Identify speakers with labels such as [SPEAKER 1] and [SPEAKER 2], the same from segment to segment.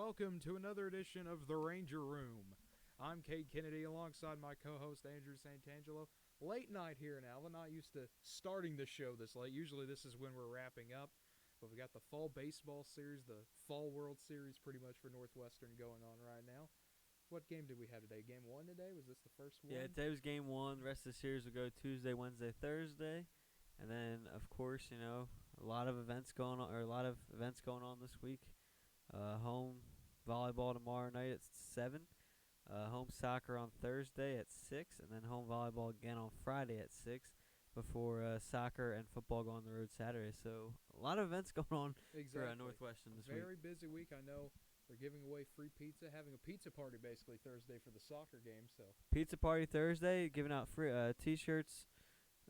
[SPEAKER 1] welcome to another edition of The Ranger Room. I'm Cade Kennedy alongside my co-host Andrew Santangelo. Late night here now. We're not used to starting the show this late. Usually this is when we're wrapping up. But we got the fall baseball series, the fall World Series pretty much for Northwestern going on right now. What game did we have today? Game 1 today? Was this the first one?
[SPEAKER 2] Yeah, today was game one. The rest of the series will go Tuesday, Wednesday, Thursday. And then, of course, a lot of events going on this week. Home volleyball tomorrow night at 7. Home soccer on Thursday at 6. And then home volleyball again on Friday at 6 before soccer and football go on the road Saturday. So a lot of events going on for Northwestern this week.
[SPEAKER 1] Very busy week. I know they're giving away free pizza, having a pizza party basically Thursday for the soccer game. So
[SPEAKER 2] pizza party Thursday, giving out free T-shirts.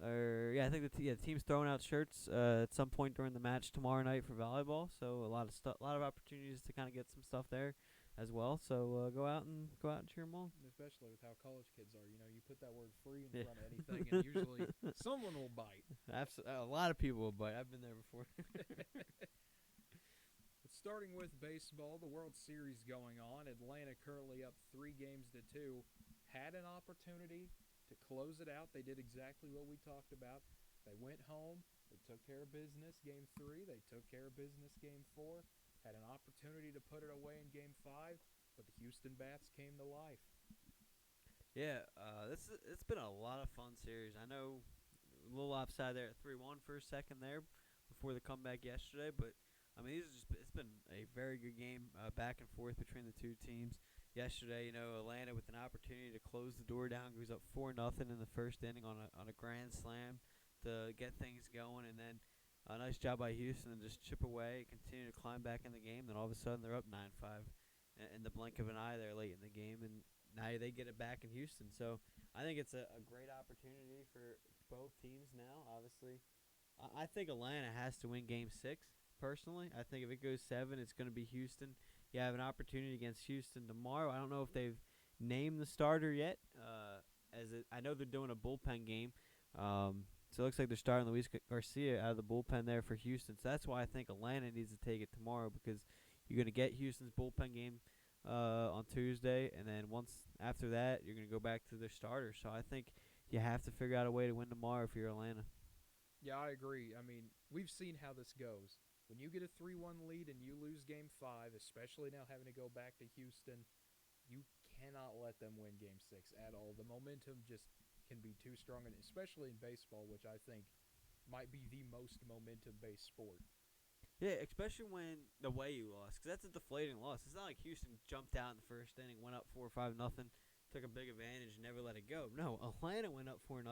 [SPEAKER 2] I think the team's throwing out shirts at some point during the match tomorrow night for volleyball. So a lot of opportunities to kind of get some stuff there as well. So go out and cheer them on.
[SPEAKER 1] Especially with how college kids are, you put that word "free" in front of anything, and usually someone will bite.
[SPEAKER 2] Absolutely, a lot of people will bite. I've been there before.
[SPEAKER 1] Starting with baseball, the World Series going on. Atlanta currently up 3-2. Had an opportunity to close it out. They did exactly what we talked about. They went home. They took care of business Game 3. They took care of business Game 4. Had an opportunity to put it away in Game 5, but the Houston Bats came to life.
[SPEAKER 2] Yeah, it's been a lot of fun series. I know a little offside there at 3-1 for a second there before the comeback yesterday, but I mean, it's been a very good game back and forth between the two teams. Yesterday, Atlanta with an opportunity to close the door down, goes up 4-0 in the first inning on a grand slam to get things going, and then a nice job by Houston to just chip away, continue to climb back in the game. Then all of a sudden they're up 9-5 in the blink of an eye there late in the game, and now they get it back in Houston. So I think it's a great opportunity for both teams now. Obviously, I think Atlanta has to win Game 6. Personally, I think if it goes 7, it's going to be Houston. You have an opportunity against Houston tomorrow. I don't know if they've named the starter yet. I know they're doing a bullpen game. So it looks like they're starting Luis Garcia out of the bullpen there for Houston. So that's why I think Atlanta needs to take it tomorrow, because you're going to get Houston's bullpen game on Tuesday, and then once after that, you're going to go back to their starter. So I think you have to figure out a way to win tomorrow if you're Atlanta.
[SPEAKER 1] Yeah, I agree. I mean, we've seen how this goes. When you get a 3-1 lead and you lose Game 5, especially now having to go back to Houston, you cannot let them win Game 6 at all. The momentum just can be too strong, and especially in baseball, which I think might be the most momentum-based sport.
[SPEAKER 2] Yeah, especially when the way you lost, because that's a deflating loss. It's not like Houston jumped out in the first inning, went up 4-5-0, took a big advantage, and never let it go. No, Atlanta went up 4-0,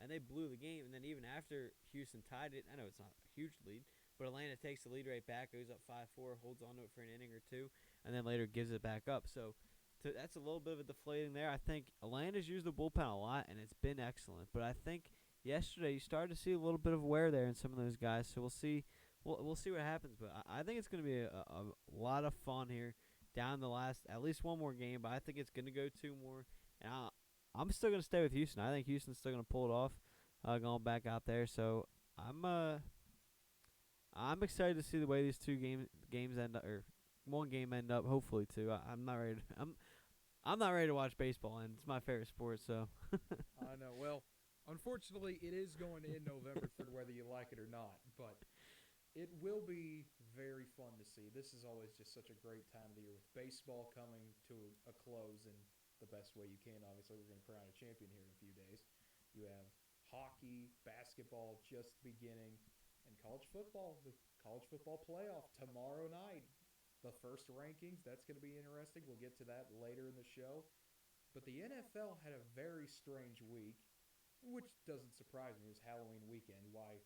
[SPEAKER 2] and they blew the game. And then even after Houston tied it, I know it's not a huge lead, but Atlanta takes the lead right back, goes up 5-4, holds on to it for an inning or two, and then later gives it back up. So that's a little bit of a deflating there. I think Atlanta's used the bullpen a lot, and it's been excellent. But I think yesterday you started to see a little bit of wear there in some of those guys. So we'll see. We'll see what happens. But I think it's going to be a lot of fun here down the last, at least one more game. But I think it's going to go 2 more. And I'm still going to stay with Houston. I think Houston's still going to pull it off going back out there. So I'm excited to see the way these two games end up, or one game end up. Hopefully, too. I'm not ready. I'm not ready to watch baseball, and it's my favorite sport. So
[SPEAKER 1] I know. Well, unfortunately, it is going to end November 3rd, whether you like it or not. But it will be very fun to see. This is always just such a great time of the year with baseball coming to a close in the best way you can. Obviously, we're going to crown a champion here in a few days. You have hockey, basketball just beginning. And college football, the college football playoff tomorrow night. The first rankings, that's going to be interesting. We'll get to that later in the show. But the NFL had a very strange week, which doesn't surprise me. It was Halloween weekend. Why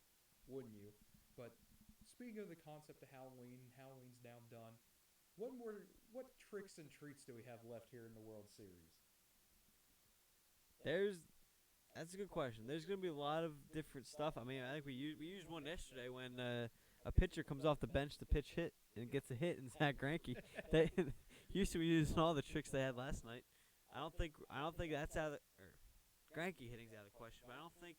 [SPEAKER 1] wouldn't you? But speaking of the concept of Halloween, Halloween's now done. What tricks and treats do we have left here in the World Series?
[SPEAKER 2] That's a good question. There's going to be a lot of different stuff. I mean, I think we used one yesterday when a pitcher comes off the bench to pitch hit and gets a hit in Zach Greinke. They used to be using all the tricks they had last night. I don't think that's out of Greinke hitting's out of the question, but I don't think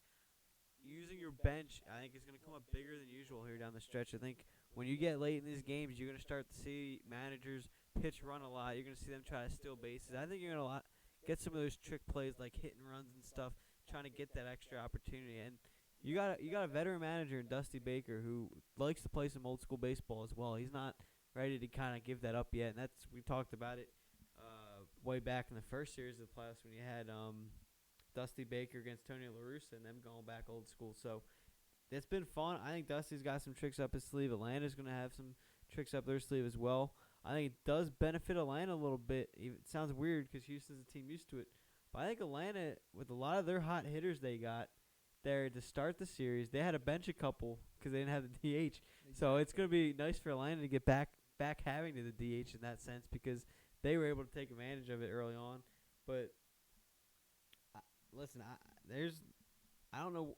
[SPEAKER 2] using your bench, I think, is going to come up bigger than usual here down the stretch. I think when you get late in these games, you're going to start to see managers pitch run a lot. You're going to see them try to steal bases. I think you're going to get some of those trick plays like hit and runs and stuff, trying to get that extra opportunity. And you got a veteran manager in Dusty Baker who likes to play some old school baseball as well. He's not ready to kind of give that up yet, and we talked about it way back in the first series of the playoffs when you had Dusty Baker against Tony La Russa and them going back old school. So it's been fun. I think Dusty's got some tricks up his sleeve. Atlanta's going to have some tricks up their sleeve as well. I think it does benefit Atlanta a little bit. It sounds weird because Houston's a team used to it. But I think Atlanta, with a lot of their hot hitters they got there to start the series, they had to bench a couple because they didn't have the DH. So it's going to be nice for Atlanta to get back having to the DH in that sense because they were able to take advantage of it early on. But listen, I don't know.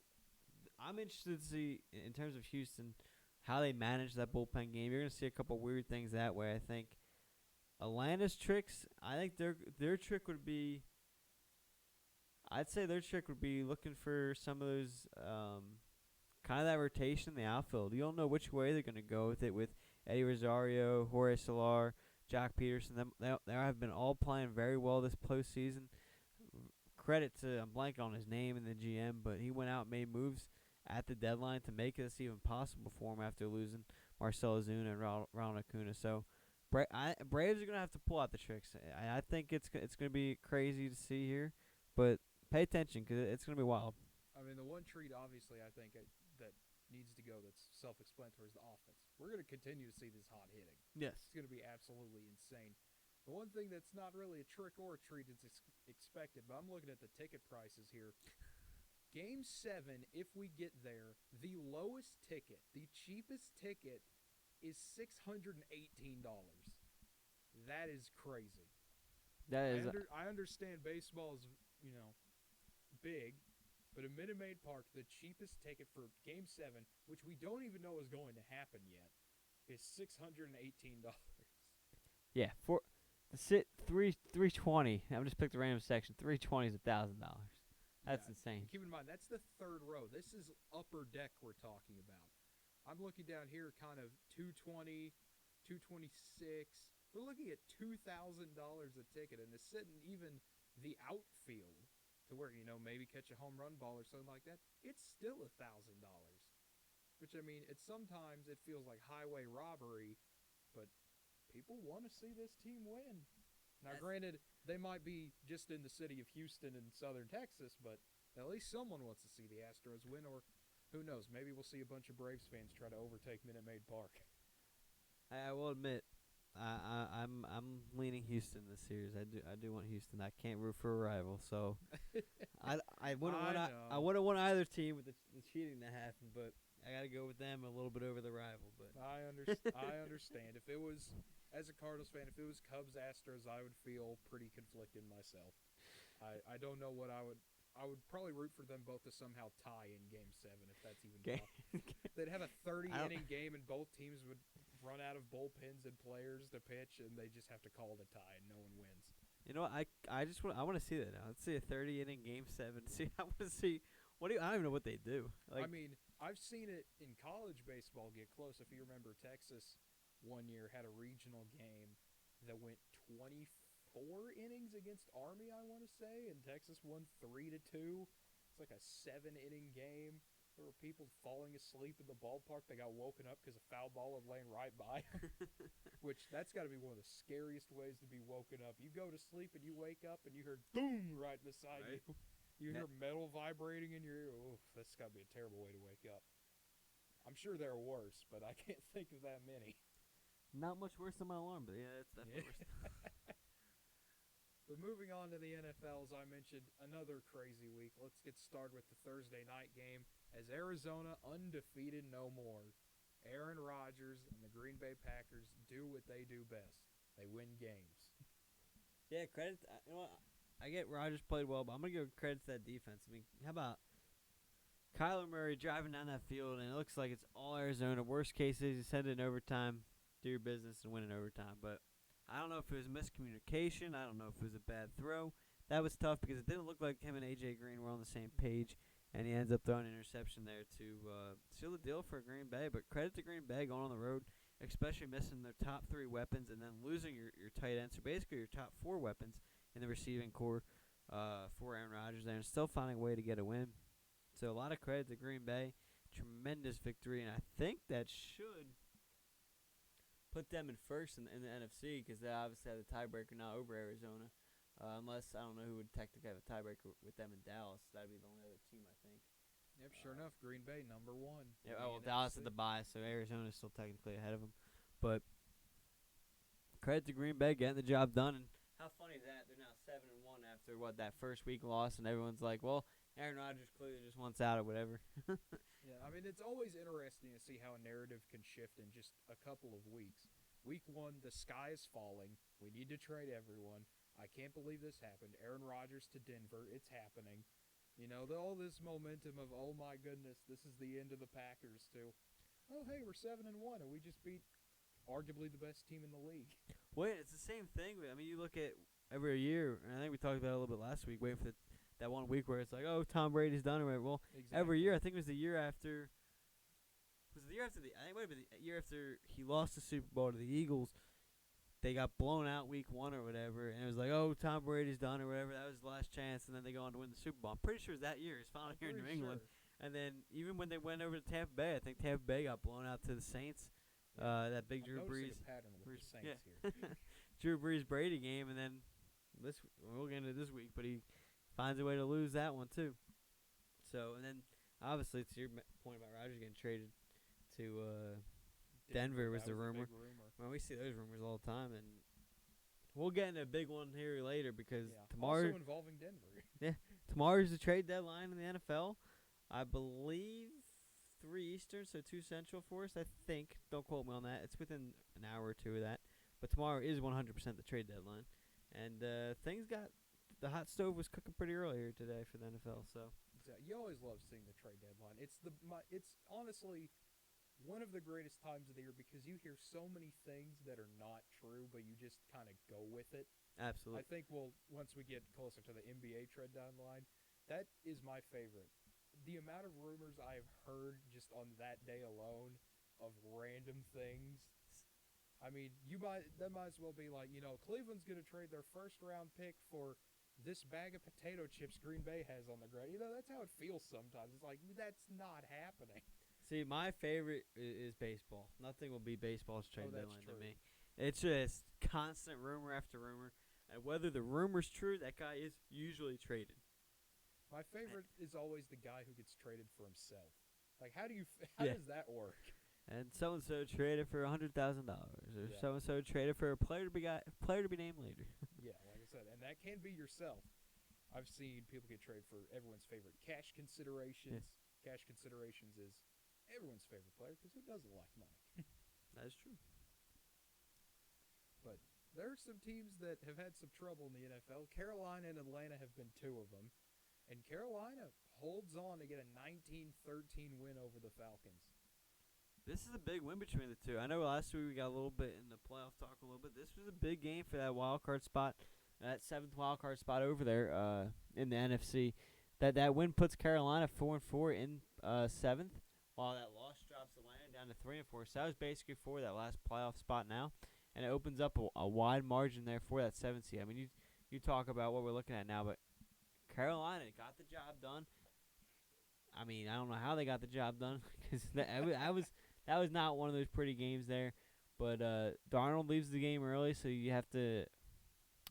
[SPEAKER 2] I'm interested to see in terms of Houston how they manage that bullpen game. You're going to see a couple weird things that way. I think Atlanta's tricks. I think their trick would be. I'd say their trick would be looking for some of those kind of that rotation in the outfield. You don't know which way they're going to go with it with Eddie Rosario, Jorge Solar, Jack Peterson. They have been all playing very well this postseason. Credit to, I'm blanking on his name and the GM, but he went out and made moves at the deadline to make this even possible for him after losing Marcell Ozuna and Ronald Acuna. So Braves are going to have to pull out the tricks. I think it's going to be crazy to see here, but pay attention because it's going to be wild.
[SPEAKER 1] I mean, the one treat, obviously, I think that needs to go that's self-explanatory is the offense. We're going to continue to see this hot hitting.
[SPEAKER 2] Yes.
[SPEAKER 1] It's going to be absolutely insane. The one thing that's not really a trick or a treat is expected, but I'm looking at the ticket prices here. Game 7, if we get there, the lowest ticket, the cheapest ticket is $618. That is crazy. I understand baseball is, big, but in Minute Maid Park, the cheapest ticket for Game 7, which we don't even know is going to happen yet, is $618.
[SPEAKER 2] Yeah, for the sit 320. I'm just picked the random section. 320 is $1,000. That's insane.
[SPEAKER 1] Keep in mind, that's the third row. This is upper deck we're talking about. I'm looking down here kind of 220, 226. We're looking at $2,000 a ticket, and it's sitting even the outfield to where, maybe catch a home run ball or something like that. It's still $1,000, which, I mean, sometimes it feels like highway robbery, but people want to see this team win. Now, granted, they might be just in the city of Houston and southern Texas, but at least someone wants to see the Astros win, or who knows, maybe we'll see a bunch of Braves fans try to overtake Minute Maid Park.
[SPEAKER 2] I will admit, I'm leaning Houston this series. I do want Houston. I can't root for a rival, so I wouldn't want either team with the cheating that happened, but I got to go with them a little bit over the rival. But
[SPEAKER 1] I understand. If it was, as a Cardinals fan, if it was Cubs Astros, I would feel pretty conflicted myself. I don't know what I would probably root for them both to somehow tie in Game 7 if that's even possible. They'd have a 30-inning game and both teams would run out of bullpens and players to pitch, and they just have to call it a tie and no one wins.
[SPEAKER 2] You know what? I want to see that now. Let's see a 30-inning Game 7. I want to see I don't even know what they do.
[SPEAKER 1] I mean, I've seen it in college baseball get close. If you remember, Texas one year had a regional game that went 24 innings against Army, I want to say, and Texas won 3-2. It's like a 7-inning game. There were people falling asleep in the ballpark. They got woken up because a foul ball had lain right by them, which that's got to be one of the scariest ways to be woken up. You go to sleep and you wake up and you hear boom right beside you. You hear metal vibrating in your ear. Oh, that's got to be a terrible way to wake up. I'm sure there are worse, but I can't think of that many.
[SPEAKER 2] Not much worse than my alarm, but yeah, it's definitely worse.
[SPEAKER 1] But moving on to the NFL, as I mentioned, another crazy week. Let's get started with the Thursday night game as Arizona undefeated no more. Aaron Rodgers and the Green Bay Packers do what they do best. They win games.
[SPEAKER 2] Yeah, credit. You know what? I get Rodgers played well, but I'm going to give credit to that defense. I mean, how about Kyler Murray driving down that field, and it looks like it's all Arizona. Worst case is you send it in overtime, do your business, and win in overtime. But I don't know if it was miscommunication. I don't know if it was a bad throw. That was tough because it didn't look like him and A.J. Green were on the same page. and he ends up throwing an interception there to seal the deal for Green Bay. But credit to Green Bay going on the road, especially missing their top 3 weapons and then losing your tight end. So basically your top 4 weapons in the receiving core for Aaron Rodgers there and still finding a way to get a win. So a lot of credit to Green Bay. Tremendous victory, and I think that should put them in first in the NFC because they obviously have the tiebreaker now over Arizona. Unless, I don't know who would technically have a tiebreaker with them in Dallas. That would be the only other team, I think.
[SPEAKER 1] Yep, sure enough, Green Bay, number 1.
[SPEAKER 2] Yeah, well, Dallas had the bye, so Arizona's still technically ahead of them. But credit to Green Bay getting the job done. And how funny is that? They're now 7-1 after, that first week loss, and everyone's like, well, Aaron Rodgers clearly just wants out or whatever.
[SPEAKER 1] Yeah, I mean, it's always interesting to see how a narrative can shift in just a couple of weeks. Week 1, the sky is falling. We need to trade everyone. I can't believe this happened. Aaron Rodgers to Denver. It's happening. You know, all this momentum of, oh, my goodness, this is the end of the Packers, to, oh, hey, we're 7-1, and we just beat arguably the best team in the league.
[SPEAKER 2] Wait, it's the same thing. I mean, you look at every year, and I think we talked about it a little bit last week, waiting for that 1 week where it's like, oh, Tom Brady's done it. Well,
[SPEAKER 1] exactly.
[SPEAKER 2] Every year, I think it was the year after. Was it the year after I think it might have been the year after he lost the Super Bowl to the Eagles. They got blown out week 1 or whatever, and it was like, oh, Tom Brady's done or whatever. That was the last chance, and then they go on to win the Super Bowl. I'm pretty sure it was that year. It's finally here in New England. And then even when they went over to Tampa Bay, I think Tampa Bay got blown out to the Saints. That big Drew Brees.
[SPEAKER 1] A pattern with the Saints here.
[SPEAKER 2] Drew Brees Brady game, and then we'll get into this week, but he finds a way to lose that one too. So, and then obviously to your point about Rodgers getting traded to Denver was the rumor. Well, we see those rumors all the time, and we'll get into a big one here later because tomorrow
[SPEAKER 1] also involving Denver.
[SPEAKER 2] Tomorrow's the trade deadline in the NFL. I believe 3 Eastern, so 2 Central for us, I think. Don't quote me on that. It's within an hour or 2 of that. But tomorrow is 100% the trade deadline. And the hot stove was cooking pretty early here today for the NFL. So
[SPEAKER 1] exactly. You always love seeing the trade deadline. It's honestly one of the greatest times of the year because you hear so many things that are not true, but you just kind of go with it.
[SPEAKER 2] Absolutely.
[SPEAKER 1] I think once we get closer to the NBA trade deadline, that is my favorite. The amount of rumors I have heard just on that day alone of random things. I mean, that might as well be like, Cleveland's going to trade their first-round pick for this bag of potato chips Green Bay has on the ground. That's how it feels sometimes. It's like, that's not happening.
[SPEAKER 2] See, my favorite is baseball. Nothing will beat baseball's trade deadline
[SPEAKER 1] true.
[SPEAKER 2] to me. It's just constant rumor after rumor. And whether the rumor's true, that guy is usually traded.
[SPEAKER 1] My favorite is always the guy who gets traded for himself. Like, how does that work?
[SPEAKER 2] And so-and-so traded for $100,000. Or so-and-so traded for a player to be named later.
[SPEAKER 1] Yeah, like I said, and that can be yourself. I've seen people get traded for everyone's favorite cash considerations. Yeah. Cash considerations is everyone's favorite player because who doesn't like money?
[SPEAKER 2] That is true.
[SPEAKER 1] But there are some teams that have had some trouble in the NFL. Carolina and Atlanta have been 2 of them. And Carolina holds on to get a 19-13 win over the Falcons.
[SPEAKER 2] This is a big win between the 2. I know last week we got a little bit in the playoff talk a little bit. This was a big game for that wild card spot, that 7th wild card spot over there in the NFC. That win puts Carolina 4-4 in 7th, while that loss drops Atlanta down to 3-4. So that was basically for that last playoff spot now, and it opens up a wide margin there for that 7th seed. I mean, you talk about what we're looking at now, but Carolina got the job done. I mean, I don't know how they got the job done because that was not one of those pretty games there. But Darnold leaves the game early, so you have to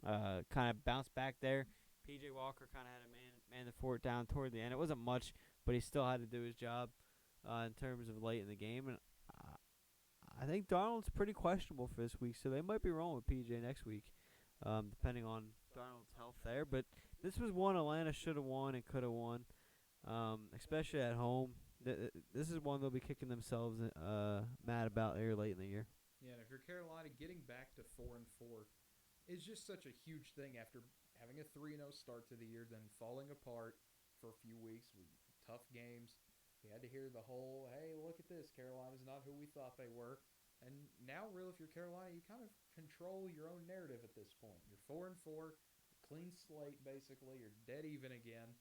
[SPEAKER 2] kind of bounce back there. P.J. Walker kind of had to man the fort down toward the end. It wasn't much, but he still had to do his job in terms of late in the game. And I think Darnold's pretty questionable for this week, so they might be rolling with P.J. next week, depending on Darnold's health there. But this was one Atlanta should have won and could have won, especially at home. This is one they'll be kicking themselves mad about here late in the year.
[SPEAKER 1] Yeah, and if you're Carolina, getting back to 4-4 is just such a huge thing after having a 3-0 start to the year, then falling apart for a few weeks with tough games. We had to hear the whole, hey, look at this, Carolina's not who we thought they were. And now, really, if you're Carolina, you kind of control your own narrative at this point. You're 4-4, clean slate, basically. You're dead even again.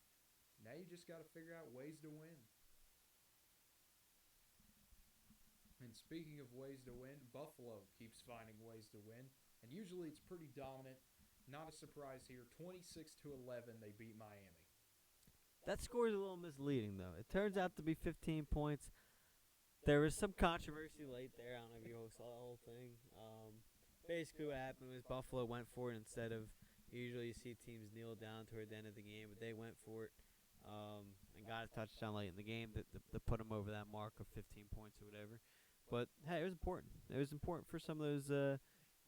[SPEAKER 1] Now you just got to figure out ways to win. And speaking of ways to win, Buffalo keeps finding ways to win, and usually it's pretty dominant. Not a surprise here. 26-11, they beat Miami.
[SPEAKER 2] That score is a little misleading, though. It turns out to be 15 points. There was some controversy late there. I don't know if you all saw the whole thing. Basically, what happened was Buffalo went for it instead of usually you see teams kneel down toward the end of the game, but they went for it and got a touchdown late in the game to put them over that mark of 15 points or whatever. But hey, it was important. It was important for some of those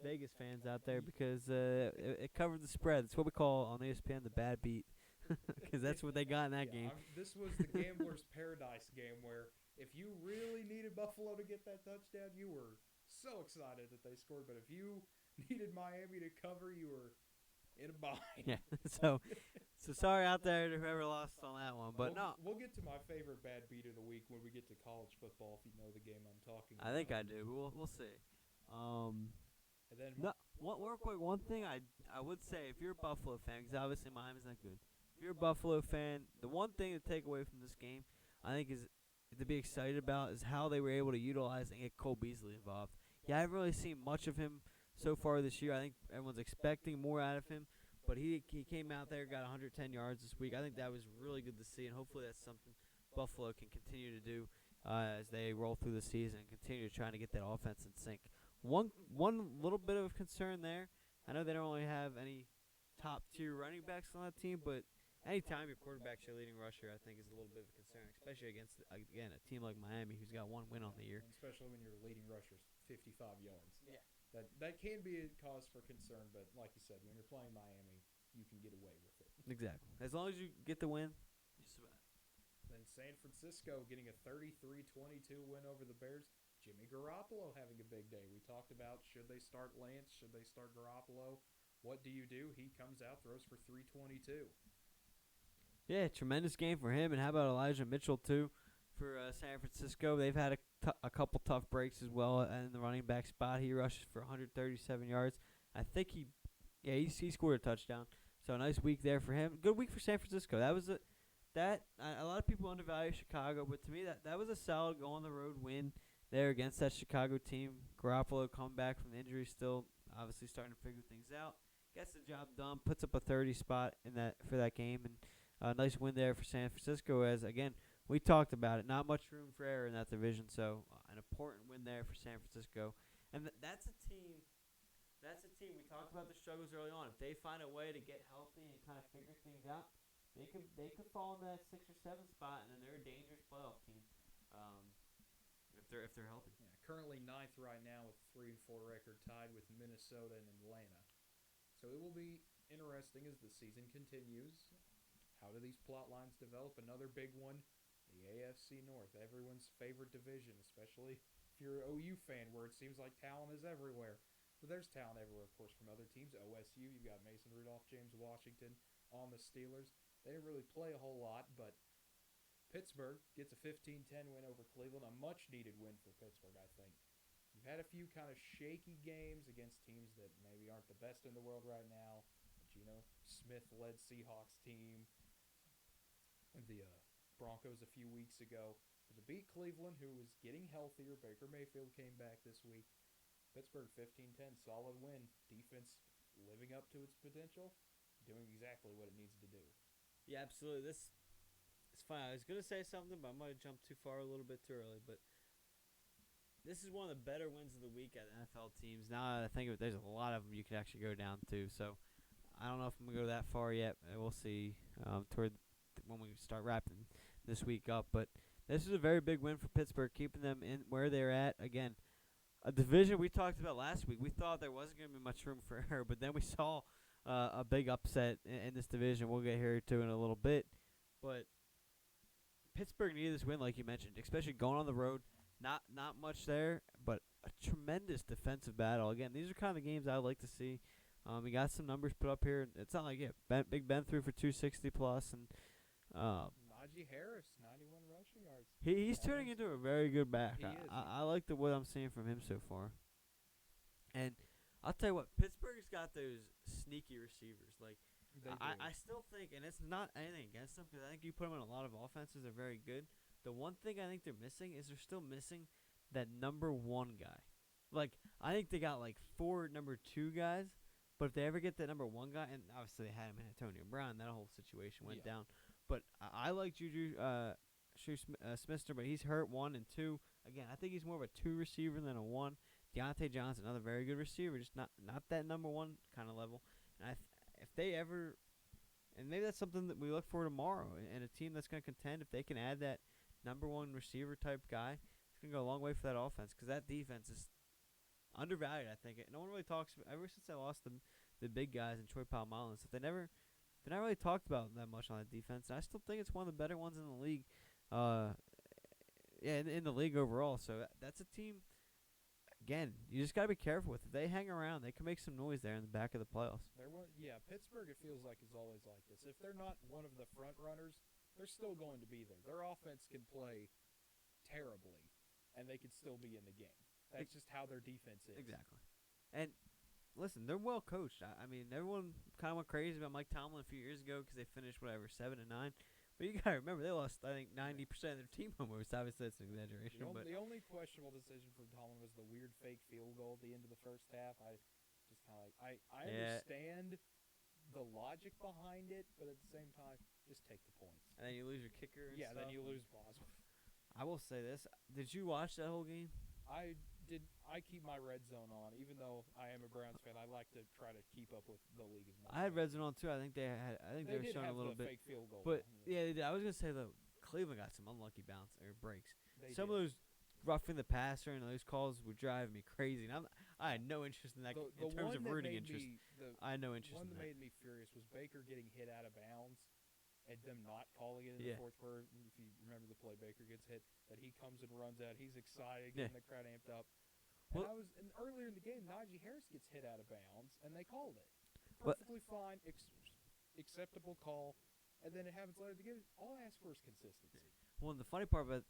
[SPEAKER 2] Vegas fans out there because it covered the spread. It's what we call on ESPN the bad beat, because that's what they got in that game.
[SPEAKER 1] This was the gambler's paradise game where if you really needed Buffalo to get that touchdown, you were so excited that they scored. But if you needed Miami to cover, you were in a bind.
[SPEAKER 2] Yeah. So sorry out there to whoever lost on that one, but
[SPEAKER 1] we'll get to my favorite bad beat of the week when we get to college football. If you know the game I'm talking about.
[SPEAKER 2] I think I do. We'll see.
[SPEAKER 1] And then
[SPEAKER 2] real quick, one thing I would say, if you're a Buffalo fan, because obviously Miami's not good. If you're a Buffalo fan, the one thing to take away from this game, I think, is to be excited about is how they were able to utilize and get Cole Beasley involved. Yeah, I haven't really seen much of him so far this year. I think everyone's expecting more out of him, but he came out there, got 110 yards this week. I think that was really good to see, and hopefully that's something Buffalo can continue to do as they roll through the season and continue trying to get that offense in sync. One little bit of concern there. I know they don't really have any top-tier running backs on that team, but anytime your quarterback's your leading rusher, I think is a little bit of a concern, especially against, again, a team like Miami who's got one win on the year.
[SPEAKER 1] And especially when your leading rusher's 55 yards.
[SPEAKER 2] Yeah.
[SPEAKER 1] That can be a cause for concern, but like you said, when you're playing Miami, you can get away with it.
[SPEAKER 2] Exactly. As long as you get the win, you survive.
[SPEAKER 1] Then San Francisco getting a 33-22 win over the Bears. Jimmy Garoppolo having a big day. We talked about should they start Lance, should they start Garoppolo. What do? He comes out, throws for 322.
[SPEAKER 2] Yeah, tremendous game for him. And how about Elijah Mitchell, too, for San Francisco? They've had a couple tough breaks as well in the running back spot. He rushes for 137 yards. I think he scored a touchdown. So a nice week there for him. Good week for San Francisco. That was a lot of people undervalue Chicago, but to me that was a solid go on the road win there against that Chicago team. Garoppolo come back from the injury, still obviously starting to figure things out. Gets the job done, puts up a 30 spot for that game, and a nice win there for San Francisco. As again, we talked about it, not much room for error in that division, so an important win there for San Francisco. And that's a team. We talked about the struggles early on. If they find a way to get healthy and kind of figure things out, they could fall in that 6 or 7 spot, and then they're a dangerous playoff team. If they're healthy.
[SPEAKER 1] Yeah, currently 9th right now with 3-4 record, tied with Minnesota and Atlanta. So it will be interesting as the season continues. How do these plot lines develop? Another big one, the AFC North, everyone's favorite division, especially if you're an OU fan, where it seems like talent is everywhere. But there's talent everywhere, of course, from other teams. OSU, you've got Mason Rudolph, James Washington on the Steelers. They didn't really play a whole lot, but Pittsburgh gets a 15-10 win over Cleveland, a much-needed win for Pittsburgh, I think. You've had a few kind of shaky games against teams that maybe aren't the best in the world right now. Geno Smith-led Seahawks team, the Broncos a few weeks ago. But to beat Cleveland, who was getting healthier, Baker Mayfield came back this week. Pittsburgh 15-10, solid win. Defense living up to its potential, doing exactly what it needs to do.
[SPEAKER 2] Yeah, absolutely. It's fine. I was going to say something, but I might have jumped too far a little bit too early. But this is one of the better wins of the week at NFL teams. Now that I think of it, there's a lot of them you could actually go down to. So I don't know if I'm going to go that far yet. We'll see when we start wrapping this week up. But this is a very big win for Pittsburgh, keeping them in where they're at. Again, a division we talked about last week. We thought there wasn't going to be much room for error, but then we saw a big upset in this division. We'll get here to in a little bit. But Pittsburgh needed this win, like you mentioned, especially going on the road. Not much there, but a tremendous defensive battle. Again, these are kind of the games I would like to see. We got some numbers put up here. It's not like Big Ben threw for 260 plus, and
[SPEAKER 1] Najee Harris, 91 rushing yards.
[SPEAKER 2] He's turning into a very good back.
[SPEAKER 1] He is.
[SPEAKER 2] I like what I'm seeing from him so far. And I'll tell you what, Pittsburgh's got those sneaky receivers. Like
[SPEAKER 1] They do.
[SPEAKER 2] I still think, and it's not anything against them, because I think you put them in a lot of offenses, they're very good. The one thing I think they're missing is they're still missing that number one guy. Like, I think they got like 4 number 2 guys, but if they ever get that number 1 guy, and obviously they had him in Antonio Brown, that whole situation went down. But I like Juju Smith-Schuster, but he's hurt 1 and 2. Again, I think he's more of a 2 receiver than a 1. Deontay Johnson, another very good receiver, just not that number 1 kind of level. And if they ever, and maybe that's something that we look for tomorrow, and a team that's going to contend, if they can add that number 1 receiver type guy, it's going to go a long way for that offense, because that defense is undervalued, I think. No one really talks about, ever since they lost the big guys in Troy Polamalu and stuff, they're not really talked about that much on that defense, and I still think it's one of the better ones in the league. In the league overall. So that's a team, again, you just got to be careful with. If they hang around, they can make some noise there in the back of the playoffs.
[SPEAKER 1] Pittsburgh, it feels like, is always like this. If they're not one of the front runners, they're still going to be there. Their offense can play terribly, and they can still be in the game. That's just how their defense is.
[SPEAKER 2] Exactly. And listen, they're well coached. I mean, everyone kind of went crazy about Mike Tomlin a few years ago because they finished 7-9. But you gotta remember, they lost, I think, 90% of their team almost. Obviously, that's an exaggeration.
[SPEAKER 1] The only questionable decision from Tomlin was the weird fake field goal at the end of the first half. I just kind of I understand the logic behind it, but at the same time, just take the points.
[SPEAKER 2] And then you lose your kicker. And
[SPEAKER 1] then you lose Boswell.
[SPEAKER 2] I will say this: did you watch that whole game?
[SPEAKER 1] I did. I keep my red zone on, even though I am a Browns fan. I like to try to keep up with the league as much.
[SPEAKER 2] I had red zone on too. I think they were showing a little bit.
[SPEAKER 1] Fake field goal,
[SPEAKER 2] but they did. I was gonna say though, Cleveland got some unlucky bounce or breaks. Some of those roughing the passer and those calls would drive me crazy. And I had no interest in that in terms of rooting interest. I had no interest in that.
[SPEAKER 1] The one that made me furious was Baker getting hit out of bounds and them not calling it in the fourth quarter. If you remember the play, Baker gets hit, that he comes and runs out. He's excited, getting the crowd amped up. And earlier in the game, Najee Harris gets hit out of bounds, and they called it. Perfectly fine, acceptable call. And then it happens later in the game. All I ask for is consistency.
[SPEAKER 2] Well, the funny part about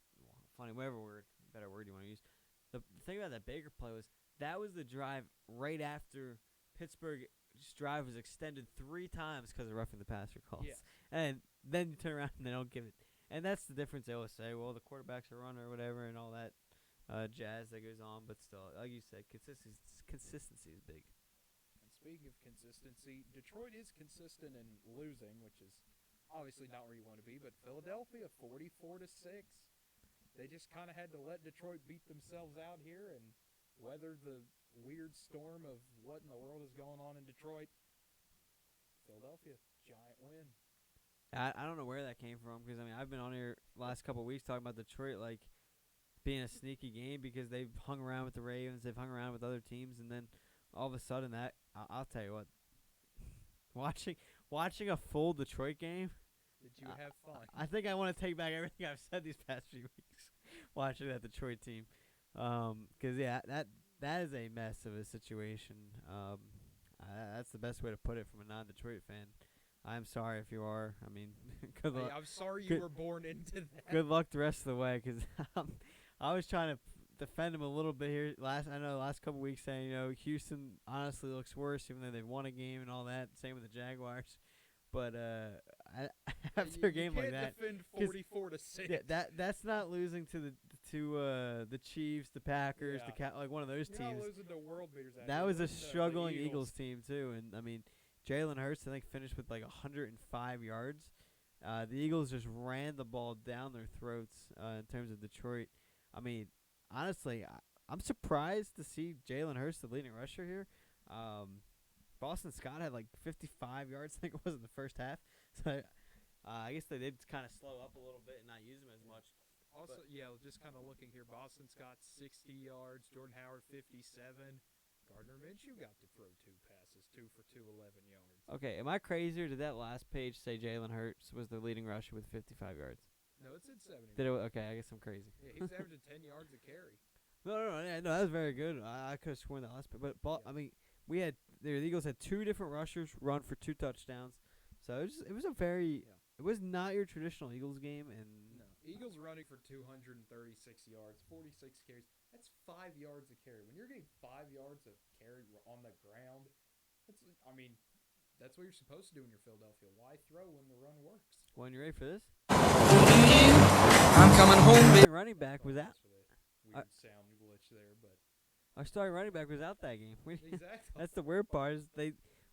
[SPEAKER 2] better word you want to use, the thing about that Baker play was that was the drive right after Pittsburgh's drive was extended 3 times because of roughing the passer calls.
[SPEAKER 1] Yeah.
[SPEAKER 2] And then you turn around and they don't give it. And that's the difference. They always say, well, the quarterback's a runner or whatever and all that jazz that goes on. But still, like you said, consistency is big.
[SPEAKER 1] And speaking of consistency, Detroit is consistent in losing, which is obviously not where you want to be. But Philadelphia, 44-6. They just kind of had to let Detroit beat themselves out here and weather the weird storm of what in the world is going on in Detroit. Philadelphia, giant win.
[SPEAKER 2] I don't know where that came from because, I mean, I've been on here last couple of weeks talking about Detroit like being a sneaky game because they've hung around with the Ravens, they've hung around with other teams, and then all of a sudden I'll tell you what, watching a full Detroit game.
[SPEAKER 1] Did you have fun?
[SPEAKER 2] I think I want to take back everything I've said these past few weeks watching that Detroit team. Because, that is a mess of a situation. That's the best way to put it from a non-Detroit fan. I'm sorry if you are. I mean, good luck.
[SPEAKER 1] I'm sorry you were born into that.
[SPEAKER 2] Good luck the rest of the way because I was trying to defend him a little bit here. Last couple weeks saying, Houston honestly looks worse even though they've won a game and all that. Same with the Jaguars. But after a game like that,
[SPEAKER 1] you can't defend 44-6.
[SPEAKER 2] Yeah, that's not losing to the Chiefs, the Packers, like one of those teams.
[SPEAKER 1] You're not losing to world beaters.
[SPEAKER 2] That was a struggling Eagles team too, and I mean, Jalen Hurts I think finished with like 105 yards. The Eagles just ran the ball down their throats in terms of Detroit. I mean, honestly, I'm surprised to see Jalen Hurts the leading rusher here. Boston Scott had like 55 yards, I think it was in the first half. So I guess they did kind of slow up a little bit and not use him as much.
[SPEAKER 1] Also, just kind of looking here, Boston Scott 60 yards, Jordan Howard 57. Gardner Minshew got to throw 2 passes, 2 for 211 yards.
[SPEAKER 2] Okay, am I crazy or did that last page say Jalen Hurts was the leading rusher with 55 yards?
[SPEAKER 1] No, it said 70.
[SPEAKER 2] Okay, I guess I'm crazy.
[SPEAKER 1] Yeah, he was averaging 10 yards a carry.
[SPEAKER 2] No, that was very good. I could have sworn that last page. But, I mean, the Eagles had 2 different rushers run for 2 touchdowns. So it was a very it was not your traditional Eagles game. And
[SPEAKER 1] no, Eagles running for 236 yards, 46 carries. That's 5 yards a carry. When you're getting 5 yards of carry on the ground, That's what you're supposed to do in your Philadelphia. Why throw when the run works?
[SPEAKER 2] When you ready for this?
[SPEAKER 3] I'm coming home, baby.
[SPEAKER 2] Running back was out.
[SPEAKER 1] Apologize for the weird sound glitch there, but
[SPEAKER 2] Our starting running back was out that game.
[SPEAKER 1] exactly.
[SPEAKER 2] That's the weird part. Is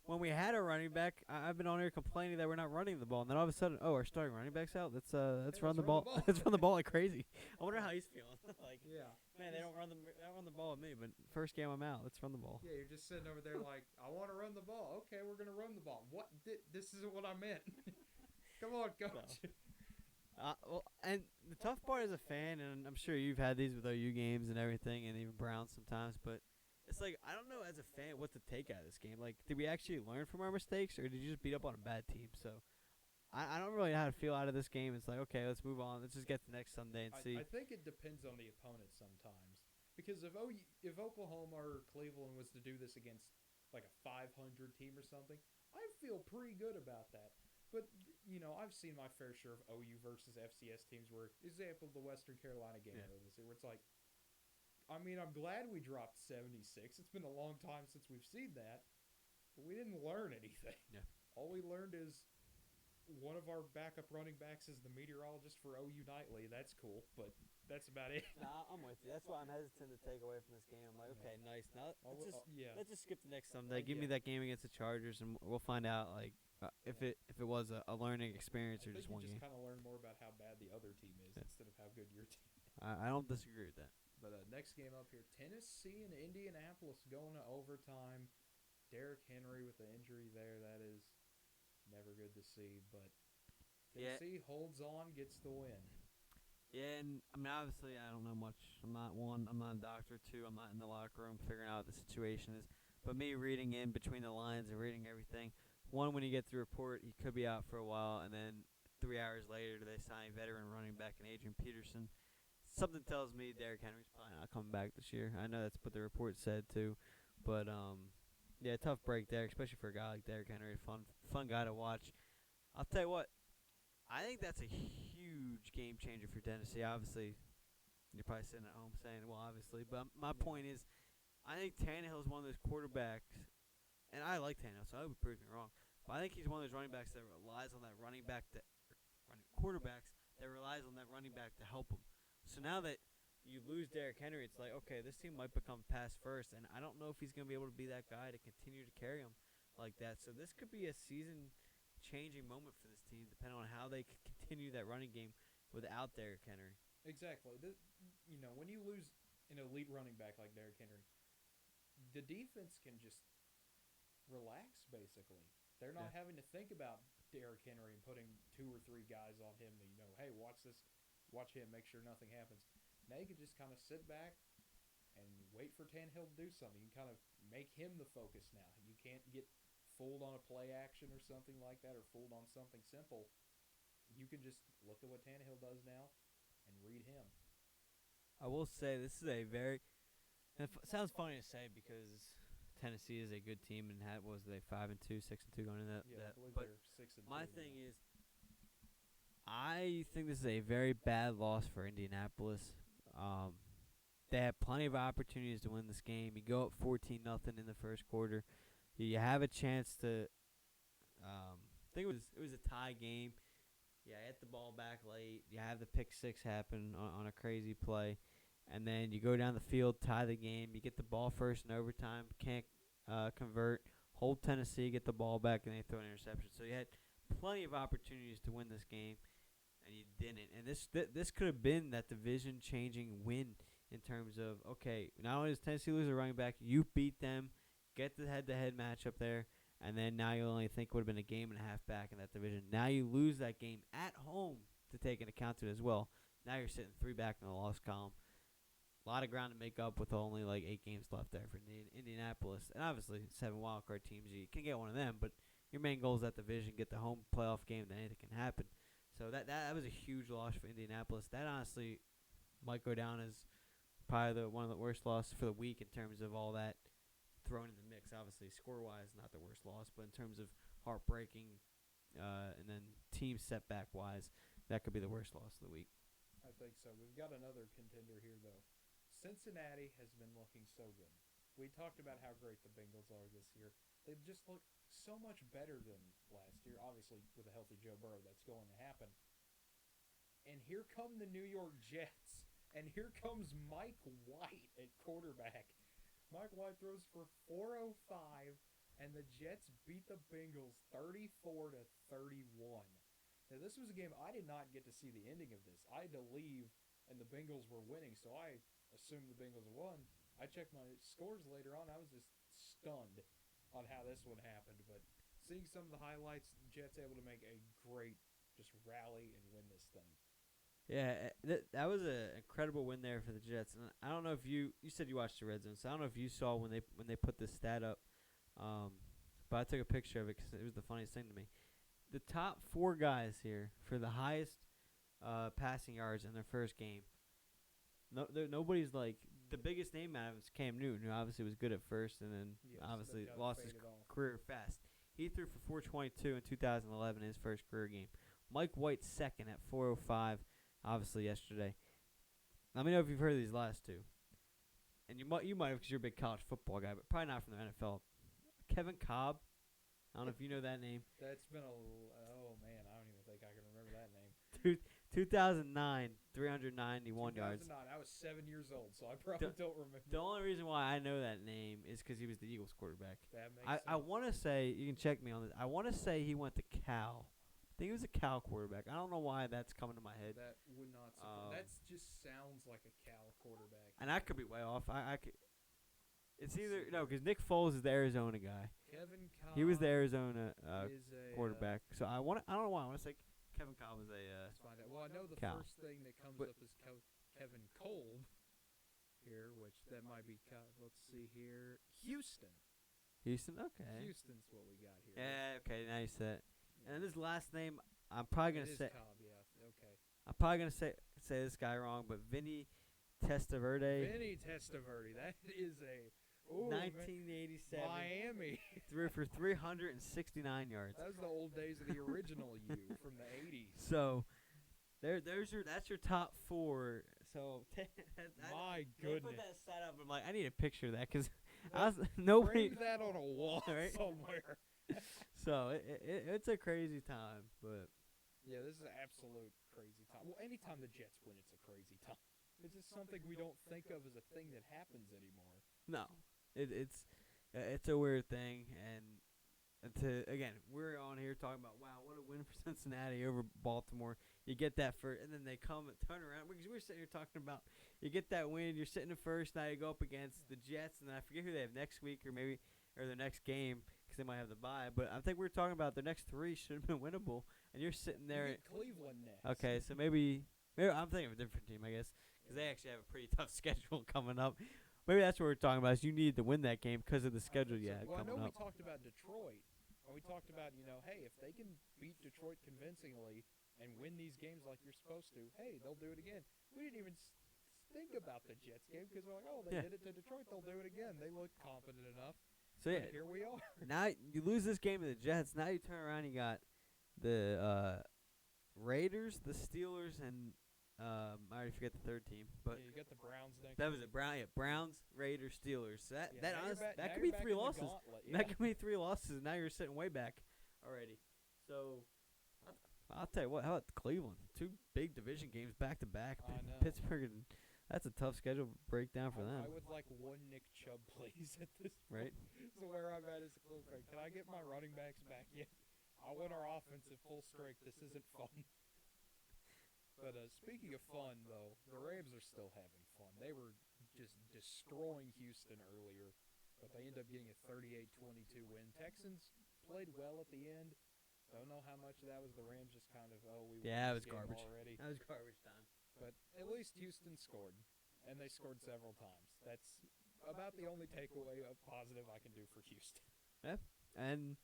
[SPEAKER 2] when we had a running back, I've been on here complaining that we're not running the ball, and then all of a sudden, our starting running back's out. Let's run the ball. Let's run the ball like crazy. I wonder how he's feeling. Like,
[SPEAKER 1] Yeah.
[SPEAKER 2] man, they don't run the ball with me, but first game I'm out. Let's run the ball.
[SPEAKER 1] Yeah, you're just sitting over there like, I want to run the ball. Okay, we're gonna run the ball. What? This isn't what I meant. Come on, coach.
[SPEAKER 2] And the tough part as a fan, and I'm sure you've had these with OU games and everything, and even Browns sometimes, but it's like I don't know as a fan what to take out of this game. Like, did we actually learn from our mistakes, or did you just beat up on a bad team? So I don't really know how to feel out of this game. It's like, okay, let's move on. Let's just get to next Sunday and see.
[SPEAKER 1] I think it depends on the opponent sometimes. Because if Oklahoma or Cleveland was to do this against like a 500 team or something, I feel pretty good about that. But, I've seen my fair share of OU versus FCS teams where, example, the Western Carolina game earlier this year, where it's like, I'm glad we dropped 76. It's been a long time since we've seen that, but we didn't learn anything.
[SPEAKER 2] Yeah.
[SPEAKER 1] All we learned is one of our backup running backs is the meteorologist for OU Nightly. That's cool, but that's about it.
[SPEAKER 2] Nah, I'm with you. That's why I'm hesitant to take away from this game. I'm like, okay, nice. Now let's just skip the next Sunday. Give me that game against the Chargers, and we'll find out if it was a learning experience or just one game.
[SPEAKER 1] You just kind of learn more about how bad the other team is instead of how good your team is.
[SPEAKER 2] I don't disagree with that.
[SPEAKER 1] But next game up here, Tennessee and Indianapolis going to overtime. Derrick Henry with the injury there. That is never good to see. But Tennessee holds on, gets the win.
[SPEAKER 2] Yeah, and obviously I don't know much. I'm not a doctor. Two, I'm not in the locker room figuring out what the situation is. But me reading in between the lines and reading everything, one, when you get the report, he could be out for a while, and then 3 hours later they sign veteran running back and Adrian Peterson. Something tells me Derrick Henry's probably not coming back this year. I know that's what the report said too, but tough break there, especially for a guy like Derrick Henry. Fun guy to watch. I'll tell you what, I think that's a huge game changer for Tennessee. Obviously, you're probably sitting at home saying, well, obviously, but my point is, I think Tannehill is one of those quarterbacks, and I like Tannehill, so I hope he proves me wrong. But I think he's one of those running backs that relies on that quarterbacks that relies on that running back to help him. So now that you lose Derrick Henry, it's like, okay, this team might become pass first, and I don't know if he's going to be able to be that guy to continue to carry him like that. So this could be a season-changing moment for this team, depending on how they continue that running game without Derrick Henry.
[SPEAKER 1] Exactly. When you lose an elite running back like Derrick Henry, the defense can just relax, basically. They're not having to think about Derrick Henry and putting 2 or 3 guys on him to, hey, watch this. Watch him, make sure nothing happens. Now you can just kind of sit back and wait for Tannehill to do something. You can kind of make him the focus now. You can't get fooled on a play action or something like that, or fooled on something simple. You can just look at what Tannehill does now and read him.
[SPEAKER 2] I will say this is a very – it sounds funny to say because Tennessee is a good team and had 5-2, 6-2 going into that.
[SPEAKER 1] Yeah, I believe
[SPEAKER 2] but
[SPEAKER 1] they're 6-2.
[SPEAKER 2] my thing is, I think this is a very bad loss for Indianapolis. They have plenty of opportunities to win this game. You go up 14-0 in the first quarter. You have a chance to. I think it was a tie game. Yeah, hit the ball back late. You have the pick six happen on a crazy play, and then you go down the field, tie the game. You get the ball first in overtime, can't convert. Hold Tennessee, get the ball back, and they throw an interception. So you had plenty of opportunities to win this game, and you didn't. And this could have been that division-changing win in terms of, okay, not only does Tennessee lose a running back, you beat them, get the head-to-head matchup there, and then now you only think would have been a game and a half back in that division. Now you lose that game at home to take into account to it as well. Now you're sitting 3 back in the loss column. A lot of ground to make up with only 8 games left there for Indianapolis. And obviously, 7 wildcard teams, you can get one of them, but your main goal is that division, get the home playoff game, then anything can happen. So that was a huge loss for Indianapolis. That honestly might go down as probably one of the worst losses for the week in terms of all that thrown in the mix. Obviously, score-wise, not the worst loss, but in terms of heartbreaking and then team setback-wise, that could be the worst loss of the week.
[SPEAKER 1] I think so. We've got another contender here, though. Cincinnati has been looking so good. We talked about how great the Bengals are this year. They just look so much better than last year. Obviously, with a healthy Joe Burrow, that's going to happen. And here come the New York Jets. And here comes Mike White at quarterback. Mike White throws for 405, and the Jets beat the Bengals 34-31. Now, this was a game I did not get to see the ending of this. I had to leave, and the Bengals were winning, so I assumed the Bengals won. I checked my scores later on. I was just stunned on how this one happened. But seeing some of the highlights, the Jets able to make a great just rally and win this thing.
[SPEAKER 2] Yeah, that was an incredible win there for the Jets. And I don't know if you said you watched the red zone, so I don't know if you saw when they put this stat up. But I took a picture of it because it was the funniest thing to me. The top 4 guys here for the highest passing yards in their first game. Nobody's like the biggest name out of it is Cam Newton, who obviously was good at first, and then obviously lost his career fast. He threw for 422 in 2011 in his first career game. Mike White second at 405. Obviously, yesterday. Let me know if you've heard of these last two. And you might have because you're a big college football guy, but probably not from the NFL. Kevin Cobb. I don't know if you know that name.
[SPEAKER 1] That's been oh, man, I don't even think I can remember that name.
[SPEAKER 2] 2009, 391 yards.
[SPEAKER 1] 2009, I was 7 years old, so I probably don't remember.
[SPEAKER 2] The only reason why I know that name is because he was the Eagles quarterback.
[SPEAKER 1] That makes sense.
[SPEAKER 2] I want to say, you can check me on this, I want to say he went to Cal. I think he was a Cal quarterback. I don't know why that's coming to my head.
[SPEAKER 1] That would not surprise. That just sounds like a Cal quarterback.
[SPEAKER 2] And I could be way off. I could. It's either because Nick Foles is the Arizona guy.
[SPEAKER 1] Kevin Cobb.
[SPEAKER 2] He was the Arizona quarterback. So I don't know why I want to say Kevin Cobb was a.
[SPEAKER 1] Let's find out. Well, I know the
[SPEAKER 2] Cal.
[SPEAKER 1] first thing that comes up is Kevin Kolb here, which that might be. Let's see here, Houston.
[SPEAKER 2] Houston, okay.
[SPEAKER 1] Houston's what we got here.
[SPEAKER 2] Yeah, okay. Now you said it. And this last name, I'm probably gonna say.
[SPEAKER 1] Cobb, yeah. Okay.
[SPEAKER 2] I'm probably gonna say this guy wrong, but Vinny Testaverde.
[SPEAKER 1] Vinny Testaverde. That is a
[SPEAKER 2] 1987
[SPEAKER 1] Miami.
[SPEAKER 2] threw for 369 yards.
[SPEAKER 1] That was the old days of the original U from the 80s.
[SPEAKER 2] So, that's your top 4. So
[SPEAKER 1] my
[SPEAKER 2] I
[SPEAKER 1] goodness.
[SPEAKER 2] put that stat up. I'm like, I need a picture of that because nobody.
[SPEAKER 1] Bring that on a wall
[SPEAKER 2] right?
[SPEAKER 1] somewhere.
[SPEAKER 2] So it's a crazy time, but
[SPEAKER 1] yeah, this is an absolute crazy time. Well, anytime the Jets win, it's a crazy time. It's just something we don't think of as a thing that happens anymore.
[SPEAKER 2] no, it's a weird thing, and again, we're on here talking about what a win for Cincinnati over Baltimore. You get that and then they come and turn around because we're sitting here talking about you get that win, you're sitting in first, now you go up against the Jets, and then I forget who they have next week or the next game. They might have the bye, but I think we're talking about their next 3 should have been winnable, and you're sitting there.
[SPEAKER 1] Cleveland next.
[SPEAKER 2] Okay, so maybe I'm thinking of a different team, I guess, because they actually have a pretty tough schedule coming up. Maybe that's what we're talking about. Is you need to win that game because of the schedule you had
[SPEAKER 1] coming up. Well, I know
[SPEAKER 2] we
[SPEAKER 1] talked about Detroit, and we talked about hey, if they can beat Detroit convincingly and win these games like you're supposed to, hey, they'll do it again. We didn't even think about the Jets game because we're like, oh, they did it to Detroit, they'll do it again. They look confident enough.
[SPEAKER 2] So yeah,
[SPEAKER 1] here we are.
[SPEAKER 2] Now you lose this game to the Jets. Now you turn around, you got the Raiders, the Steelers, and I already forget the third team. But
[SPEAKER 1] you got the Browns next.
[SPEAKER 2] That was it. Browns, Raiders, Steelers. So that
[SPEAKER 1] that
[SPEAKER 2] could be 3 losses.
[SPEAKER 1] Yeah.
[SPEAKER 2] That could be 3 losses. Now you're sitting way back already. So I'll tell you what. How about Cleveland? 2 big division games back to back.
[SPEAKER 1] I know.
[SPEAKER 2] Pittsburgh. That's a tough schedule breakdown for them.
[SPEAKER 1] I would like one Nick Chubb, please, at this
[SPEAKER 2] right?
[SPEAKER 1] point. So where I'm at is a little crazy. Can I get my running backs back yet? I want our offense at full strength. This isn't fun. But speaking of fun, though, the Rams are still having fun. They were just destroying Houston earlier, but they end up getting a 38-22 win. Texans played well at the end. Don't know how much of that was the Rams just kind of, we won
[SPEAKER 2] it was
[SPEAKER 1] this game
[SPEAKER 2] garbage
[SPEAKER 1] already.
[SPEAKER 2] That was garbage time.
[SPEAKER 1] But at least Houston scored, and they scored several times. That's about the only takeaway of positive I can do for Houston.
[SPEAKER 2] Yeah, and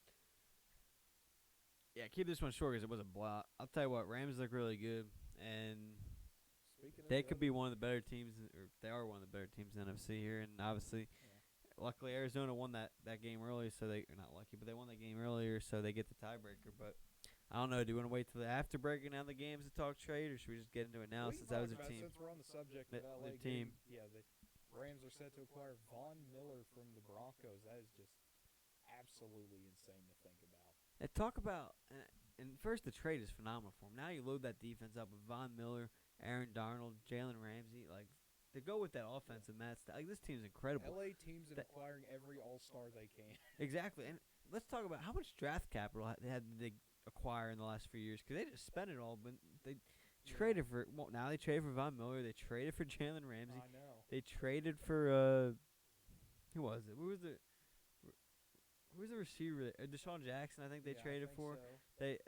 [SPEAKER 2] keep this one short because it was a blowout. I'll tell you what, Rams look really good, and they could be one of the better teams, or they are one of the better teams in the NFC here. And obviously, luckily Arizona won that game early, so they are not lucky, but they won that game earlier, so they get the tiebreaker. But I don't know. Do you want to wait till after breaking down the games to talk trade, or should we just get into it now since that was their team?
[SPEAKER 1] Since we're on the subject of
[SPEAKER 2] their
[SPEAKER 1] LA
[SPEAKER 2] team.
[SPEAKER 1] Game, Rams are set to acquire Von Miller from the Broncos. That is just absolutely insane to think about.
[SPEAKER 2] And talk about and first the trade is phenomenal for him. Now you load that defense up with Von Miller, Aaron Darnold, Jalen Ramsey. Like to go with that offense and that like this team's incredible.
[SPEAKER 1] LA teams in acquiring every all-star they can.
[SPEAKER 2] Exactly, and let's talk about how much draft capital they had to acquire in the last few years because they just spent it all. But they traded for now they traded for Von Miller. They traded for Jalen Ramsey.
[SPEAKER 1] I know.
[SPEAKER 2] They traded for who was it? Who was the receiver? Deshaun Jackson, I think they traded for.
[SPEAKER 1] So.
[SPEAKER 2] They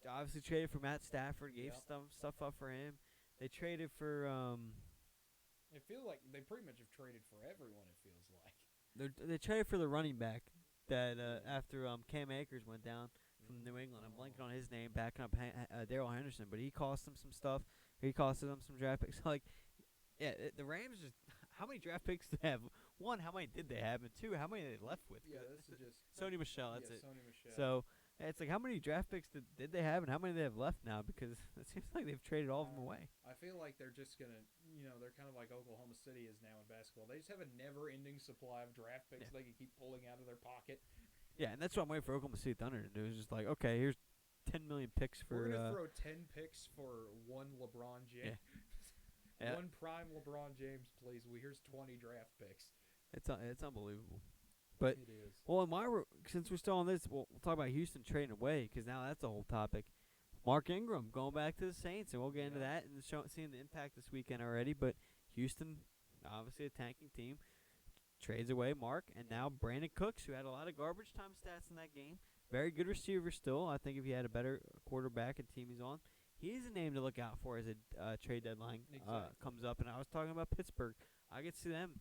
[SPEAKER 2] obviously traded for Matt Stafford, gave
[SPEAKER 1] Yep.
[SPEAKER 2] stuff up for him. They traded for
[SPEAKER 1] It feels like they pretty much have traded for everyone. It feels like.
[SPEAKER 2] they traded for the running back that after Cam Akers went down from New England. I'm blanking on his name, backing up Darrell Henderson, but he cost them some stuff. He costed them some draft picks. Like, yeah, the Rams just how many draft picks do they have? One, how many did they have? And two, how many they left with?
[SPEAKER 1] Yeah, this is just
[SPEAKER 2] Sony Michel. That's it.
[SPEAKER 1] Sony Michel.
[SPEAKER 2] So it's like how many draft picks did they have, and how many they have left now? Because it seems like they've traded all of them away.
[SPEAKER 1] I feel like they're just gonna, they're kind of like Oklahoma City is now in basketball. They just have a never-ending supply of draft picks they can keep pulling out of their pocket.
[SPEAKER 2] Yeah, and that's what I'm waiting for Oklahoma City Thunder to do. Is just like, okay, here's 10 million picks for.
[SPEAKER 1] We're gonna throw 10 picks for one LeBron James.
[SPEAKER 2] Yeah.
[SPEAKER 1] One prime LeBron James, please. Here's 20 draft picks.
[SPEAKER 2] It's unbelievable. But
[SPEAKER 1] it is.
[SPEAKER 2] Well, since we're still on this, we'll talk about Houston trading away because now that's a whole topic. Mark Ingram going back to the Saints, and we'll get into that and seeing the impact this weekend already. But Houston, obviously a tanking team, trades away Mark, and now Brandon Cooks, who had a lot of garbage time stats in that game. Very good receiver still. I think if he had a better quarterback and team he's on, he's a name to look out for as a trade deadline comes up. And I was talking about Pittsburgh. I could see them.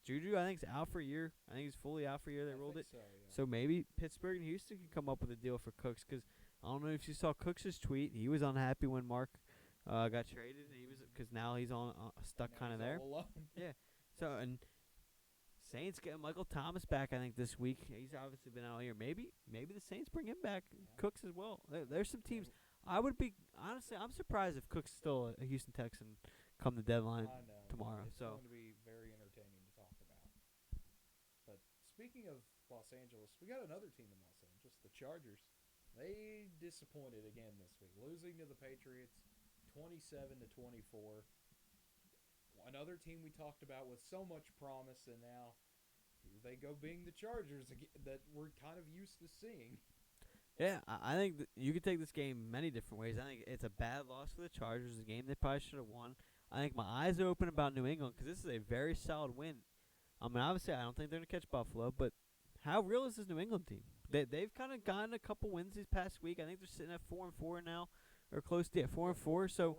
[SPEAKER 2] Juju, I think, is out for a year. I think he's fully out for a year. They ruled it. So maybe Pittsburgh and Houston can come up with a deal for Cooks because I don't know if you saw Cooks' tweet. He was unhappy when Mark got traded. Because now he's on stuck kind of there.
[SPEAKER 1] Alone.
[SPEAKER 2] Yeah. So and Saints get Michael Thomas back. I think this week. He's obviously been out here. Maybe the Saints bring him back. Cooks as well. There's some teams. I would be honestly. I'm surprised if Cook's still a Houston Texan come the deadline tomorrow.
[SPEAKER 1] It's going to be very entertaining to talk about. But speaking of Los Angeles, we got another team in Los Angeles, the Chargers. They disappointed again this week, losing to the Patriots 27-24. Another team we talked about with so much promise, and now here they go being the Chargers again, that we're kind of used to seeing.
[SPEAKER 2] Yeah, I think you could take this game many different ways. I think it's a bad loss for the Chargers, a game they probably should have won. I think my eyes are open about New England because this is a very solid win. I mean, obviously, I don't think they're going to catch Buffalo, but how real is this New England team? They've kind of gotten a couple wins this past week. I think they're sitting at 4-4 now, or close to 4-4. So,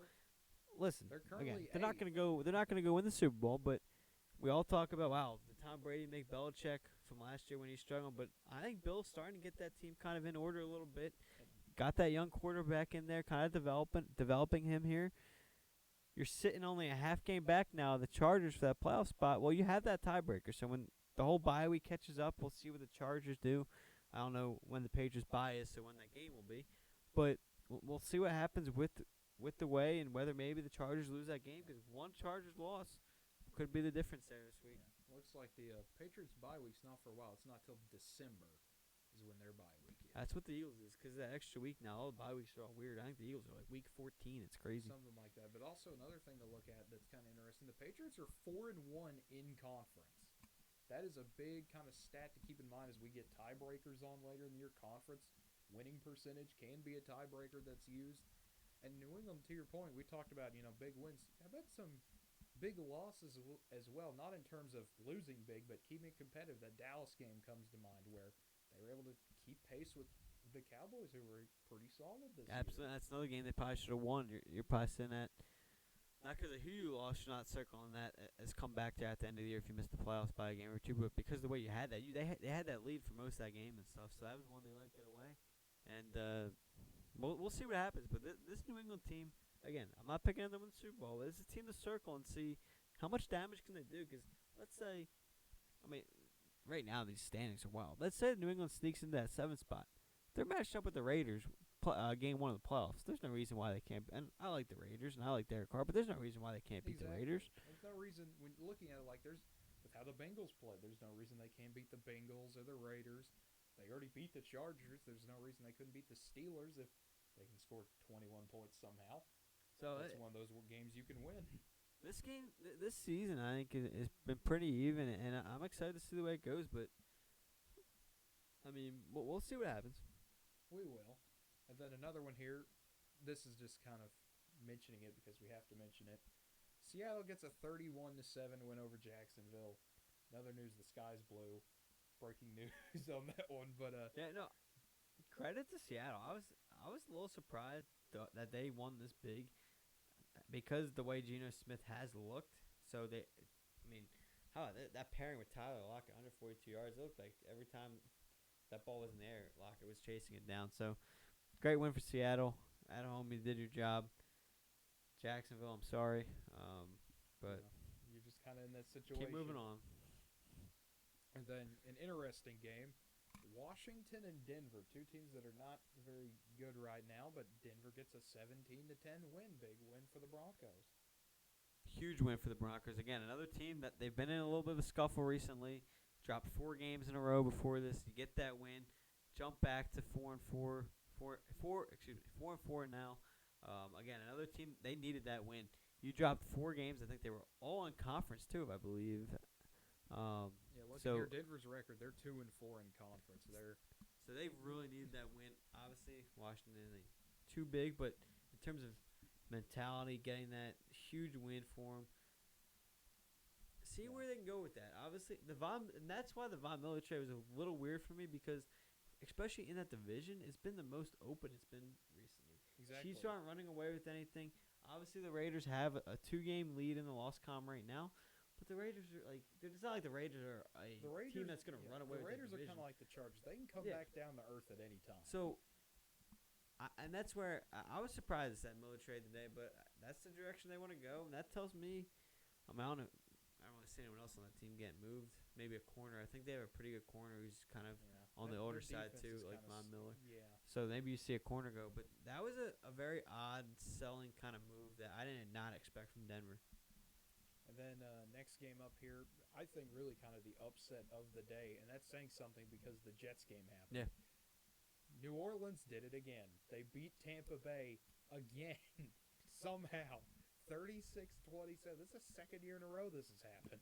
[SPEAKER 2] listen, they're not going to go. They're not going to go win the Super Bowl, but we all talk about did Tom Brady make Belichick from last year when he's struggling? But I think Bill's starting to get that team kind of in order a little bit. Got that young quarterback in there, kind of developing him here. You're sitting only a half game back now, the Chargers, for that playoff spot. Well, you have that tiebreaker. So when the whole bye week catches up, we'll see what the Chargers do. I don't know when the Patriots bye is, so when that game will be. But we'll see what happens with the way and whether maybe the Chargers lose that game because one Chargers loss could be the difference there this week.
[SPEAKER 1] Yeah. Looks like the Patriots bye week's not for a while. It's not till December is when their bye week is.
[SPEAKER 2] That's what the Eagles is because that extra week now. All the bye weeks are all weird. I think the Eagles are like week 14. It's crazy.
[SPEAKER 1] Something like that. But also another thing to look at that's kind of interesting. The Patriots are 4-1 in conference. That is a big kind of stat to keep in mind as we get tiebreakers on later in the year. Conference winning percentage can be a tiebreaker that's used. And New England, to your point, we talked about big wins. I bet some big losses as well. Not in terms of losing big, but keeping it competitive. That Dallas game comes to mind where they were able to keep pace with the Cowboys, who were pretty solid this year.
[SPEAKER 2] Absolutely, that's another game they probably should have won. You're probably sitting at. Not because of who you lost, you're not circling that as come back to at the end of the year if you missed the playoffs by a game or two, but because of the way you had that, they had that lead for most of that game and stuff, so that was one they let get away. And we'll see what happens. But this New England team, again, I'm not picking them to win the Super Bowl. This is a team to circle and see how much damage can they do. Because let's say, right now these standings are wild. Let's say New England sneaks into that 7th spot. They're matched up with the Raiders. Game 1 of the playoffs. There's no reason why they can't. And I like the Raiders and I like Derek Carr, but there's no reason why they can't beat the Raiders.
[SPEAKER 1] There's no reason when looking at it like with how the Bengals play. There's no reason they can't beat the Bengals or the Raiders. They already beat the Chargers. There's no reason they couldn't beat the Steelers if they can score 21 points somehow.
[SPEAKER 2] So
[SPEAKER 1] That's one of those games you can win.
[SPEAKER 2] this game, this season, I think has been pretty even, and I'm excited to see the way it goes. But I mean, we'll see what happens.
[SPEAKER 1] We will. And then another one here. This is just kind of mentioning it because we have to mention it. Seattle gets a 31-7 win over Jacksonville. Another news: the sky's blue. Breaking news on that one, but
[SPEAKER 2] Yeah, no. Credit to Seattle. I was a little surprised that they won this big because the way Geno Smith has looked. So that pairing with Tyler Lockett under 42 yards, it looked like every time that ball was in the air, Lockett was chasing it down. So great win for Seattle. At home, you did your job. Jacksonville, I'm sorry, but
[SPEAKER 1] you're just kind of in that situation.
[SPEAKER 2] keep moving on.
[SPEAKER 1] And then an interesting game. Washington and Denver, two teams that are not very good right now, but Denver gets a 17-10 win. Big win for the Broncos.
[SPEAKER 2] Huge win for the Broncos. Again, another team that they've been in a little bit of a scuffle recently. Dropped 4 games in a row before this. You get that win, jump back to 4-4 now. Again, another team, they needed that win. You dropped 4 games. I think they were all in conference too, I believe.
[SPEAKER 1] Look at your Denver's record. They're 2-4 in conference.
[SPEAKER 2] So they really needed that win. Obviously, Washington ain't too big, but in terms of mentality, getting that huge win for them. See where they can go with that. Obviously, and that's why the Von Miller trade was a little weird for me because, especially in that division, it's been the most open it's been recently.
[SPEAKER 1] Exactly.
[SPEAKER 2] Chiefs aren't running away with anything. Obviously, the Raiders have a 2-game lead in the loss column right now. But the Raiders are it's not like the Raiders are a team that's going to run away with the division.
[SPEAKER 1] The Raiders are kind of like the Chargers. They can come back down to earth at any time.
[SPEAKER 2] So, and that's where I was surprised at that Miller trade today, but that's the direction they want to go. And that tells me, I don't really see anyone else on that team getting moved. Maybe a corner. I think they have a pretty good corner who's kind of on the older side too, like Von Miller.
[SPEAKER 1] Yeah.
[SPEAKER 2] So maybe you see a corner go. But that was a very odd selling kind of move that I did not expect from Denver.
[SPEAKER 1] And then next game up here, I think really kind of the upset of the day, and that's saying something because the Jets game happened.
[SPEAKER 2] Yeah.
[SPEAKER 1] New Orleans did it again. They beat Tampa Bay again, somehow. 36-27. This is the second year in a row this has happened.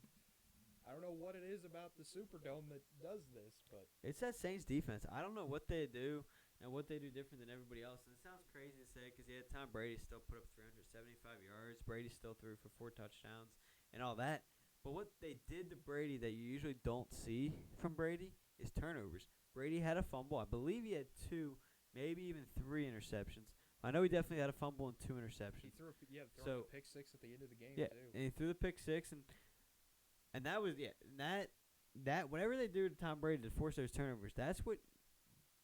[SPEAKER 1] I don't know what it is about the Superdome that does this, but
[SPEAKER 2] it's that Saints defense. I don't know what they do and what they do different than everybody else. And it sounds crazy to say because Tom Brady still put up 375 yards. Brady still threw for 4 touchdowns and all that. But what they did to Brady that you usually don't see from Brady is turnovers. Brady had a fumble. I believe he had 2, maybe even 3 interceptions. I know he definitely had a fumble and 2 interceptions.
[SPEAKER 1] He threw a pick 6 at the end of the game
[SPEAKER 2] too. And he threw the pick 6 and that was that whatever they do to Tom Brady to force those turnovers, that's what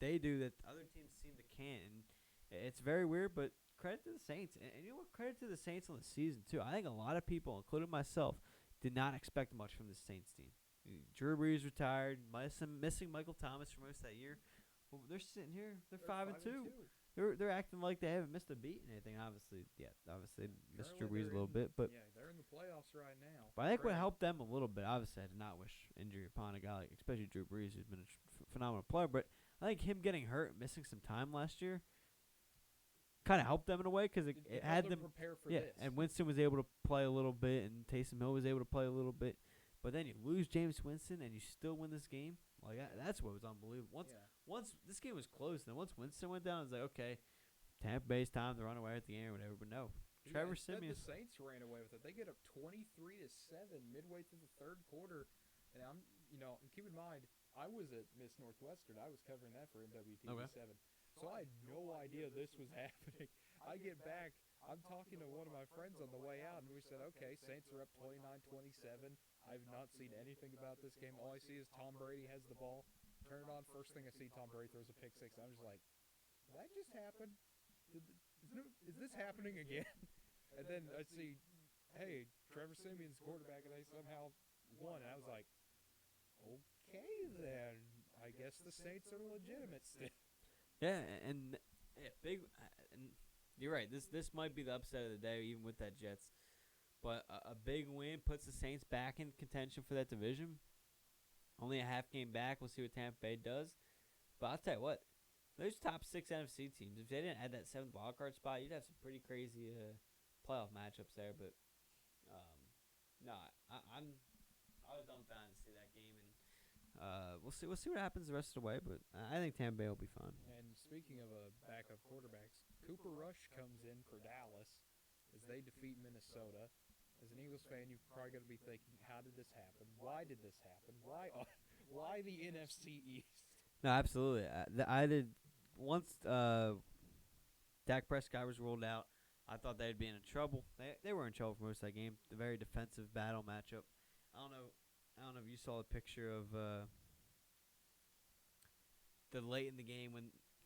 [SPEAKER 2] they do that other teams seem to can't. And it's very weird, but credit to the Saints. And you know what? Credit to the Saints on the season too. I think a lot of people, including myself, did not expect much from the Saints team. Drew Brees retired, missing Michael Thomas for most of that year. Well, they're sitting here. They're 5-2. They're acting like they haven't missed a beat and anything. Obviously, missed Drew Brees a little bit, but
[SPEAKER 1] they're in the playoffs right now.
[SPEAKER 2] But I think what helped them a little bit. Obviously, I did not wish injury upon a guy, especially Drew Brees, who's been a phenomenal player. But I think him getting hurt, missing some time last year, kind of helped them in a way because it had them
[SPEAKER 1] prepare for this.
[SPEAKER 2] And Winston was able to play a little bit, and Taysom Hill was able to play a little bit. But then you lose James Winston, and you still win this game. Like that's what was unbelievable. Once this game was close, and then once Winston went down, it was like, okay, Tampa Bay's time to run away at the end or whatever. But no, Trevor Siemian.
[SPEAKER 1] The Saints ran away with it. They get up 23-7 midway through the third quarter, and keep in mind, I was at Miss Northwestern. I was covering that for NWTV7, so I had no idea this was happening. I get back. I'm talking to one of my friends on the way out, and we said, okay, Saints are up 29-27. I've not seen anything about this game. All I see is Tom Brady has the ball. Turn it on. First thing I see, Tom Brady throws a pick 6. I'm just like, did that just happen? Is this happening again? And then I see, hey, Trevor Siemian's quarterback, and they somehow won. And I was like, okay, then. I guess the Saints are legitimate still.
[SPEAKER 2] Yeah, and big. And you're right. This might be the upset of the day, even with that Jets. But a big win puts the Saints back in contention for that division. Only a half game back. We'll see what Tampa Bay does. But I'll tell you what, those top 6 NFC teams, if they didn't add that 7th wildcard spot, you'd have some pretty crazy playoff matchups there. But no, I was dumbfounded to see that game, and we'll see what happens the rest of the way. But I think Tampa Bay will be fine.
[SPEAKER 1] And speaking of backup quarterbacks, Cooper Rush comes in for Dallas as they defeat Minnesota. As an Eagles fan, you're probably going to be thinking, how did this happen? Why did this happen? Why the NFC East?
[SPEAKER 2] No, absolutely. I did once Dak Prescott was rolled out. I thought they'd be in trouble. They were in trouble for most of that game. The very defensive battle matchup. I don't know if you saw a picture of the late in the game when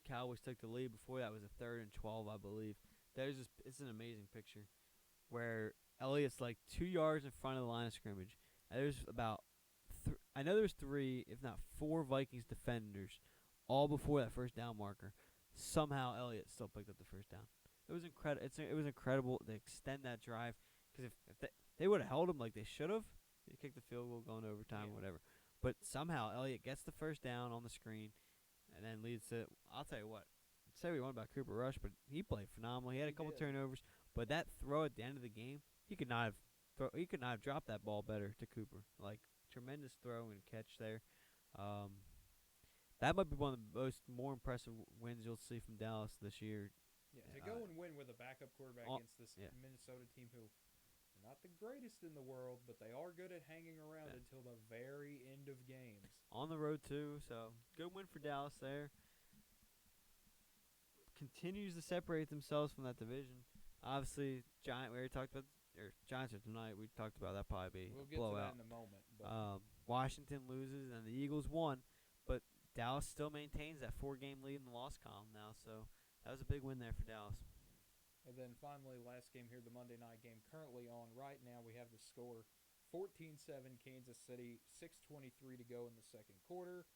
[SPEAKER 2] Cowboys took the lead. Before that was a 3rd and 12, I believe. It's an amazing picture where Elliott's like 2 yards in front of the line of scrimmage. And there's about I know there's 3, if not 4 Vikings defenders all before that first down marker. Somehow Elliott still picked up the first down. It was incredible. It was incredible to extend that drive because if they would have held him like they should have, they kicked the field goal going to overtime or whatever. But somehow Elliott gets the first down on the screen and then leads to. I'll tell you what. Say what you want about Cooper Rush, but he played phenomenal. He had a couple turnovers, but that throw at the end of the game, he could not have dropped that ball better to Cooper. Like tremendous throw and catch there. That might be one of the more impressive wins you'll see from Dallas this year.
[SPEAKER 1] Yeah, to go and win with a backup quarterback against this Minnesota team who are not the greatest in the world, but they are good at hanging around until the very end of games.
[SPEAKER 2] On the road, too, so good win for Dallas there. Continues to separate themselves from that division. Obviously, we already talked about Giants are tonight. We talked about that probably be
[SPEAKER 1] we'll
[SPEAKER 2] a
[SPEAKER 1] get
[SPEAKER 2] blowout.
[SPEAKER 1] to that in a moment. But
[SPEAKER 2] Washington loses and the Eagles won, but Dallas still maintains that 4-game lead in the loss column now. So that was a big win there for Dallas.
[SPEAKER 1] And then finally, last game here, the Monday night game currently on right now. We have the score 14-7 Kansas City, 6:23 to go in the second quarter.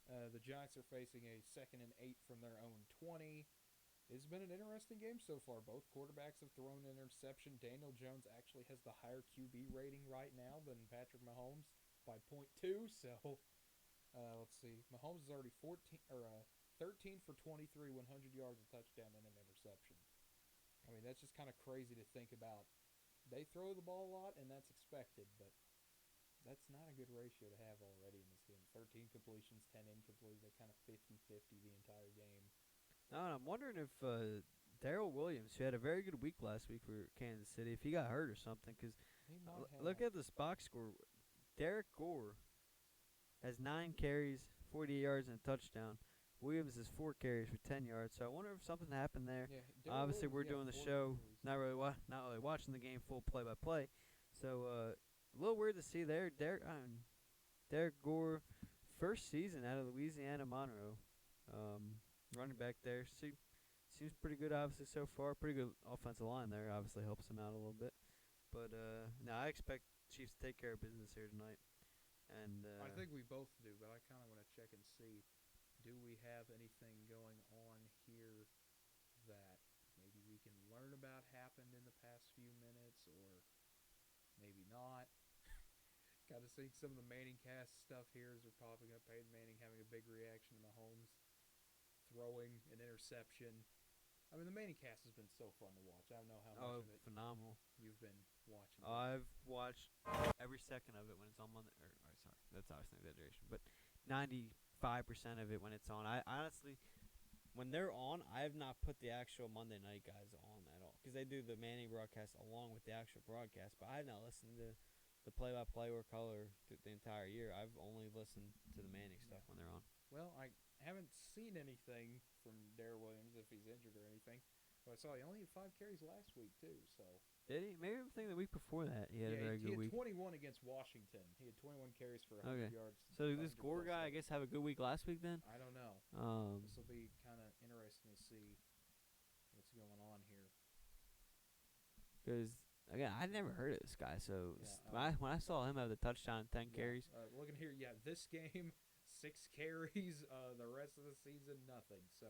[SPEAKER 1] The Giants are facing a 2nd and 8 from their own 20. It's been an interesting game so far. Both quarterbacks have thrown an interception. Daniel Jones actually has the higher QB rating right now than Patrick Mahomes by .2. So let's see. Mahomes is already 13 for 23, 100 yards, a touchdown, and an interception. I mean, that's just kind of crazy to think about. They throw the ball a lot, and that's expected, but that's not a good ratio to have already in this game. 13 completions, 10 incompletes. They're kind of 50-50 the entire game.
[SPEAKER 2] I'm wondering if Darrell Williams, who had a very good week last week for Kansas City, if he got hurt or something. Because look at this box score. Derek Gore has 9 carries, 48 yards, and a touchdown. Williams has 4 carries for 10 yards. So I wonder if something happened there.
[SPEAKER 1] Yeah,
[SPEAKER 2] Obviously,
[SPEAKER 1] Williams,
[SPEAKER 2] we're doing the show, not really watching the game full play-by-play. So a little weird to see there. Derek Gore, first season out of Louisiana Monroe. Running back there. Seems pretty good, obviously, so far. Pretty good offensive line there. Obviously helps him out a little bit. But, I expect Chiefs to take care of business here tonight. And
[SPEAKER 1] I think we both do, but I kind of want to check and see, do we have anything going on here that maybe we can learn about happened in the past few minutes, or maybe not. Got to see some of the Manning cast stuff here as they're popping up. Peyton Manning having a big reaction to Mahomes throwing an interception. I mean, the Manning cast has been so fun to watch. I don't know how much of it
[SPEAKER 2] phenomenal.
[SPEAKER 1] You've been watching.
[SPEAKER 2] I've watched every second of it when it's on Monday. Sorry, that's obviously an exaggeration, but 95% of it when it's on. I honestly, when they're on, I have not put the actual Monday night guys on at all because they do the Manning broadcast along with the actual broadcast. But I have not listened to the play-by-play or color the entire year. I've only listened to the Manning stuff when they're on.
[SPEAKER 1] Well, I haven't seen anything from Darrell Williams if he's injured or anything. But I saw he only had 5 carries last week, too. So
[SPEAKER 2] did he? Maybe I'm thinking the week before that he had a very good week.
[SPEAKER 1] He had 21 against Washington. He had 21 carries for 100 yards.
[SPEAKER 2] So this Gore guy, I guess, have a good week last week then?
[SPEAKER 1] I don't know. This will be kind of interesting to see what's going on here.
[SPEAKER 2] Because, again, I never heard of this guy. So when I saw him have the touchdown, 10 carries.
[SPEAKER 1] Looking here, this game, 6 carries. The rest of the season, nothing. So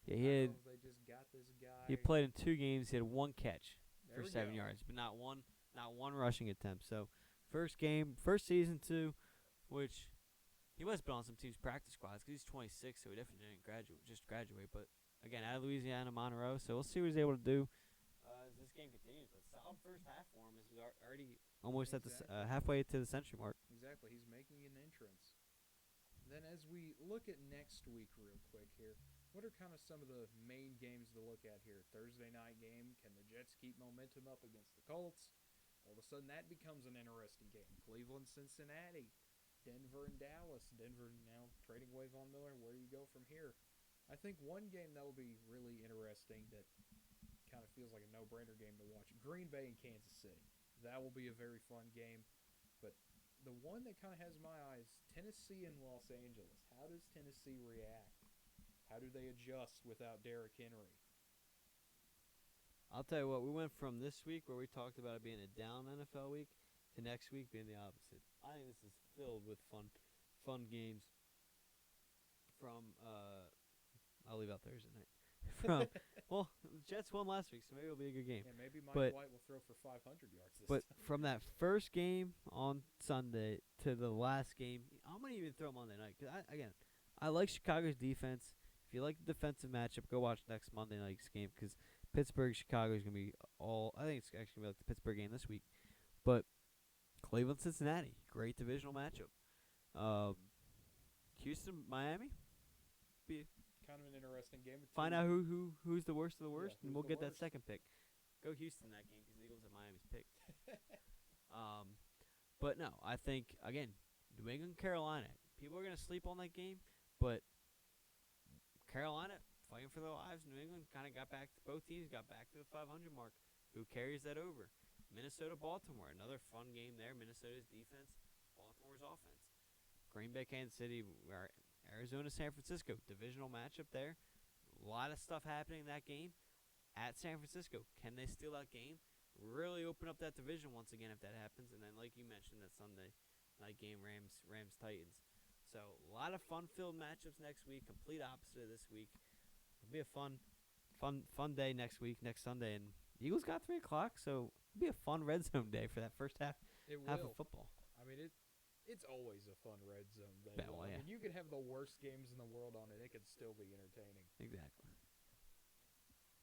[SPEAKER 2] yeah,
[SPEAKER 1] they just got this guy.
[SPEAKER 2] He played in 2 games. He had 1 catch for 7 yards, but not one not one rushing attempt. So first game, first season too, which he must have been on some teams' practice squads because he's 26, so he definitely didn't graduate. But again, out of Louisiana, Monroe, so we'll see what he's able to do as this game continues. But solid first half for him as we're already almost at the halfway to the century mark.
[SPEAKER 1] Exactly, he's making an entrance. Then as we look at next week real quick here, what are kind of some of the main games to look at here? Thursday night game, can the Jets keep momentum up against the Colts? All of a sudden that becomes an interesting game. Cleveland, Cincinnati, Denver and Dallas. Denver now trading away Von Miller. Where do you go from here? I think one game that will be really interesting that kind of feels like a no-brainer game to watch. Green Bay and Kansas City. That will be a very fun game. But the one that kind of has my eyes, Tennessee and Los Angeles. How does Tennessee react? How do they adjust without Derrick Henry?
[SPEAKER 2] I'll tell you what, we went from this week where we talked about it being a down NFL week to next week being the opposite. I think this is filled with fun games from I'll leave out Thursday night. Well, the Jets won last week, so maybe it'll be a good game.
[SPEAKER 1] Yeah, maybe Mike White will throw for 500 yards this time.
[SPEAKER 2] From that first game on Sunday to the last game, I'm going to even throw Monday night. Because, I like Chicago's defense. If you like the defensive matchup, go watch next Monday night's game because Pittsburgh-Chicago is going to be I think it's actually going to be like the Pittsburgh game this week. But Cleveland-Cincinnati, great divisional matchup. Houston-Miami, be
[SPEAKER 1] kind of an interesting game.
[SPEAKER 2] Find out who's the worst of the worst, and we'll get that
[SPEAKER 1] worst?
[SPEAKER 2] second pick. Go Houston that game because the Eagles have Miami's pick. But no, I think again, New England, Carolina. People are gonna sleep on that game, but Carolina fighting for their lives. New England kind of got back. Both teams got back to the 500 mark. Who carries that over? Minnesota, Baltimore. Another fun game there. Minnesota's defense, Baltimore's offense. Green Bay, Kansas City. Arizona, San Francisco, divisional matchup there. A lot of stuff happening in that game at San Francisco. Can they steal that game? Really open up that division once again if that happens. And then, like you mentioned, that Sunday night game, Rams Titans. So a lot of fun-filled matchups next week. Complete opposite of this week. It'll be a fun day next week, next Sunday. And Eagles got 3 o'clock, so it'll be a fun red zone day for that first half of football.
[SPEAKER 1] I mean, it's always a fun red zone day.
[SPEAKER 2] Well, yeah.
[SPEAKER 1] I mean, you could have the worst games in the world on it. It could still be entertaining.
[SPEAKER 2] Exactly.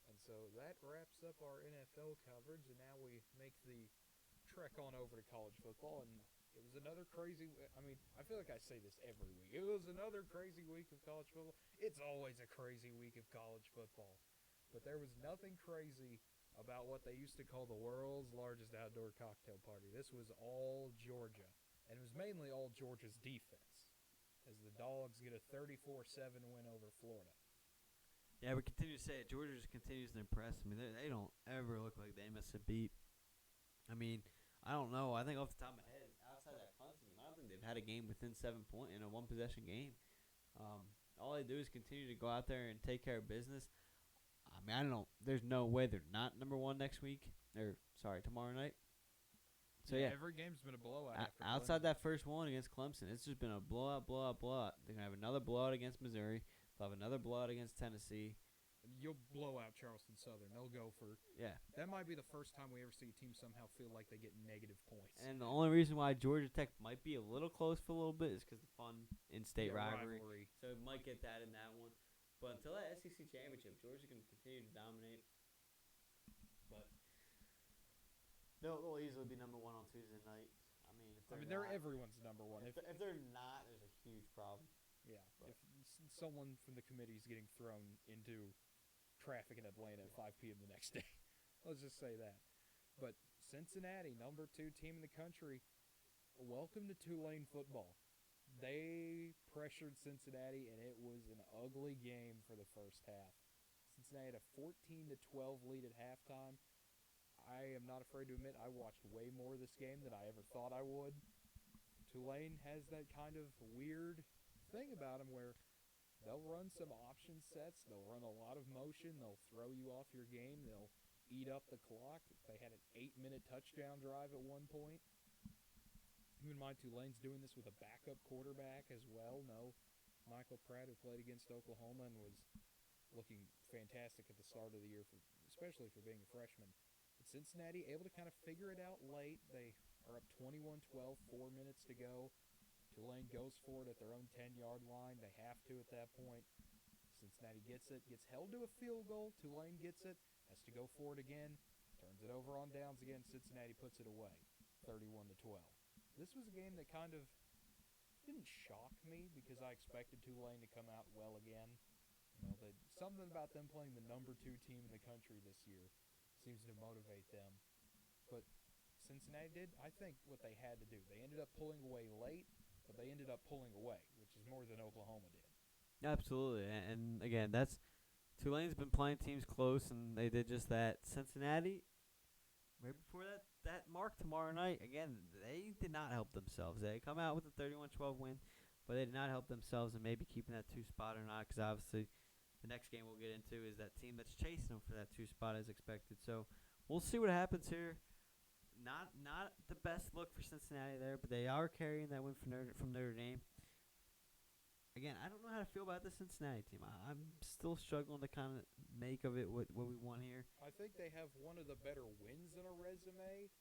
[SPEAKER 1] And so that wraps up our NFL coverage, and now we make the trek on over to college football. And it was another crazy – I mean, I feel like I say this every week. It was another crazy week of college football. It's always a crazy week of college football. But there was nothing crazy about what they used to call the world's largest outdoor cocktail party. This was all Georgia. And it was mainly all Georgia's defense, as the Dogs get a 34-7 win over Florida.
[SPEAKER 2] Yeah, we continue to say it. Georgia just continues to impress. I mean, they don't ever look like they miss a beat. I mean, I don't know. I think off the top of my head, outside that Clemson game, I don't think they've had a game within 7 points in a one-possession game. All they do is continue to go out there and take care of business. I mean, I don't know. There's no way they're not number one next week. Tomorrow night. So, yeah.
[SPEAKER 1] Every game's been a blowout.
[SPEAKER 2] Outside that first one against Clemson, it's just been a blowout. They're going to have another blowout against Missouri. They'll have another blowout against Tennessee.
[SPEAKER 1] You'll blow out Charleston Southern. They'll go for –
[SPEAKER 2] Yeah.
[SPEAKER 1] That might be the first time we ever see a team somehow feel like they get negative points.
[SPEAKER 2] And the only reason why Georgia Tech might be a little close for a little bit is because the fun in-state rivalry. So it might get that in that one. But until that SEC championship, Georgia can continue to dominate. But they'll easily be number one on Tuesday night.
[SPEAKER 1] They're everyone's number one.
[SPEAKER 2] If they're not, there's a huge problem.
[SPEAKER 1] Yeah. If someone from the committee is getting thrown into traffic in Atlanta at 5 p.m. the next day. Let's just say that. But Cincinnati, number 2 team in the country, welcome to Tulane football. They pressured Cincinnati, and it was an ugly game for the first half. Cincinnati had a 14-12 lead at halftime. I am not afraid to admit I watched way more of this game than I ever thought I would. Tulane has that kind of weird thing about them where they'll run some option sets. They'll run a lot of motion. They'll throw you off your game. They'll eat up the clock. They had an 8-minute touchdown drive at one point. Keep in mind, Tulane's doing this with a backup quarterback as well. No, Michael Pratt, who played against Oklahoma and was looking fantastic at the start of the year, especially for being a freshman. Cincinnati able to kind of figure it out late. They are up 21-12, 4 minutes to go. Tulane goes for it at their own 10-yard line. They have to at that point. Cincinnati gets it, gets held to a field goal. Tulane gets it, has to go for it again, turns it over on downs again. Cincinnati puts it away, 31-12. This was a game that kind of didn't shock me because I expected Tulane to come out well again. Something about them playing the number 2 team in the country this year seems to motivate them. But Cincinnati did, I think, what they had to do. They ended up pulling away late, but they ended up pulling away, which is more than Oklahoma did.
[SPEAKER 2] Absolutely, and again, that's Tulane's been playing teams close, and they did just that. Cincinnati, right before that mark tomorrow night, again, they did not help themselves. They come out with a 31-12 win, but they did not help themselves in maybe keeping that 2 spot or not, because obviously the next game we'll get into is that team that's chasing them for that 2 spot as expected. So we'll see what happens here. Not the best look for Cincinnati there, but they are carrying that win from Notre Dame. Again, I don't know how to feel about the Cincinnati team. I'm still struggling to kind of make of it what we want here.
[SPEAKER 1] I think they have one of the better wins in a resume,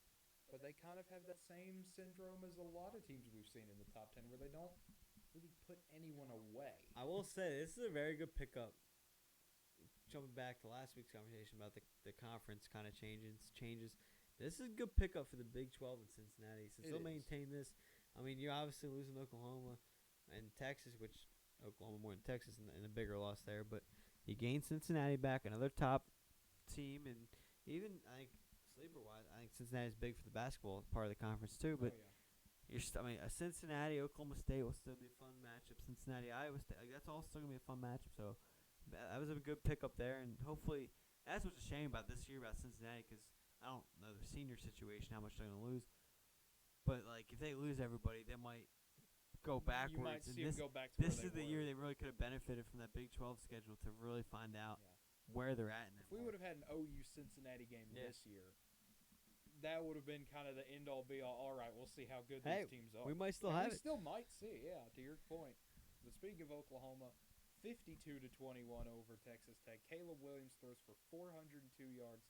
[SPEAKER 1] but they kind of have that same syndrome as a lot of teams we've seen in the top 10 where they don't really put anyone away.
[SPEAKER 2] I will say, this is a very good pickup. Jumping back to last week's conversation about the conference kind of changes. This is a good pickup for the Big 12 in Cincinnati. Since they'll maintain this. I mean, you're obviously losing Oklahoma and Texas, which Oklahoma more than Texas in a bigger loss there. But you gain Cincinnati back, another top team, and even, I think, sleeper-wise, I think Cincinnati's big for the basketball part of the conference too. But a Cincinnati, Oklahoma State will still be a fun matchup. Cincinnati, Iowa State, that's all still going to be a fun matchup. So that was a good pickup there, and hopefully that's what's a shame about this year about Cincinnati, because I don't know the senior situation, how much they're going to lose. But, like, if they lose everybody, they might go backwards.
[SPEAKER 1] You might see them go back to
[SPEAKER 2] this
[SPEAKER 1] where
[SPEAKER 2] is the year they really could have benefited from that Big 12 schedule to really find out where they're at.
[SPEAKER 1] If we would have had an OU Cincinnati game this year, that would have been kind of the end-all, be-all. All right, we'll see how good these teams are.
[SPEAKER 2] We might still have it.
[SPEAKER 1] We still might see, to your point. But speaking of Oklahoma, 52-21 over Texas Tech. Caleb Williams throws for 402 yards,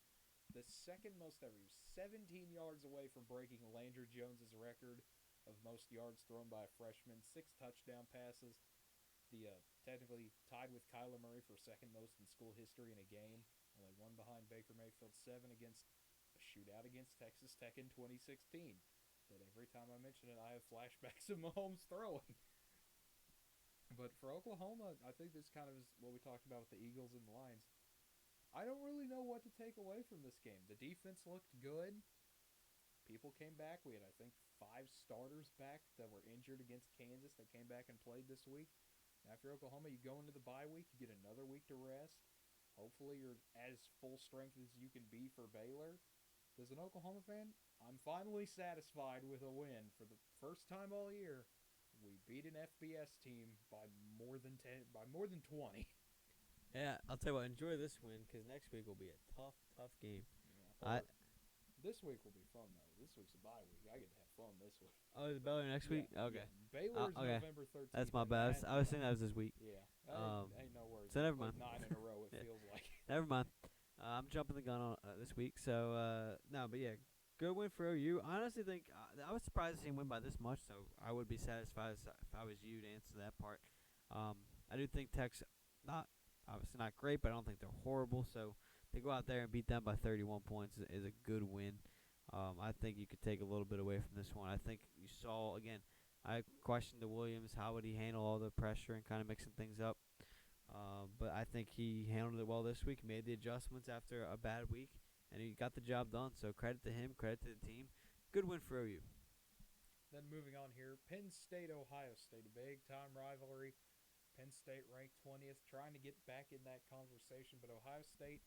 [SPEAKER 1] the second most ever. He was 17 yards away from breaking Landry Jones's record of most yards thrown by a freshman. 6 touchdown passes. Technically tied with Kyler Murray for second most in school history in a game. Only one behind Baker Mayfield. 7 against a shootout against Texas Tech in 2016. That every time I mention it, I have flashbacks of Mahomes throwing. But for Oklahoma, I think this kind of is what we talked about with the Eagles and the Lions. I don't really know what to take away from this game. The defense looked good. People came back. We had, I think, 5 starters back that were injured against Kansas that came back and played this week. After Oklahoma, you go into the bye week. You get another week to rest. Hopefully you're as full strength as you can be for Baylor. As an Oklahoma fan, I'm finally satisfied with a win. For the first time all year, we beat an FBS team by more than 20.
[SPEAKER 2] Yeah, I'll tell you what, enjoy this win, because next week will be a tough game.
[SPEAKER 1] This week will be fun, though. This week's a bye week. I get to have fun this week.
[SPEAKER 2] Oh, is Baylor next week? Okay.
[SPEAKER 1] Yeah. Baylor's
[SPEAKER 2] okay.
[SPEAKER 1] November 13th.
[SPEAKER 2] That's my bad. I was thinking that was this week.
[SPEAKER 1] Yeah. Ain't no worries.
[SPEAKER 2] So never mind.
[SPEAKER 1] 9 in a row, it feels like.
[SPEAKER 2] Never mind. I'm jumping the gun on this week. So, no, but yeah, good win for OU. I honestly think I was surprised to see him win by this much, so I would be satisfied if I was you to answer that part. I do think Tech's obviously not great, but I don't think they're horrible. So they go out there and beat them by 31 points is a good win. I think you could take a little bit away from this one. I think you saw, again, I questioned the Williams, how would he handle all the pressure and kind of mixing things up. But I think he handled it well this week. He made the adjustments after a bad week, and he got the job done. So credit to him, credit to the team. Good win for OU.
[SPEAKER 1] Then moving on here, Penn State, Ohio State, a big-time rivalry. Penn State ranked 20th, trying to get back in that conversation, but Ohio State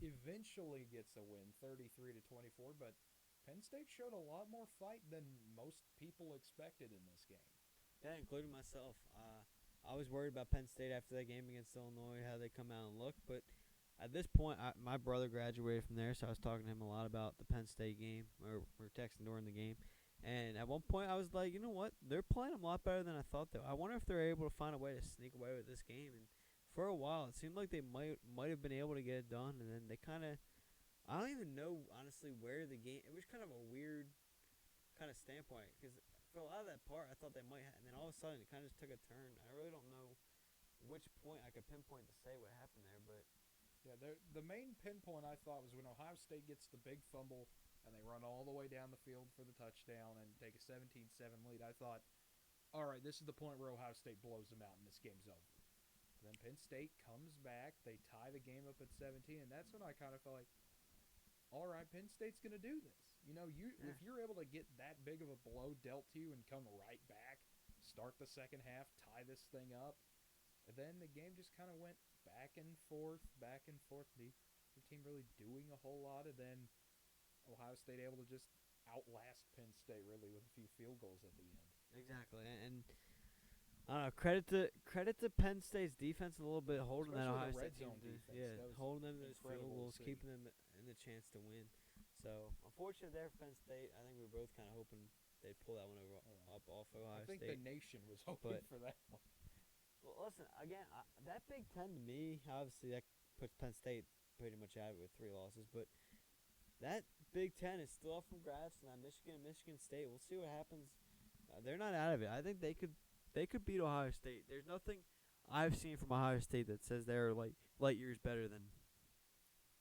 [SPEAKER 1] eventually gets a win, 33-24. But Penn State showed a lot more fight than most people expected in this game.
[SPEAKER 2] Yeah, including myself. I was worried about Penn State after that game against Illinois, how they come out and look. But at this point, my brother graduated from there, so I was talking to him a lot about the Penn State game, or we were texting during the game. And at one point, I was like, you know what? They're playing a lot better than I thought they were. I wonder if they're able to find a way to sneak away with this game. And for a while, it seemed like they might have been able to get it done, and then they kind of I don't even know, honestly, where the game. It was kind of a weird kind of standpoint because for a lot of that part, I thought they might, and then all of a sudden it kind of just took a turn. I really don't know which point I could pinpoint to say what happened there, but
[SPEAKER 1] Yeah, the main pinpoint I thought was when Ohio State gets the big fumble and they run all the way down the field for the touchdown and take a 17-7 lead. I thought, all right, this is the point where Ohio State blows them out and this game's over. Then Penn State comes back, they tie the game up at 17, and that's when I kind of felt like, all right, Penn State's going to do this. If you're able to get that big of a blow dealt to you and come right back, start the second half, tie this thing up, and then the game just kind of went back and forth, back and forth. The team really doing a whole lot, and then Ohio State able to just outlast Penn State really with a few field goals at the end.
[SPEAKER 2] exactly. And I don't know, credit to Penn State's defense a little bit, holding
[SPEAKER 1] Especially
[SPEAKER 2] that Ohio
[SPEAKER 1] the red
[SPEAKER 2] State team
[SPEAKER 1] zone defense.
[SPEAKER 2] yeah,
[SPEAKER 1] That was
[SPEAKER 2] holding them to those field
[SPEAKER 1] incredible to
[SPEAKER 2] goals,
[SPEAKER 1] see.
[SPEAKER 2] keeping them in the chance to win. So unfortunate there for Penn State. I think we were both kind of hoping they'd pull that one over up off Ohio
[SPEAKER 1] I think
[SPEAKER 2] State.
[SPEAKER 1] the nation was hoping
[SPEAKER 2] But-
[SPEAKER 1] for that one.
[SPEAKER 2] Well, listen, again, that Big Ten to me, obviously that puts Penn State pretty much out of it with 3 losses, but that Big Ten is still up from grabs, and Michigan State. We'll see what happens. They're not out of it. I think they could beat Ohio State. There's nothing I've seen from Ohio State that says they're like light years better than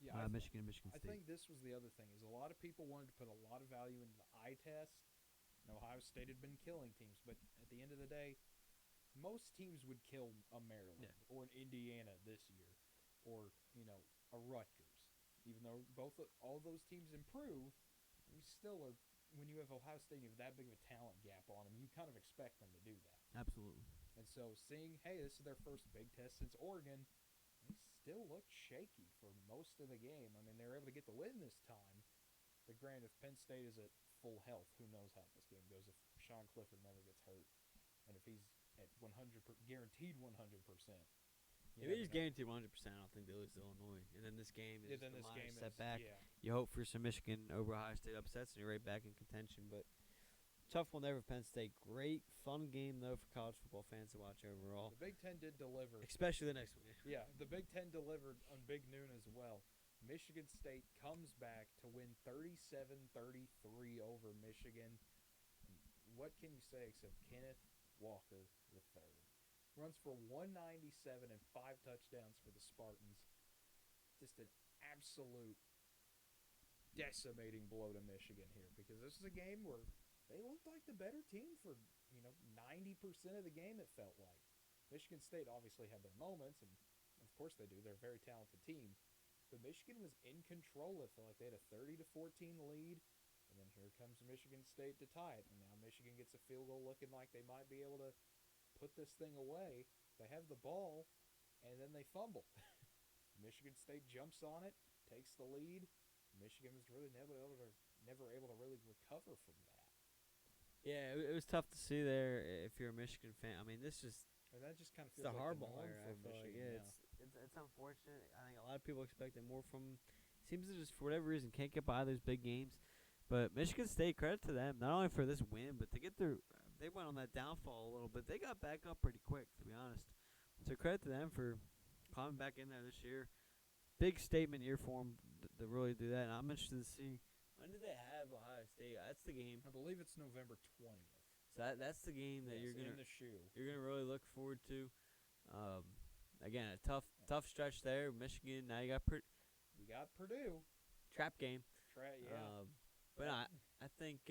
[SPEAKER 1] Yeah,
[SPEAKER 2] Michigan
[SPEAKER 1] I
[SPEAKER 2] State.
[SPEAKER 1] think this was the other thing is a lot of people wanted to put a lot of value into the eye test. And Ohio State had been killing teams, but at the end of the day, most teams would kill a Maryland or an Indiana this year, or a Rutgers. Even though all those teams improve, you still are. When you have Ohio State, and you have that big of a talent gap on them. You kind of expect them to do that.
[SPEAKER 2] Absolutely.
[SPEAKER 1] And so seeing, hey, this is their first big test since Oregon, they still looked shaky for most of the game. I mean, they were able to get the win this time. But granted, if Penn State is at full health, who knows how this game goes if Sean Clifford never gets hurt. And if he's at guaranteed 100%.
[SPEAKER 2] If he's guaranteed 100%, I don't think they lose to Illinois. And then this game is
[SPEAKER 1] then
[SPEAKER 2] the
[SPEAKER 1] this
[SPEAKER 2] minor
[SPEAKER 1] game
[SPEAKER 2] setback.
[SPEAKER 1] is,
[SPEAKER 2] You hope for some Michigan over Ohio State upsets, and you're right back in contention. But tough one there for Penn State. Great, fun game, though, for college football fans to watch overall.
[SPEAKER 1] The Big Ten did deliver.
[SPEAKER 2] Especially the next one.
[SPEAKER 1] Yeah, the Big Ten delivered on Big Noon as well. Michigan State comes back to win 37-33 over Michigan. What can you say except Kenneth Walker III? Runs for 197 and 5 touchdowns for the Spartans. Just an absolute decimating blow to Michigan here because this is a game where they looked like the better team for 90% of the game, it felt like. Michigan State obviously had their moments, and of course they do. They're a very talented team. But Michigan was in control. It felt like they had a 30-14 lead, and then here comes Michigan State to tie it. And now Michigan gets a field goal looking like they might be able to put this thing away. They have the ball, and then they fumble. Michigan State jumps on it, takes the lead. Michigan was really never able to really recover from that.
[SPEAKER 2] Yeah, it was tough to see there if you're a Michigan fan. I mean, this is
[SPEAKER 1] And that just kind of
[SPEAKER 2] it's
[SPEAKER 1] feels
[SPEAKER 2] the
[SPEAKER 1] like
[SPEAKER 2] hardball
[SPEAKER 1] the norm
[SPEAKER 2] era.
[SPEAKER 1] for
[SPEAKER 2] I feel like
[SPEAKER 1] Michigan
[SPEAKER 2] it's unfortunate. I think a lot of people expected more from. Seems to just for whatever reason can't get by those big games. But Michigan State, credit to them, not only for this win, but to get their. They went on that downfall a little bit. They got back up pretty quick, to be honest. So credit to them for climbing back in there this year. Big statement year for them to really do that. And I'm interested to see when do they have Ohio State. That's the game.
[SPEAKER 1] I believe it's November 20th.
[SPEAKER 2] So that's the game that you're
[SPEAKER 1] in
[SPEAKER 2] gonna
[SPEAKER 1] the shoe.
[SPEAKER 2] you're gonna really look forward to. Again, a tough stretch there. Michigan. Now you got
[SPEAKER 1] We got Purdue.
[SPEAKER 2] trap game. But
[SPEAKER 1] Yeah.
[SPEAKER 2] I think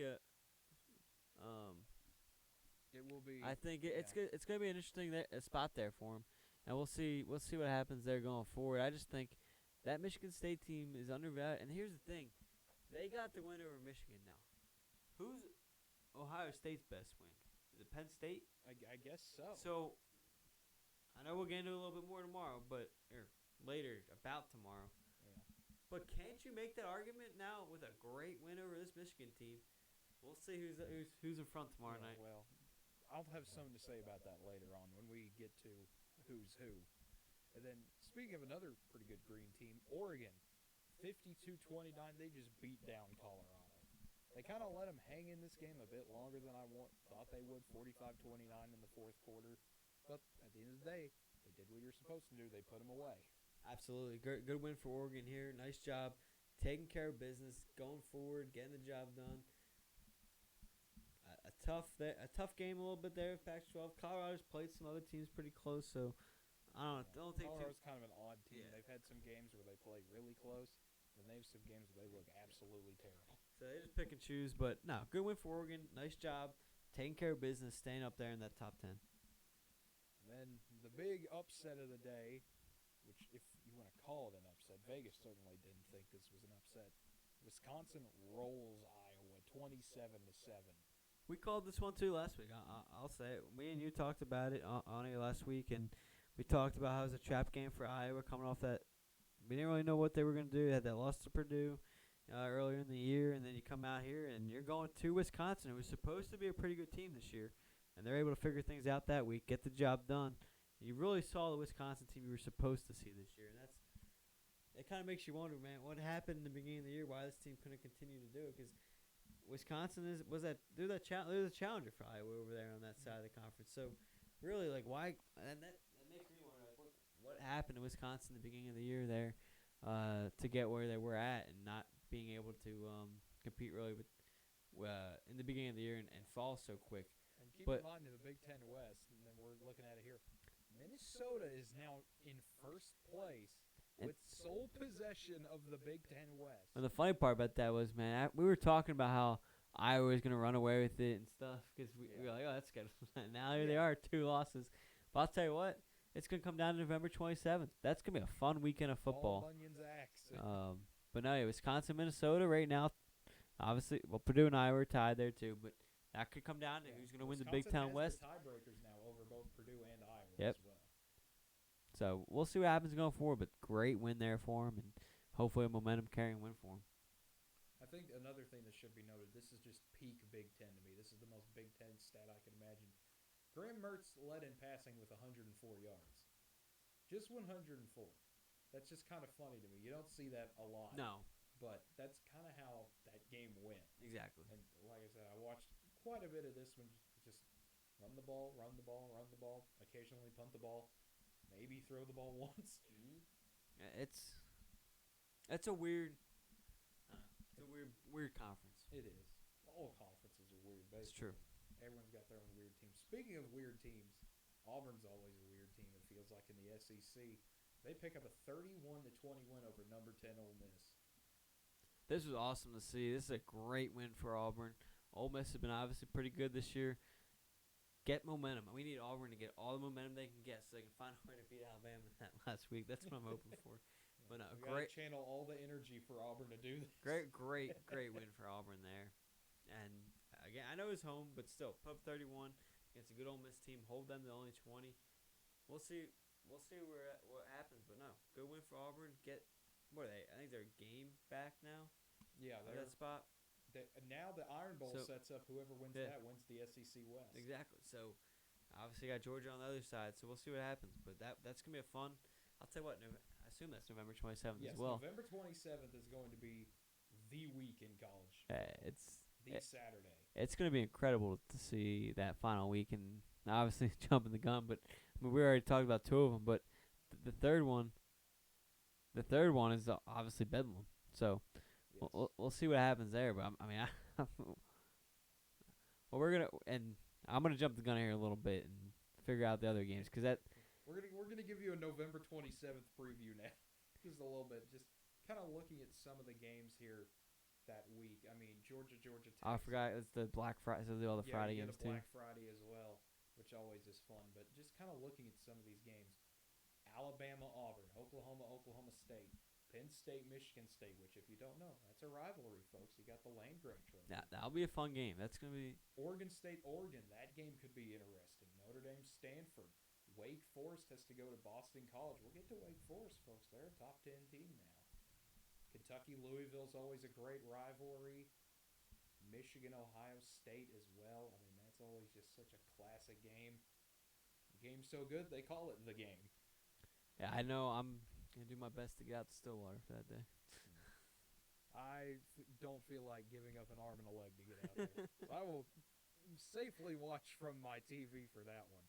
[SPEAKER 1] It will be.
[SPEAKER 2] I think it's good. It's gonna be an interesting spot there for him, and we'll see what happens there going forward. I just think that Michigan State team is undervalued. And here's the thing, they got the win over Michigan now. Who's Ohio State's best win? Is it Penn State?
[SPEAKER 1] I guess so.
[SPEAKER 2] So I know we'll get into it a little bit more tomorrow, or later about tomorrow.
[SPEAKER 1] Yeah.
[SPEAKER 2] But can't you make that argument now with a great win over this Michigan team? We'll see who's in front tomorrow night.
[SPEAKER 1] Well, I'll have something to say about that later on when we get to who's who. And then speaking of another pretty good green team, Oregon, 52-29. They just beat down Colorado. They kind of let them hang in this game a bit longer than I thought they would, 45-29 in the fourth quarter. But at the end of the day, they did what you're supposed to do. They put them away.
[SPEAKER 2] Absolutely. Good win for Oregon here. Nice job taking care of business, going forward, getting the job done. A tough game a little bit there. Pac-12. Colorado's played some other teams pretty close, so I don't think too.
[SPEAKER 1] Colorado's kind of an odd team.
[SPEAKER 2] Yeah.
[SPEAKER 1] They've had some games where they play really close, and they have some games where they look absolutely terrible.
[SPEAKER 2] So they just pick and choose, but no, good win for Oregon. Nice job taking care of business, staying up there in that top 10.
[SPEAKER 1] And then the big upset of the day, which if you want to call it an upset, Vegas certainly didn't think this was an upset. Wisconsin rolls Iowa 27-7.
[SPEAKER 2] We called this one too last week. I'll say it. Me and you talked about it on it last week, and we talked about how it was a trap game for Iowa coming off that. We didn't really know what they were going to do. They had that loss to Purdue earlier in the year, and then you come out here and you're going to Wisconsin, who was supposed to be a pretty good team this year, and they're able to figure things out that week, get the job done. You really saw the Wisconsin team you were supposed to see this year, and it kind of makes you wonder, man, what happened in the beginning of the year, why this team couldn't continue to do it, because Wisconsin they're the challenger for Iowa over there on that side of the conference. So really, like, why? And that makes me wonder, like, what happened to Wisconsin in the beginning of the year there to get where they were at and not being able to compete really with in the beginning of the year and fall so quick.
[SPEAKER 1] And keep in mind in the Big Ten West, and then we're looking at it here, Minnesota is now in first place with sole possession of the Big Ten West.
[SPEAKER 2] And the funny part about that was, man, we were talking about how Iowa was going to run away with it and stuff because we were like, oh, that's good. Now here they are, 2 losses. But I'll tell you what, it's going to come down to November 27th. That's going to be a fun weekend of football.
[SPEAKER 1] All Bunyan's axe.
[SPEAKER 2] But no, yeah, Wisconsin, Minnesota right now, obviously, well, Purdue and Iowa are tied there too, but that could come down to who's going to win the Big Ten West.
[SPEAKER 1] The tiebreakers now over both Purdue and Iowa
[SPEAKER 2] Yep.
[SPEAKER 1] as well.
[SPEAKER 2] So we'll see what happens going forward, but great win there for them, and hopefully a momentum-carrying win for them.
[SPEAKER 1] I think another thing that should be noted, this is just peak Big Ten to me. This is the most Big Ten stat I can imagine. Graham Mertz led in passing with 104 yards. Just 104. That's just kind of funny to me. You don't see that a lot.
[SPEAKER 2] No.
[SPEAKER 1] But that's kind of how that game went.
[SPEAKER 2] Exactly.
[SPEAKER 1] And like I said, I watched quite a bit of this one. Just run the ball, occasionally punt the ball, maybe throw the ball once.
[SPEAKER 2] It's a weird conference.
[SPEAKER 1] It is. All conferences are weird, basically.
[SPEAKER 2] It's true.
[SPEAKER 1] Everyone's got their own weird team. Speaking of weird teams, Auburn's always a weird team, it feels like, in the SEC. They pick up a 31-20 win over number 10 Ole Miss.
[SPEAKER 2] This was awesome to see. This is a great win for Auburn. Ole Miss has been obviously pretty good this year. Get momentum. We need Auburn to get all the momentum they can get so they can find a way to beat Alabama in that last week. That's what I'm hoping for. But no,
[SPEAKER 1] we
[SPEAKER 2] great.
[SPEAKER 1] Gotta channel all the energy for Auburn to do this.
[SPEAKER 2] Great win for Auburn there. And again, I know it's home, but still, put up 31 against a good Ole Miss team. Hold them to only 20. We'll see what happens. But no, good win for Auburn. What are they? I think they're a game back now.
[SPEAKER 1] Yeah,
[SPEAKER 2] they're that spot.
[SPEAKER 1] Now the Iron Bowl sets up whoever wins that wins the SEC West.
[SPEAKER 2] Exactly. So obviously got Georgia on the other side. So we'll see what happens. But that's gonna be a fun. I'll tell you what. I assume that's November 27th as well.
[SPEAKER 1] Yes, November 27th is going to be the week in college. Saturday.
[SPEAKER 2] It's going to be incredible to see that final week, and obviously jumping the gun. But I mean, we already talked about 2 of them, but the third one is obviously Bedlam. So
[SPEAKER 1] yes.
[SPEAKER 2] we'll see what happens there. But I mean, I'm gonna jump the gun here a little bit and figure out the other games because
[SPEAKER 1] we're gonna give you a November 27th preview now, just a little bit, just kind of looking at some of the games here that week. I mean, Georgia, Texas.
[SPEAKER 2] I forgot it's the Black Friday. So all the Friday games too.
[SPEAKER 1] Black Friday as well, which always is fun. But just kind of looking at some of these games: Alabama, Auburn, Oklahoma State, Penn State, Michigan State. Which, if you don't know, that's a rivalry, folks. You got the Land Grant Trophy.
[SPEAKER 2] That'll be a fun game. That's gonna be
[SPEAKER 1] Oregon State, Oregon. That game could be interesting. Notre Dame, Stanford. Wake Forest has to go to Boston College. We'll get to Wake Forest, folks. They're a top 10 team now. Kentucky, Louisville's always a great rivalry. Michigan, Ohio State as well. I mean, that's always just such a classic game. The game's so good, they call it the game.
[SPEAKER 2] Yeah, I know. I'm going to do my best to get out to Stillwater for that day.
[SPEAKER 1] I don't feel like giving up an arm and a leg to get out there. So I will safely watch from my TV for that one.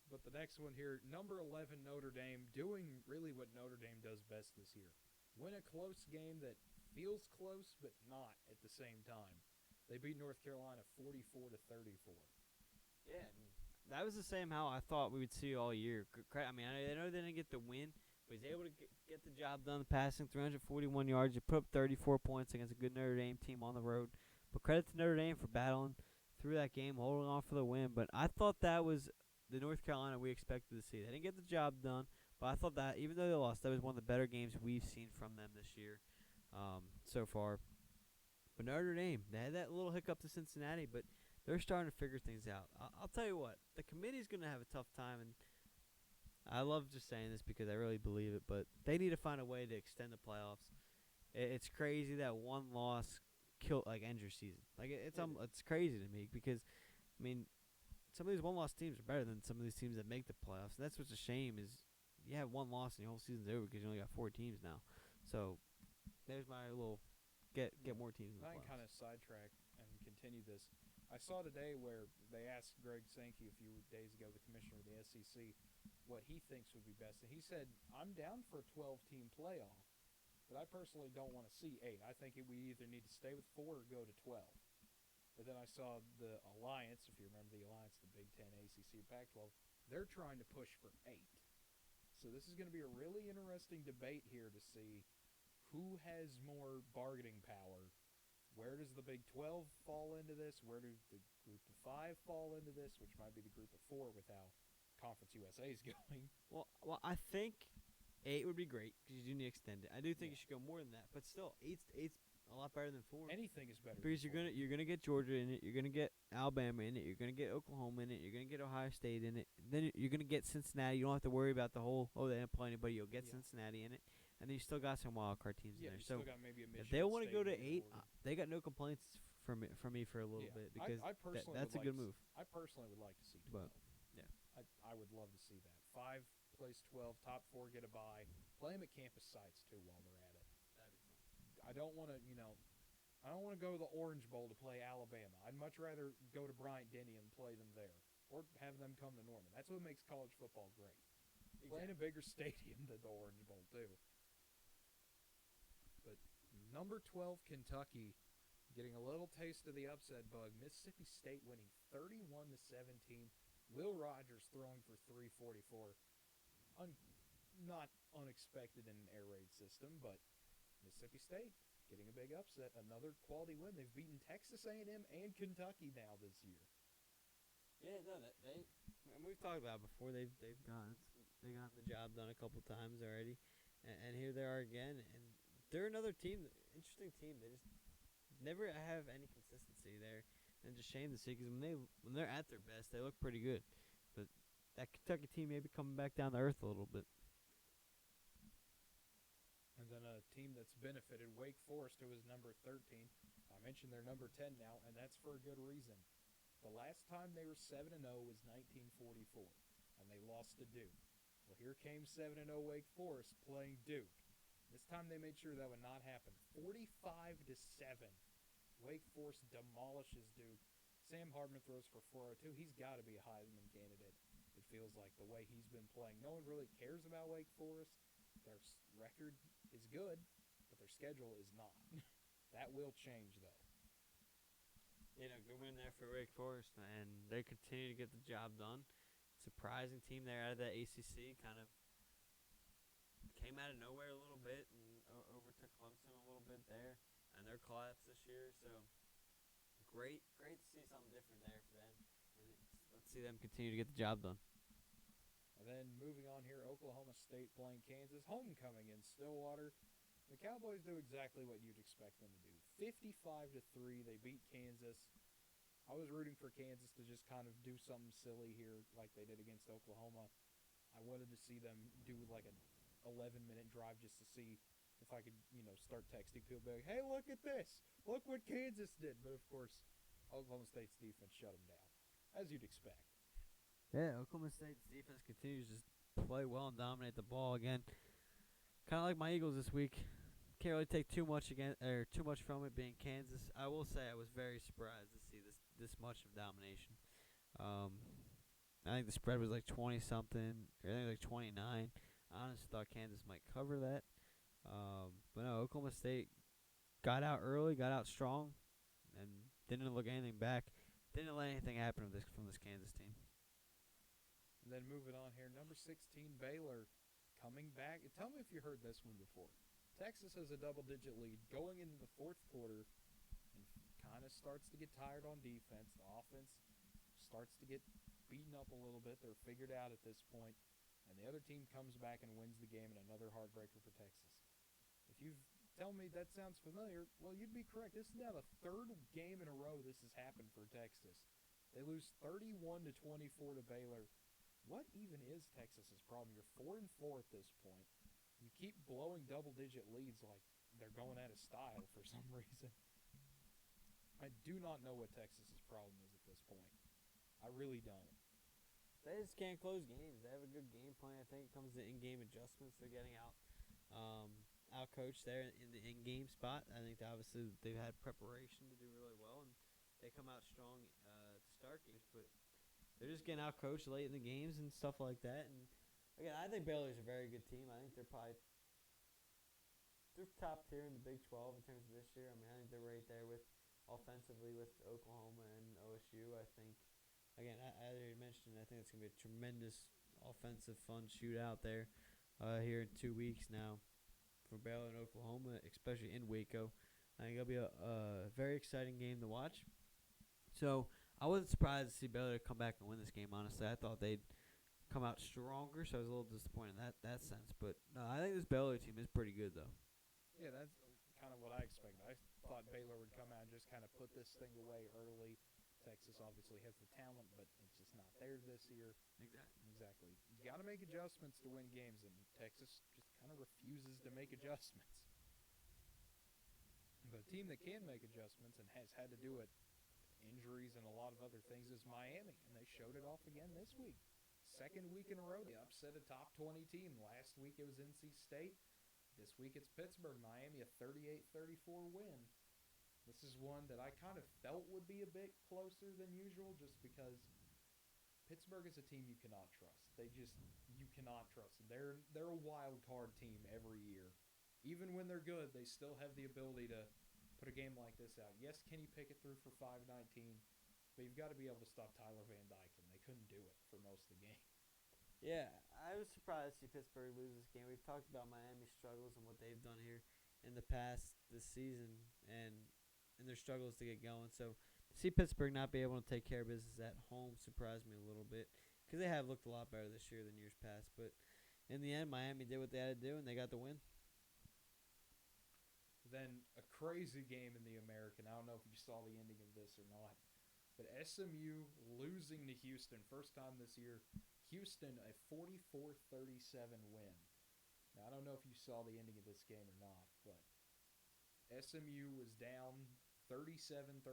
[SPEAKER 1] But the next one here, number 11 Notre Dame, doing really what Notre Dame does best this year. win a close game that feels close but not at the same time. They beat North Carolina 44-34.
[SPEAKER 2] Yeah, that was the same how I thought we would see all year. I mean, I know they didn't get the win, but he's able to get the job done, passing 341 yards. He put up 34 points against a good Notre Dame team on the road. But credit to Notre Dame for battling through that game, holding on for the win. But I thought that was the North Carolina we expected to see. They didn't get the job done, but I thought that even though they lost, that was one of the better games we've seen from them this year so far. But Notre Dame, they had that little hiccup to Cincinnati, but they're starting to figure things out. I'll tell you what, the committee's going to have a tough time, and I love just saying this because I really believe it, but they need to find a way to extend the playoffs. It's crazy that one loss ends your season. It's crazy to me because, I mean, some of these one-loss teams are better than some of these teams that make the playoffs. And that's what's a shame is you have one loss and your whole season's over because you only got 4 teams now. So there's my little get more teams in the playoffs.
[SPEAKER 1] I can kind of sidetrack and continue this. I saw today where they asked Greg Sankey a few days ago, the commissioner of the SEC, what he thinks would be best. And he said, I'm down for a 12-team playoff, but I personally don't want to see 8. I think we either need to stay with 4 or go to 12. But then I saw the Alliance, if you remember the Alliance, the Big Ten, ACC, Pac-12, they're trying to push for 8. So this is going to be a really interesting debate here to see who has more bargaining power. Where does the Big 12 fall into this? Where do the Group of 5 fall into this, which might be the Group of 4 with how Conference USA is going?
[SPEAKER 2] Well, I think 8 would be great because you do need to extend it. I do think you should go more than that, but still, 8's a lot better than 4.
[SPEAKER 1] Anything is better
[SPEAKER 2] because
[SPEAKER 1] than 4.
[SPEAKER 2] you're gonna get Georgia in it, you're gonna get Alabama in it, you're gonna get Oklahoma in it, you're gonna get Ohio State in it. Then you're gonna get Cincinnati. You don't have to worry about the whole they didn't play anybody. You'll get Cincinnati in it, and then you still got some wild card teams in there.
[SPEAKER 1] So
[SPEAKER 2] So
[SPEAKER 1] got maybe a
[SPEAKER 2] if they want to go to
[SPEAKER 1] Michigan
[SPEAKER 2] 8, they got no complaints from me for a little bit because
[SPEAKER 1] I personally
[SPEAKER 2] that's a
[SPEAKER 1] would
[SPEAKER 2] good
[SPEAKER 1] like
[SPEAKER 2] move.
[SPEAKER 1] I personally would like to see 12.
[SPEAKER 2] But yeah,
[SPEAKER 1] I would love to see that. 5 plays 12, top 4 get a bye. Play them at campus sites too while we're at it.
[SPEAKER 2] that'd be fun.
[SPEAKER 1] I don't want to, I don't want to go to the Orange Bowl to play Alabama. I'd much rather go to Bryant-Denny and play them there, or have them come to Norman. That's what makes college football great. Play in a bigger stadium than the Orange Bowl too. But number 12 Kentucky getting a little taste of the upset bug. Mississippi State winning 31-17. Will Rogers throwing for 344. Not unexpected in an air raid system, but Mississippi State getting a big upset. Another quality win. They've beaten Texas A&M and Kentucky now this year.
[SPEAKER 2] Yeah, no, and we've talked about it before. They got the job done a couple times already, and here they are again. And they're another team, interesting team. They just never have any consistency there, and just shame to see because when they're at their best, they look pretty good. But that Kentucky team may be coming back down to earth a little bit.
[SPEAKER 1] And then a team that's benefited, Wake Forest, who is number 13. I mentioned they're number 10 now, and that's for a good reason. The last time they were 7-0 was 1944, and they lost to Duke. Well, here came 7-0 Wake Forest playing Duke. This time they made sure that would not happen. 45-7. Wake Forest demolishes Duke. Sam Hardman throws for 402. He's got to be a Heisman candidate. It feels like the way he's been playing. No one really cares about Wake Forest. Their record is good, but their schedule is not. That will change, though.
[SPEAKER 2] Good win there for Wake Forest, and they continue to get the job done. Surprising team there out of the ACC, kind of came out of nowhere a little bit and overtook Clemson a little bit there, and their collapse this year. So great to see something different there for them. And let's see them continue to get the job done.
[SPEAKER 1] And then moving on here, Oklahoma State playing Kansas. Homecoming in Stillwater. The Cowboys do exactly what you'd expect them to do. 55-3, they beat Kansas. I was rooting for Kansas to just kind of do something silly here like they did against Oklahoma. I wanted to see them do like an 11-minute drive just to see if I could, start texting people, be like, hey, look at this. Look what Kansas did. But, of course, Oklahoma State's defense shut them down, as you'd expect.
[SPEAKER 2] Yeah, Oklahoma State's defense continues to just play well and dominate the ball again. Kind of like my Eagles this week. Can't really take too much from it being Kansas. I will say I was very surprised to see this much of domination. I think the spread was like 20-something, or I think like 29. I honestly thought Kansas might cover that. Oklahoma State got out early, got out strong, and didn't look anything back. Didn't let anything happen from this Kansas team.
[SPEAKER 1] And then moving on here, number 16, Baylor, coming back. Tell me if you heard this one before. Texas has a double-digit lead going into the fourth quarter and kind of starts to get tired on defense. The offense starts to get beaten up a little bit. They're figured out at this point. And the other team comes back and wins the game in another heartbreaker for Texas. If you tell me that sounds familiar, well, you'd be correct. This is now the third game in a row this has happened for Texas. They lose 31-24 to Baylor. What even is Texas's problem? You're 4-4 at this point. You keep blowing double-digit leads like they're going out of style for some reason. I do not know what Texas's problem is at this point. I really don't.
[SPEAKER 2] They just can't close games. They have a good game plan. I think it comes to in-game adjustments. They're getting out coached there in the in-game spot. I think obviously they've had preparation to do really well, and they come out strong to start games. But they're just getting out coached late in the games and stuff like that. And again, I think Baylor's a very good team. I think they're top tier in the Big 12 in terms of this year. I mean, I think they're right there with offensively with Oklahoma and OSU. I think. Again, I already mentioned, I think it's going to be a tremendous offensive fun shootout there here in 2 weeks now for Baylor and Oklahoma, especially in Waco. I think it'll be a very exciting game to watch. So I wasn't surprised to see Baylor come back and win this game, honestly. I thought they'd come out stronger, so I was a little disappointed in that sense. But no, I think this Baylor team is pretty good, though.
[SPEAKER 1] Yeah, that's kind of what I expected. I thought Baylor would come out and just kind of put this thing away early. Texas obviously has the talent, but it's just not there this year. Exactly. You got to make adjustments to win games, and Texas just kind of refuses to make adjustments. But a team that can make adjustments and has had to do it, injuries and a lot of other things, is Miami, and they showed it off again this week. Second week in a row, they upset a top 20 team. Last week it was NC State. This week it's Pittsburgh. Miami, a 38-34 win. This is one that I kind of felt would be a bit closer than usual just because Pittsburgh is a team you cannot trust. You cannot trust them. They're a wild card team every year. Even when they're good, they still have the ability to put a game like this out. Yes, Kenny Pickett threw for 519, but you've got to be able to stop Tyler Van Dyke, and they couldn't do it for most of the game.
[SPEAKER 2] Yeah, I was surprised to see Pittsburgh lose this game. We've talked about Miami's struggles and what they've done here in the past this season, and their struggles to get going. So to see Pittsburgh not be able to take care of business at home surprised me a little bit because they have looked a lot better this year than years past. But in the end, Miami did what they had to do, and they got the win.
[SPEAKER 1] Then a crazy game in the American. I don't know if you saw the ending of this or not, but SMU losing to Houston. First time this year. Houston, a 44-37 win. Now, I don't know if you saw the ending of this game or not, but SMU was down 37-34.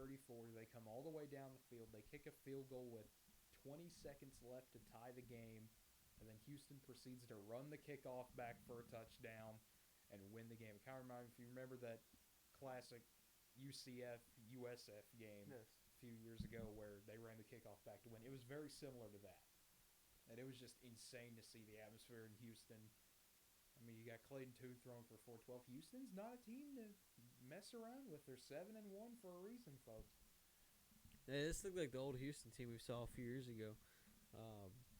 [SPEAKER 1] They come all the way down the field. They kick a field goal with 20 seconds left to tie the game, and then Houston proceeds to run the kickoff back for a touchdown and win the game. I kind of remind me, if you remember that classic UCF-USF game a few years ago where they ran the kickoff back to win. It was very similar to that. And it was just insane to see the atmosphere in Houston. I mean, you got Clayton Tune throwing for 412. Houston's not a team to mess around with. They're 7-1 for a reason, folks.
[SPEAKER 2] Yeah, this looked like the old Houston team we saw a few years ago.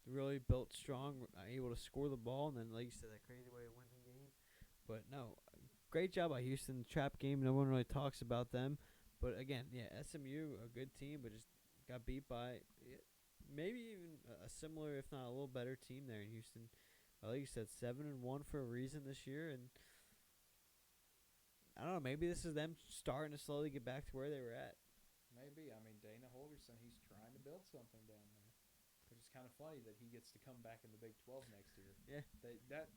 [SPEAKER 2] Really built strong, able to score the ball, and then, like you said, that crazy way of winning the game. But no, great job by Houston. Trap game, no one really talks about them. But again, yeah, SMU, a good team, but just got beat by maybe even a similar, if not a little better team there in Houston. Like you said, 7-1 for a reason this year, and I don't know. Maybe this is them starting to slowly get back to where they were at.
[SPEAKER 1] Maybe. I mean, Dana Holgerson, he's trying to build something down there, which is kind of funny that he gets to come back in the Big 12 next year.
[SPEAKER 2] Yeah.
[SPEAKER 1] That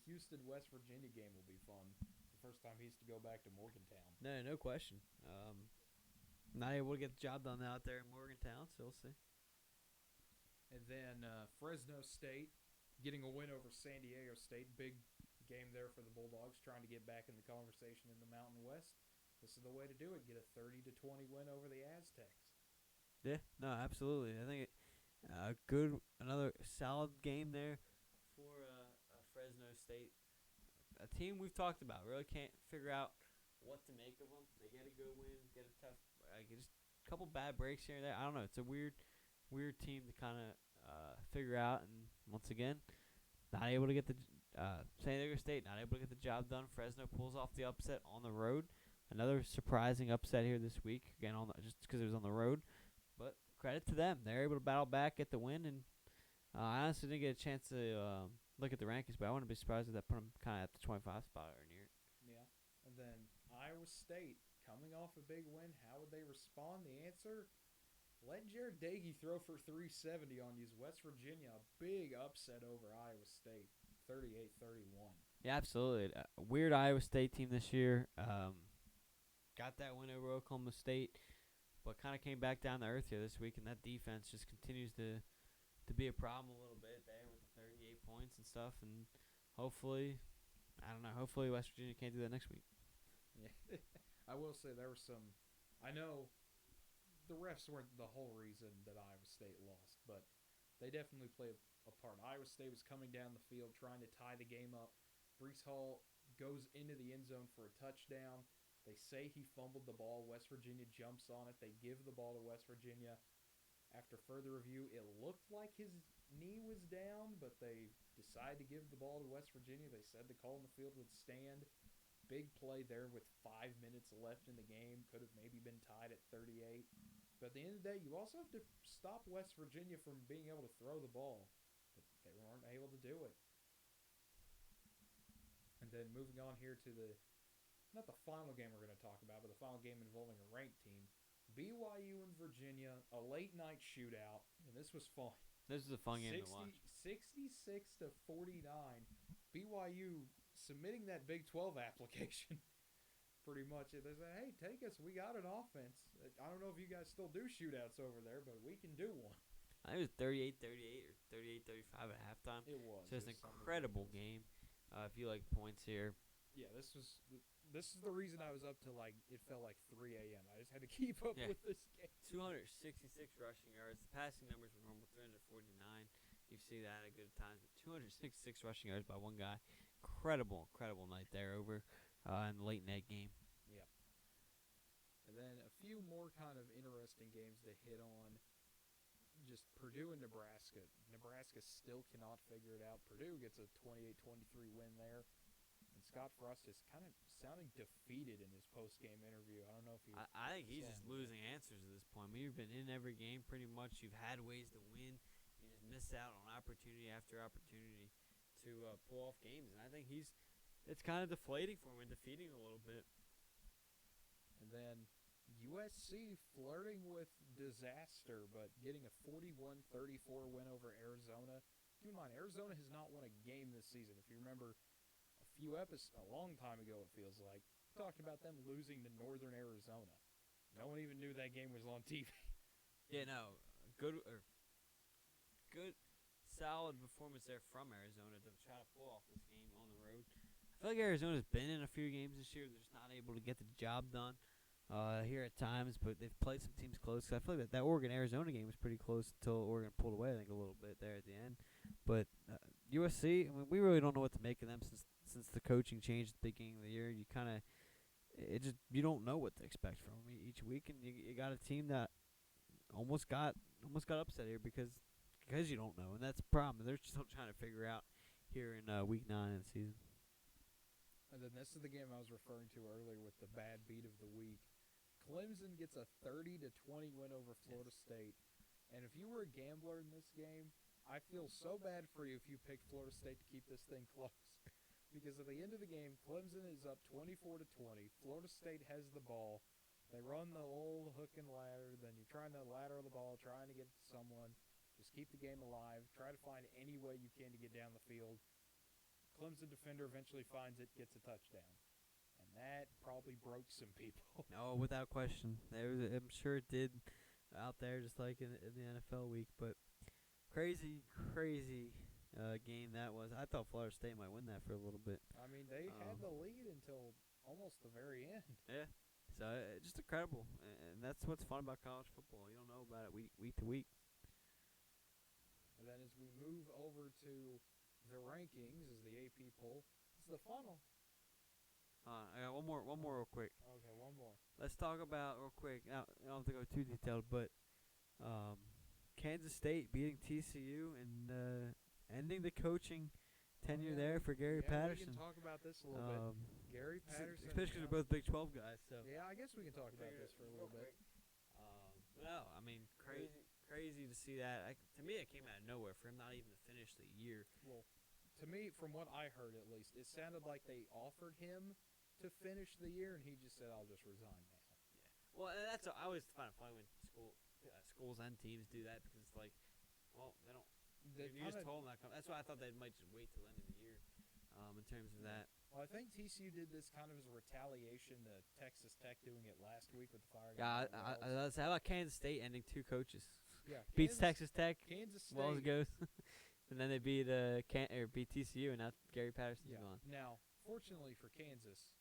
[SPEAKER 1] Houston West Virginia game will be fun. The first time he has to go back to Morgantown.
[SPEAKER 2] No question. Not able to get the job done out there in Morgantown, so we'll see.
[SPEAKER 1] And then Fresno State getting a win over San Diego State. Big game there for the Bulldogs, trying to get back in the conversation in the Mountain West. This is the way to do it. Get a 30-20 win over the Aztecs.
[SPEAKER 2] Yeah, no, absolutely. I think another solid game there for Fresno State. a team we've talked about. Really can't figure out what to make of them. They get a good win, get a tough, just a couple bad breaks here and there. I don't know. It's a weird team to kind of figure out. And once again, not able to get the San Diego State not able to get the job done. Fresno pulls off the upset on the road. Another surprising upset here this week. Again, just because it was on the road. But credit to them. They're able to battle back, get the win, and I honestly didn't get a chance to look at the rankings, but I wouldn't be surprised if that put them kind of at the 25 spot or near it.
[SPEAKER 1] Yeah. And then Iowa State coming off a big win. How would they respond? The answer: let Jared Dagey throw for 370 on you. West Virginia, a big upset over Iowa State, 38-31.
[SPEAKER 2] Yeah, absolutely. Weird Iowa State team this year. Got that win over Oklahoma State, but kind of came back down to earth here this week, and that defense just continues to be a problem a little bit there with the 38 points and stuff. And hopefully West Virginia can't do that next week.
[SPEAKER 1] Yeah, I will say there were some. I know the refs weren't the whole reason that Iowa State lost, but they definitely played a part. Iowa State was coming down the field trying to tie the game up. Brees Hall goes into the end zone for a touchdown. They say he fumbled the ball. West Virginia jumps on it. They give the ball to West Virginia. After further review, it looked like his knee was down, but they decided to give the ball to West Virginia. They said the call in the field would stand. Big play there with 5 minutes left in the game. Could have maybe been tied at 38. But at the end of the day, you also have to stop West Virginia from being able to throw the ball. But they weren't able to do it. And then moving on here to not the final game we're going to talk about, but the final game involving a ranked team. BYU and Virginia, a late night shootout, and this was fun.
[SPEAKER 2] This is a fun game to watch.
[SPEAKER 1] 66-49. BYU submitting that Big 12 application. Pretty much. They say, hey, take us. We got an offense. I don't know if you guys still do shootouts over there, but we can do one.
[SPEAKER 2] I think it was 38-38 or 38-35 at halftime.
[SPEAKER 1] It was.
[SPEAKER 2] So it's an incredible game. If you like points here.
[SPEAKER 1] Yeah, this is the reason I was up to, it felt like 3 a.m. I just had to keep up with this game.
[SPEAKER 2] 266 rushing yards. The passing numbers were normal, 349. You see that at good times. But 266 rushing yards by one guy. Incredible night there over in the late night game.
[SPEAKER 1] Yep. And then a few more kind of interesting games to hit on. Just Purdue and Nebraska. Nebraska still cannot figure it out. Purdue gets a 28-23 win there. And Scott Frost is kind of sounding defeated in his post-game interview. I don't know if you.
[SPEAKER 2] I think he's just losing answers at this point. You've been in every game pretty much. You've had ways to win. You just miss out on opportunity after opportunity to pull off games. And I think it's kind of deflating for him and defeating a little bit.
[SPEAKER 1] And then USC flirting with disaster, but getting a 41-34 win over Arizona. Keep in mind, Arizona has not won a game this season. If you remember a long time ago, it feels like, talked about them losing to Northern Arizona. No one even knew that game was on TV.
[SPEAKER 2] Yeah, no, good, solid performance there from Arizona to try to pull off this game on the road. I feel like Arizona's been in a few games this year. They're just not able to get the job done here at times, but they've played some teams close. I feel like that Oregon-Arizona game was pretty close until Oregon pulled away, I think, a little bit there at the end. But USC, we really don't know what to make of them since the coaching changed at the beginning of the year. You kind of you don't know what to expect from them each week, and you got a team that almost got upset here because you don't know, and that's the problem. They're still trying to figure out here in week 9 of the season.
[SPEAKER 1] And then this is the game I was referring to earlier with the bad beat of the week. Clemson gets a 30-20 win over Florida State. And if you were a gambler in this game, I feel so bad for you if you picked Florida State to keep this thing close. Because at the end of the game, Clemson is up 24-20. Florida State has the ball. They run the old hook and ladder. Then you're trying to ladder the ball, trying to get to someone. Just keep the game alive. Try to find any way you can to get down the field. Clemson defender eventually finds it, gets a touchdown. And that probably broke some people.
[SPEAKER 2] No, without question. I'm sure it did out there, just like in the NFL week. But crazy game that was. I thought Florida State might win that for a little bit.
[SPEAKER 1] I mean, they had the lead until almost the very end.
[SPEAKER 2] Yeah. So just incredible. And that's what's fun about college football. You don't know about it week to week.
[SPEAKER 1] And then as we move over to the rankings, as the AP poll, It's the funnel.
[SPEAKER 2] I got one more real quick.
[SPEAKER 1] Okay, one more.
[SPEAKER 2] Let's talk about real quick. Now, I don't have to go too detailed, but Kansas State beating TCU and ending the coaching tenure there for Gary Patterson.
[SPEAKER 1] We can talk about this a little bit. Gary Patterson,
[SPEAKER 2] especially because they're both Big 12 guys. So
[SPEAKER 1] yeah, I guess we can talk about this for a little bit.
[SPEAKER 2] No, I mean crazy to see that. To me, it came out of nowhere for him not even to finish the year.
[SPEAKER 1] Well, to me, from what I heard at least, it sounded like they offered him to finish the year, and he just said, "I'll just resign now."
[SPEAKER 2] Yeah. Well, and that's I always find it funny when schools and teams do that because it's like, well, they don't. You just told them that. That's why I thought they might just wait till the end of the year, in terms of that.
[SPEAKER 1] Well, I think TCU did this kind of as a retaliation to Texas Tech doing it last week with the firing.
[SPEAKER 2] Yeah, how about Kansas State ending 2 coaches?
[SPEAKER 1] Yeah,
[SPEAKER 2] beats Texas Tech.
[SPEAKER 1] Kansas State.
[SPEAKER 2] Wells goes, and then they beat beat TCU, and now Gary Patterson's gone.
[SPEAKER 1] Now, fortunately for Kansas,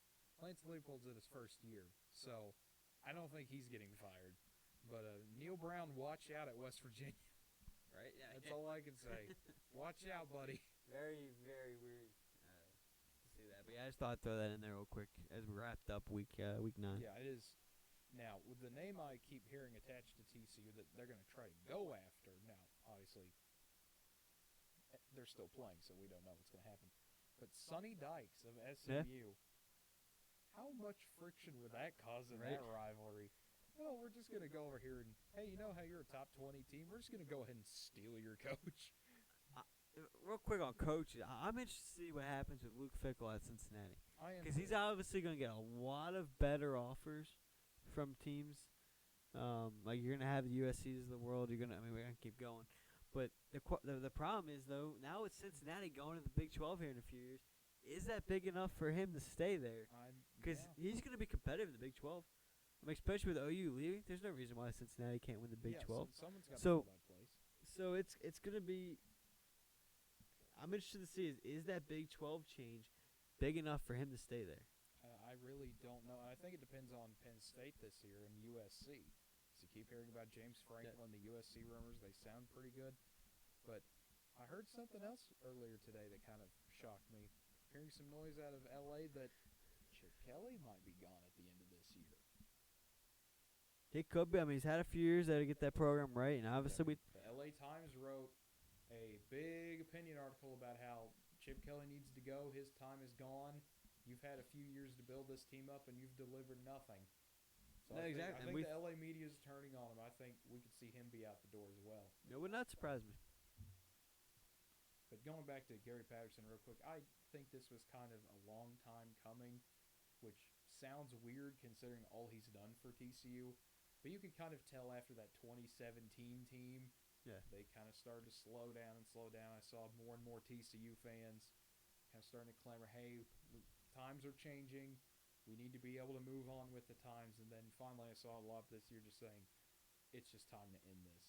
[SPEAKER 1] Lance Leipold's in his first year, so I don't think he's getting fired. But Neil Brown, watch out at West Virginia.
[SPEAKER 2] Right? Yeah.
[SPEAKER 1] That's all I can say. Watch out, buddy.
[SPEAKER 2] Very, very weird to see that. But yeah, I just thought I'd throw that in there real quick as we wrapped up week 9.
[SPEAKER 1] Yeah, it is. Now, with the name I keep hearing attached to TCU that they're going to try to go after, now, obviously, they're still playing, so we don't know what's going to happen. But Sonny Dykes of SMU, how much friction would that cause in that rivalry? Well, we're just going to go over here and, hey, you know how you're a top 20 team? We're just going to go ahead and steal your coach.
[SPEAKER 2] Real quick on coaches, I'm interested to see what happens with Luke Fickell at Cincinnati. Because he's obviously going to get a lot of better offers from teams. Like you're going to have the USCs of the world. We're going to keep going. But the problem is, though, now with Cincinnati going to the Big 12 here in a few years, is that big enough for him to stay there? Because he's going to be competitive in the Big 12. I mean, especially with OU leaving, there's no reason why Cincinnati can't win the Big 12.
[SPEAKER 1] Someone's got to fill that place.
[SPEAKER 2] So it's going to be. I'm interested to see is that Big 12 change big enough for him to stay there?
[SPEAKER 1] I really don't know. I think it depends on Penn State this year and USC. So you keep hearing about James Franklin, the USC rumors. They sound pretty good. But I heard something else earlier today that kind of shocked me. Hearing some noise out of L.A. that Chip Kelly might be gone at the end of this year.
[SPEAKER 2] It could be. I mean, he's had a few years there to get that program right, and obviously
[SPEAKER 1] the L.A. Times wrote a big opinion article about how Chip Kelly needs to go. His time is gone. You've had a few years to build this team up, and you've delivered nothing. So I think the L.A. media is turning on him. I think we could see him be out the door as well.
[SPEAKER 2] It would not surprise me.
[SPEAKER 1] But going back to Gary Patterson real quick, I think this was kind of a long time coming, which sounds weird considering all he's done for TCU. But you could kind of tell after that 2017 team, they kind of started to slow down. I saw more and more TCU fans kind of starting to clamor, hey, times are changing. We need to be able to move on with the times. And then finally I saw a lot this year just saying, it's just time to end this.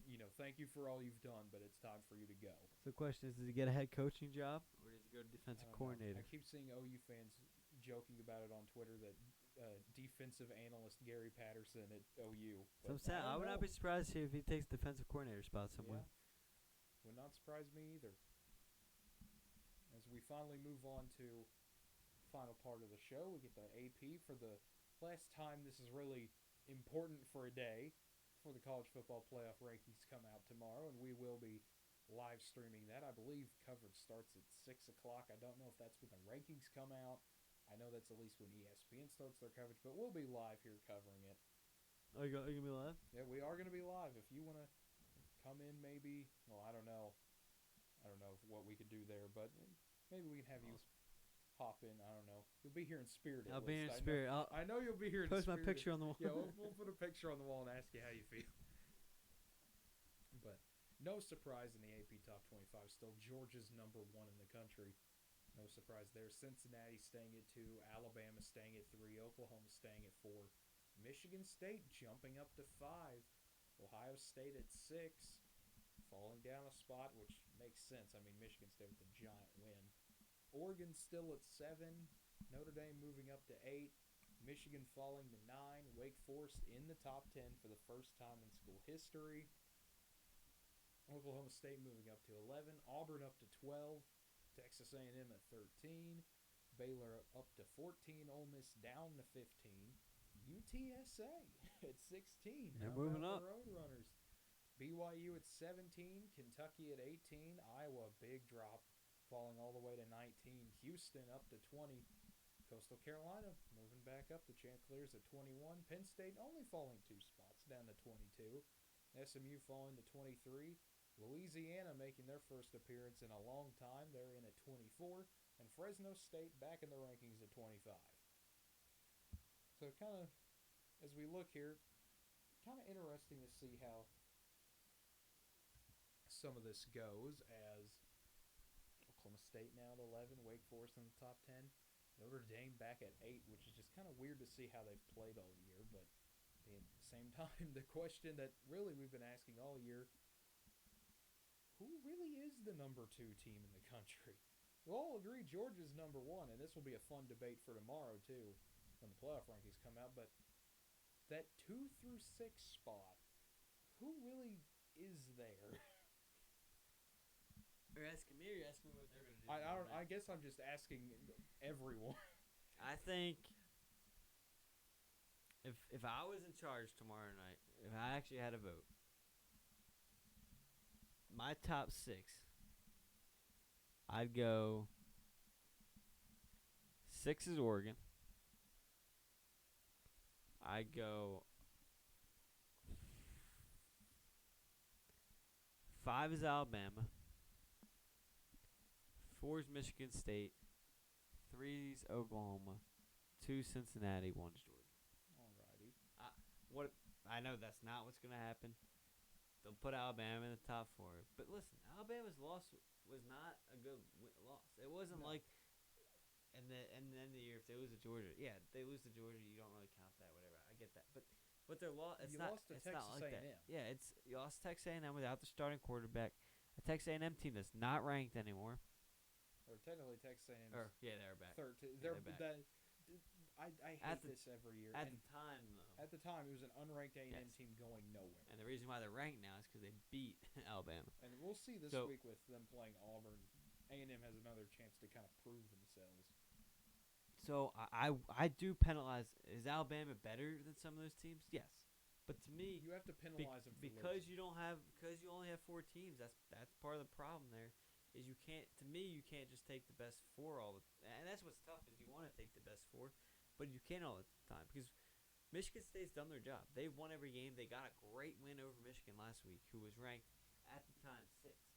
[SPEAKER 1] You know, thank you for all you've done, but it's time for you to go.
[SPEAKER 2] So the question is, does he get a head coaching job, or does he go to defensive coordinator?
[SPEAKER 1] I keep seeing OU fans joking about it on Twitter that defensive analyst Gary Patterson at OU.
[SPEAKER 2] I would not be surprised if he takes defensive coordinator spot somewhere.
[SPEAKER 1] Yeah. Would not surprise me either. As we finally move on to the final part of the show, we get the AP for the last time. This is really important for a day. For the college football playoff rankings come out tomorrow, and we will be live streaming that. I believe coverage starts at 6 o'clock. I don't know if that's when the rankings come out. I know that's at least when ESPN starts their coverage, but we'll be live here covering it.
[SPEAKER 2] Are you going to be live?
[SPEAKER 1] Yeah, we are going to be live. If you want to come in maybe, well, I don't know what we could do there, but maybe we can have you hop in. I don't know. You'll be here in spirit.
[SPEAKER 2] I'll be here in spirit.
[SPEAKER 1] I know you'll be here in
[SPEAKER 2] spirit.
[SPEAKER 1] Post
[SPEAKER 2] my picture on the wall.
[SPEAKER 1] Yeah, we'll put a picture on the wall and ask you how you feel. But no surprise in the AP Top 25. Still Georgia's #1 in the country. No surprise there. Cincinnati staying at 2. Alabama staying at 3. Oklahoma staying at 4. Michigan State jumping up to 5. Ohio State at 6. Falling down a spot, which makes sense. I mean, Michigan State with a giant win. Oregon still at 7. Notre Dame moving up to 8. Michigan falling to 9. Wake Forest in the top 10 for the first time in school history. Oklahoma State moving up to 11. Auburn up to 12. Texas A&M at 13. Baylor up to 14. Ole Miss down to 15. UTSA at 16.
[SPEAKER 2] They're
[SPEAKER 1] How
[SPEAKER 2] moving
[SPEAKER 1] about
[SPEAKER 2] up.
[SPEAKER 1] the Road Runners? BYU at 17. Kentucky at 18. Iowa, big drop, falling all the way to 19. Houston up to 20. Coastal Carolina moving back up. The Chanticleers at 21. Penn State only falling 2 spots down to 22. SMU falling to 23. Louisiana making their first appearance in a long time. They're in at 24. And Fresno State back in the rankings at 25. So kind of, as we look here, kind of interesting to see how some of this goes, as Oklahoma State now at 11, Wake Forest in the top 10, Notre Dame back at 8, which is just kind of weird to see how they've played all year. But at the same time, the question that really we've been asking all year, who really is the number 2 team in the country? We'll all agree Georgia's number 1, and this will be a fun debate for tomorrow, too, when the playoff rankings come out. But that 2 through 6 spot, who really is there?
[SPEAKER 2] You're asking me, or you're asking me what they're going to do?
[SPEAKER 1] I guess I'm just asking everyone.
[SPEAKER 2] I think if I was in charge tomorrow night, if I actually had a vote, my top 6, I'd go 6 is Oregon. I'd go 5 is Alabama. 4 is Michigan State. 3 is Oklahoma. 2 Cincinnati. 1 is Georgia.
[SPEAKER 1] Alrighty.
[SPEAKER 2] What I know that's not what's going to happen. They'll put Alabama in the top 4. But listen, Alabama's loss was not a good loss. It wasn't like, and the end of the year, if they lose to Georgia, yeah, they lose to Georgia, you don't really count that, whatever. I get that. But their loss, it's not
[SPEAKER 1] lost to
[SPEAKER 2] it's
[SPEAKER 1] Texas
[SPEAKER 2] not like
[SPEAKER 1] A&M.
[SPEAKER 2] that. Yeah, you lost to Texas A&M without the starting quarterback. A Texas A&M team that's not ranked anymore.
[SPEAKER 1] Or technically Texas A&M.
[SPEAKER 2] Yeah, they're back.
[SPEAKER 1] They're
[SPEAKER 2] back.
[SPEAKER 1] I hate this every year.
[SPEAKER 2] At the time, though.
[SPEAKER 1] At the time, it was an unranked A&M
[SPEAKER 2] Yes.
[SPEAKER 1] team going nowhere.
[SPEAKER 2] And the reason why they're ranked now is because they beat Alabama.
[SPEAKER 1] And we'll see this week with them playing Auburn. A&M has another chance to kind of prove themselves.
[SPEAKER 2] So I do penalize. Is Alabama better than some of those teams? Yes. But to me,
[SPEAKER 1] You have to penalize them for
[SPEAKER 2] because
[SPEAKER 1] losing.
[SPEAKER 2] because you only have 4 teams. That's part of the problem there. Is you can't just take the best 4 all the and that's what's tough is you want to take the best 4, but you can't all the time because Michigan State's done their job. They've won every game. They got a great win over Michigan last week, who was ranked at the time 6th.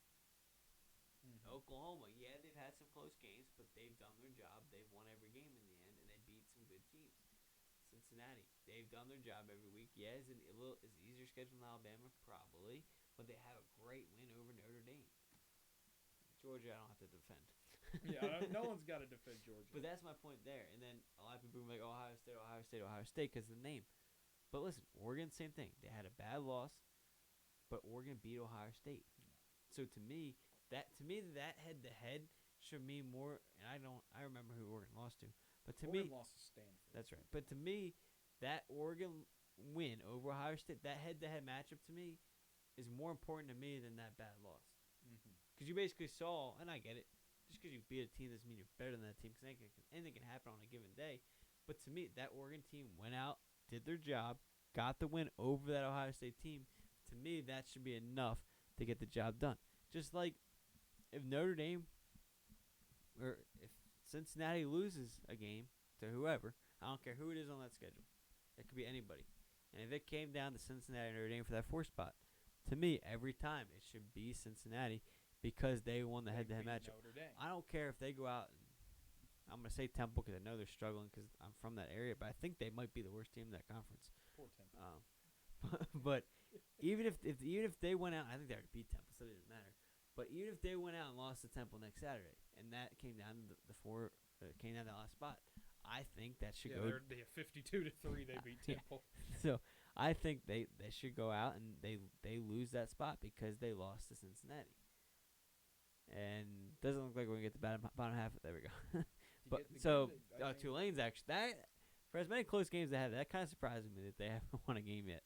[SPEAKER 1] Mm-hmm.
[SPEAKER 2] Oklahoma, yeah, they've had some close games, but they've done their job. They've won every game in the end, and they beat some good teams. Cincinnati, they've done their job every week. Yeah, it's easier schedule than Alabama, probably, but they have a great win over Notre Dame. Georgia, I don't have to defend.
[SPEAKER 1] Yeah, no one's got to defend Georgia.
[SPEAKER 2] But that's my point there. And then a lot of people are like, Ohio State, because of the name. But listen, Oregon, same thing. They had a bad loss, but Oregon beat Ohio State. So to me, that head-to-head should mean more. And I remember who Oregon lost to. But to
[SPEAKER 1] Oregon
[SPEAKER 2] me,
[SPEAKER 1] lost to Stanford.
[SPEAKER 2] that's right. But to me, that Oregon win over Ohio State, that head-to-head matchup to me, is more important to me than that bad loss. Because you basically saw, and I get it, just because you beat a team doesn't mean you're better than that team, because anything can happen on a given day. But to me, that Oregon team went out, did their job, got the win over that Ohio State team. To me, that should be enough to get the job done. Just like if Notre Dame, or if Cincinnati loses a game to whoever, I don't care who it is on that schedule. It could be anybody. And if it came down to Cincinnati or Notre Dame for that 4th spot, to me, every time it should be Cincinnati because they won the head-to-head matchup. I don't care if they go out and I'm going to say Temple because I know they're struggling because I'm from that area, but I think they might be the worst team in that conference.
[SPEAKER 1] Poor Temple.
[SPEAKER 2] But even if they went out, I think they already beat Temple, so it doesn't matter. But even if they went out and lost to Temple next Saturday, and that came down to came down to the last spot, I think that should go.
[SPEAKER 1] They have 52-3. They beat Temple.
[SPEAKER 2] So I think they should go out and they lose that spot because they lost to Cincinnati. And doesn't look like we're gonna get the bottom half. There we go. But so Tulane's actually for as many close games they had, that kind of surprises me that they haven't won a game yet.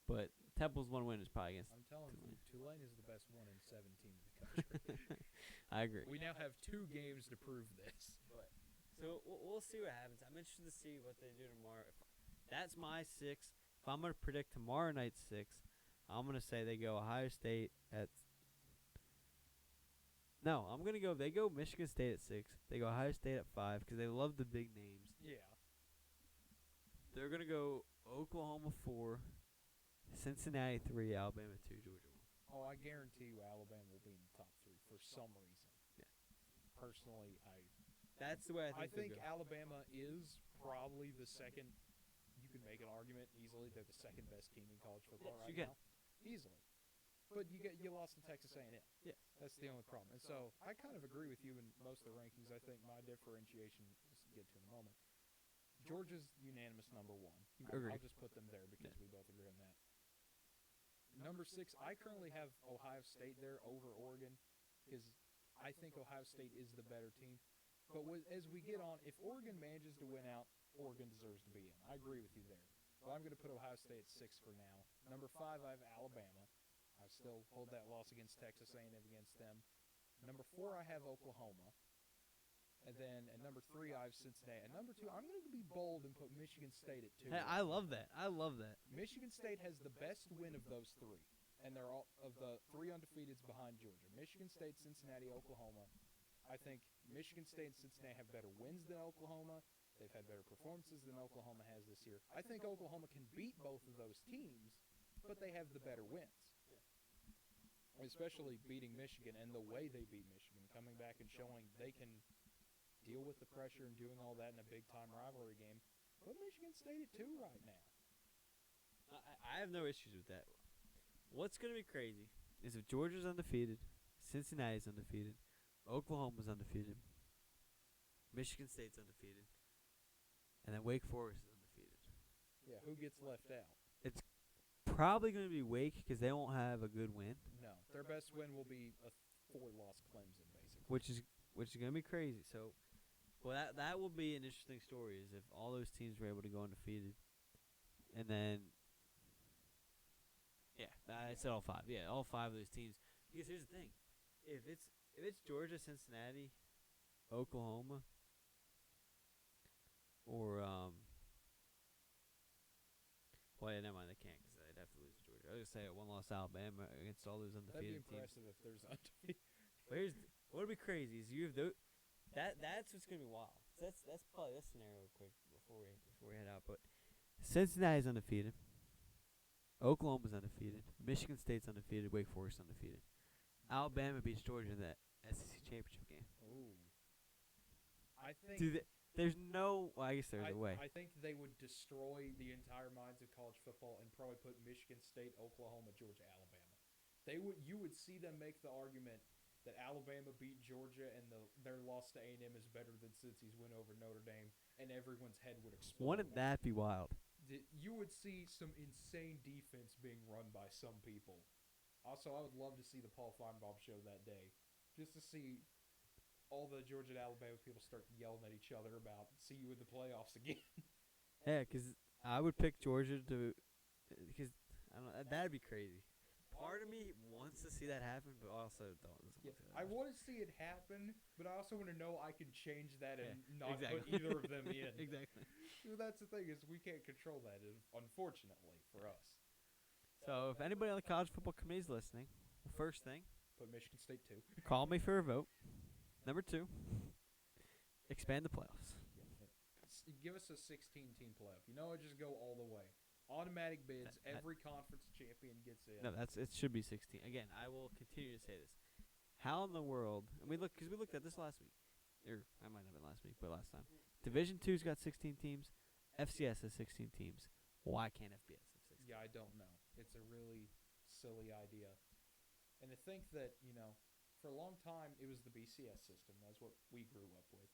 [SPEAKER 2] But Temple's one win is probably against.
[SPEAKER 1] I'm telling
[SPEAKER 2] Tulane.
[SPEAKER 1] you, Tulane is the best 1-7 team in the country.
[SPEAKER 2] I agree.
[SPEAKER 1] We now have 2 games to prove this.
[SPEAKER 2] So we'll see what happens. I'm interested to see what they do tomorrow. That's my 6. If I'm going to predict tomorrow night's 6, I'm going to say they go Ohio State at. No, I'm going to go. They go Michigan State at 6. They go Ohio State at 5 because they love the big names.
[SPEAKER 1] Yeah.
[SPEAKER 2] They're going to go Oklahoma 4, Cincinnati 3, Alabama 2, Georgia 1.
[SPEAKER 1] Oh, I guarantee you Alabama will be in the top 3 for some reason.
[SPEAKER 2] Yeah.
[SPEAKER 1] Personally,
[SPEAKER 2] That's the way
[SPEAKER 1] I
[SPEAKER 2] I think
[SPEAKER 1] think Alabama is probably the second. You can make an argument easily they're the second best team in college football
[SPEAKER 2] Yes,
[SPEAKER 1] right
[SPEAKER 2] you can.
[SPEAKER 1] now, easily. But you lost to Texas A&M.
[SPEAKER 2] Yeah.
[SPEAKER 1] That's the only problem. And so I kind of agree with you in most of the rankings. I think my differentiation is to get to in a moment. Georgia's unanimous number 1.
[SPEAKER 2] Agreed.
[SPEAKER 1] I'll just put them there because we both agree on that. Number 6, I currently have Ohio State there over Oregon because I think Ohio State is the better team. But as we get on, if Oregon manages to win out, Oregon deserves to be in. I agree with you there. But I'm going to put Ohio State at 6 for now. Number 5, I have Alabama. I still hold that loss against Texas A&M against them. Number 4, I have Oklahoma. And then at number 3, I have Cincinnati. At number 2, I'm going to be bold and put Michigan State at 2.
[SPEAKER 2] Hey, I love that. I love that.
[SPEAKER 1] Michigan State has the best win of those 3. And they're all of the 3 undefeateds behind Georgia. Michigan State, Cincinnati, Oklahoma. I think Michigan State and Cincinnati have better wins than Oklahoma. They've had better performances than Oklahoma has this year. I think Oklahoma can beat both of those teams, but they have the better wins. Especially beating Michigan and the way they beat Michigan, coming back and showing they can deal with the pressure and doing all that in a big-time rivalry game. Put Michigan State at 2 right now.
[SPEAKER 2] I have no issues with that. What's going to be crazy is if Georgia's undefeated, Cincinnati's undefeated, Oklahoma's undefeated, Michigan State's undefeated, and then Wake Forest is undefeated.
[SPEAKER 1] Yeah, who gets left out?
[SPEAKER 2] Probably going to be Wake because they won't have a good win,
[SPEAKER 1] No, their best win will be a 4-loss Clemson, basically.
[SPEAKER 2] which is going to be crazy. So, well, that will be an interesting story is if all those teams were able to go undefeated, and then I said all 5. Yeah, all 5 of those teams. Because here's the thing, if it's Georgia, Cincinnati, Oklahoma, or well, yeah, never mind, they can't because they'd have to lose to Georgia. I was gonna say a 1-loss Alabama against all those
[SPEAKER 1] That'd be
[SPEAKER 2] undefeated teams.
[SPEAKER 1] impressive if there's undefeated.
[SPEAKER 2] But what'd be crazy is you have that's what's gonna be wild. So that's probably this scenario real quick before we head out. But Cincinnati's undefeated, Oklahoma's undefeated, Michigan State's undefeated, Wake Forest undefeated. Alabama beats Georgia in that SEC championship game.
[SPEAKER 1] Ooh. I think
[SPEAKER 2] There's no. Well, I guess there's a way.
[SPEAKER 1] I think they would destroy the entire minds of college football and probably put Michigan State, Oklahoma, Georgia, Alabama. You would see them make the argument that Alabama beat Georgia and their loss to A&M is better than Cincy's win over Notre Dame, and everyone's head would explode.
[SPEAKER 2] Wouldn't that be wild?
[SPEAKER 1] You would see some insane defense being run by some people. Also, I would love to see the Paul Feinbaum show that day, just to see all the Georgia and Alabama people start yelling at each other about see you in the playoffs again.
[SPEAKER 2] Yeah, because I would pick Georgia to, because I don't know, that'd be crazy. Part of me wants to see that happen, but also doesn't want to see that
[SPEAKER 1] I
[SPEAKER 2] happen.
[SPEAKER 1] want to see it happen, but I also want to know I can change that and not
[SPEAKER 2] exactly.
[SPEAKER 1] put either of them in.
[SPEAKER 2] Exactly.
[SPEAKER 1] So that's the thing is we can't control that, unfortunately, for us.
[SPEAKER 2] So if anybody on the college football committee is listening, well, first thing,
[SPEAKER 1] Put Michigan State 2.
[SPEAKER 2] call me for a vote. Number 2, expand the playoffs.
[SPEAKER 1] Give us a 16-team playoff. Just go all the way. Automatic bids. Every conference champion gets in.
[SPEAKER 2] No, it should be 16. Again, I will continue to say this. How in the world? And we looked at this last week, or I might not have been last week, but last time. Division 2's got 16 teams. FCS has 16 teams. Why can't FBS have 16?
[SPEAKER 1] Yeah, I don't know. It's a really silly idea. And to think that, for a long time it was the BCS system. That's what we grew up with.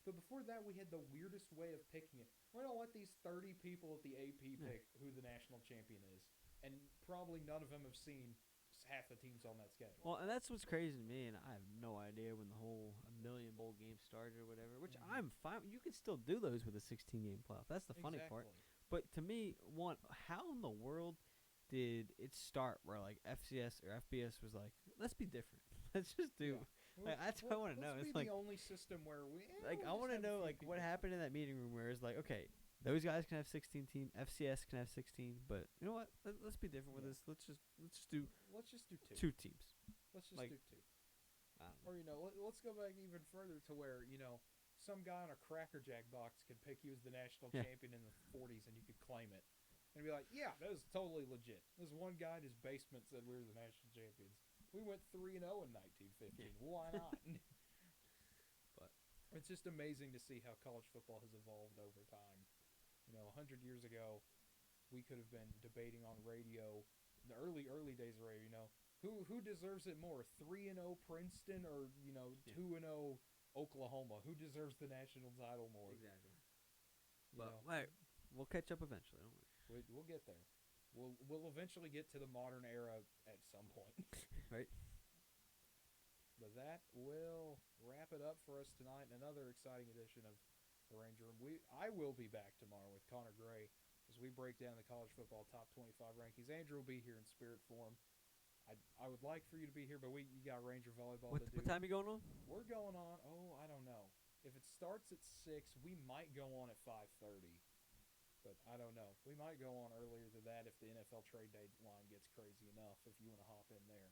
[SPEAKER 1] But before that, we had the weirdest way of picking it. We're going to let these 30 people at the AP pick who the national champion is. And probably none of them have seen half the teams on that schedule.
[SPEAKER 2] Well, and that's what's crazy to me, and I have no idea when the whole $1 million bowl game started or whatever, which I'm fine. You can still do those with a 16-game playoff. That's the funny part. But to me, how in the world did it start where like FCS or FBS was like, let's be different. Let's just do Like, that's what I want to know.
[SPEAKER 1] Let's
[SPEAKER 2] It's
[SPEAKER 1] be
[SPEAKER 2] like,
[SPEAKER 1] the only system where we.
[SPEAKER 2] I want to know like what happened in that meeting room where it's like, okay, those guys can have 16 teams, FCS can have 16, but you know what? Let's be different with this. Let's just do
[SPEAKER 1] Let's just do two.
[SPEAKER 2] two teams.
[SPEAKER 1] Let's just
[SPEAKER 2] like-
[SPEAKER 1] do two.
[SPEAKER 2] I don't know.
[SPEAKER 1] Or let's go back even further to where some guy on a Cracker Jack box could pick you as the national
[SPEAKER 2] Yeah.
[SPEAKER 1] champion in the 40s, and you could claim it, and be like, yeah, that was totally legit. This one guy in his basement said we were the national champions. We went 3-0 in 1915.
[SPEAKER 2] Yeah.
[SPEAKER 1] Why not?
[SPEAKER 2] But
[SPEAKER 1] it's just amazing to see how college football has evolved over time. 100 years ago, we could have been debating on radio, in the early days of radio. Who deserves it more, 3-0 Princeton or 2-0 Oklahoma? Who deserves the national title more?
[SPEAKER 2] exactly.
[SPEAKER 1] You
[SPEAKER 2] But
[SPEAKER 1] know?
[SPEAKER 2] wait, we'll catch up eventually. Don't worry.
[SPEAKER 1] We'll get there. We'll eventually get to the modern era at some point.
[SPEAKER 2] Right.
[SPEAKER 1] But that will wrap it up for us tonight. Another exciting edition of the Ranger Room. I will be back tomorrow with Connor Gray as we break down the college football top 25 rankings. Andrew will be here in spirit form. I would like for you to be here, but you got Ranger volleyball to do.
[SPEAKER 2] What time are you going on?
[SPEAKER 1] We're going on. I don't know. If it starts at 6, we might go on at 5:30. But I don't know. We might go on earlier than that if the NFL trade deadline gets crazy enough. If you want to hop in there.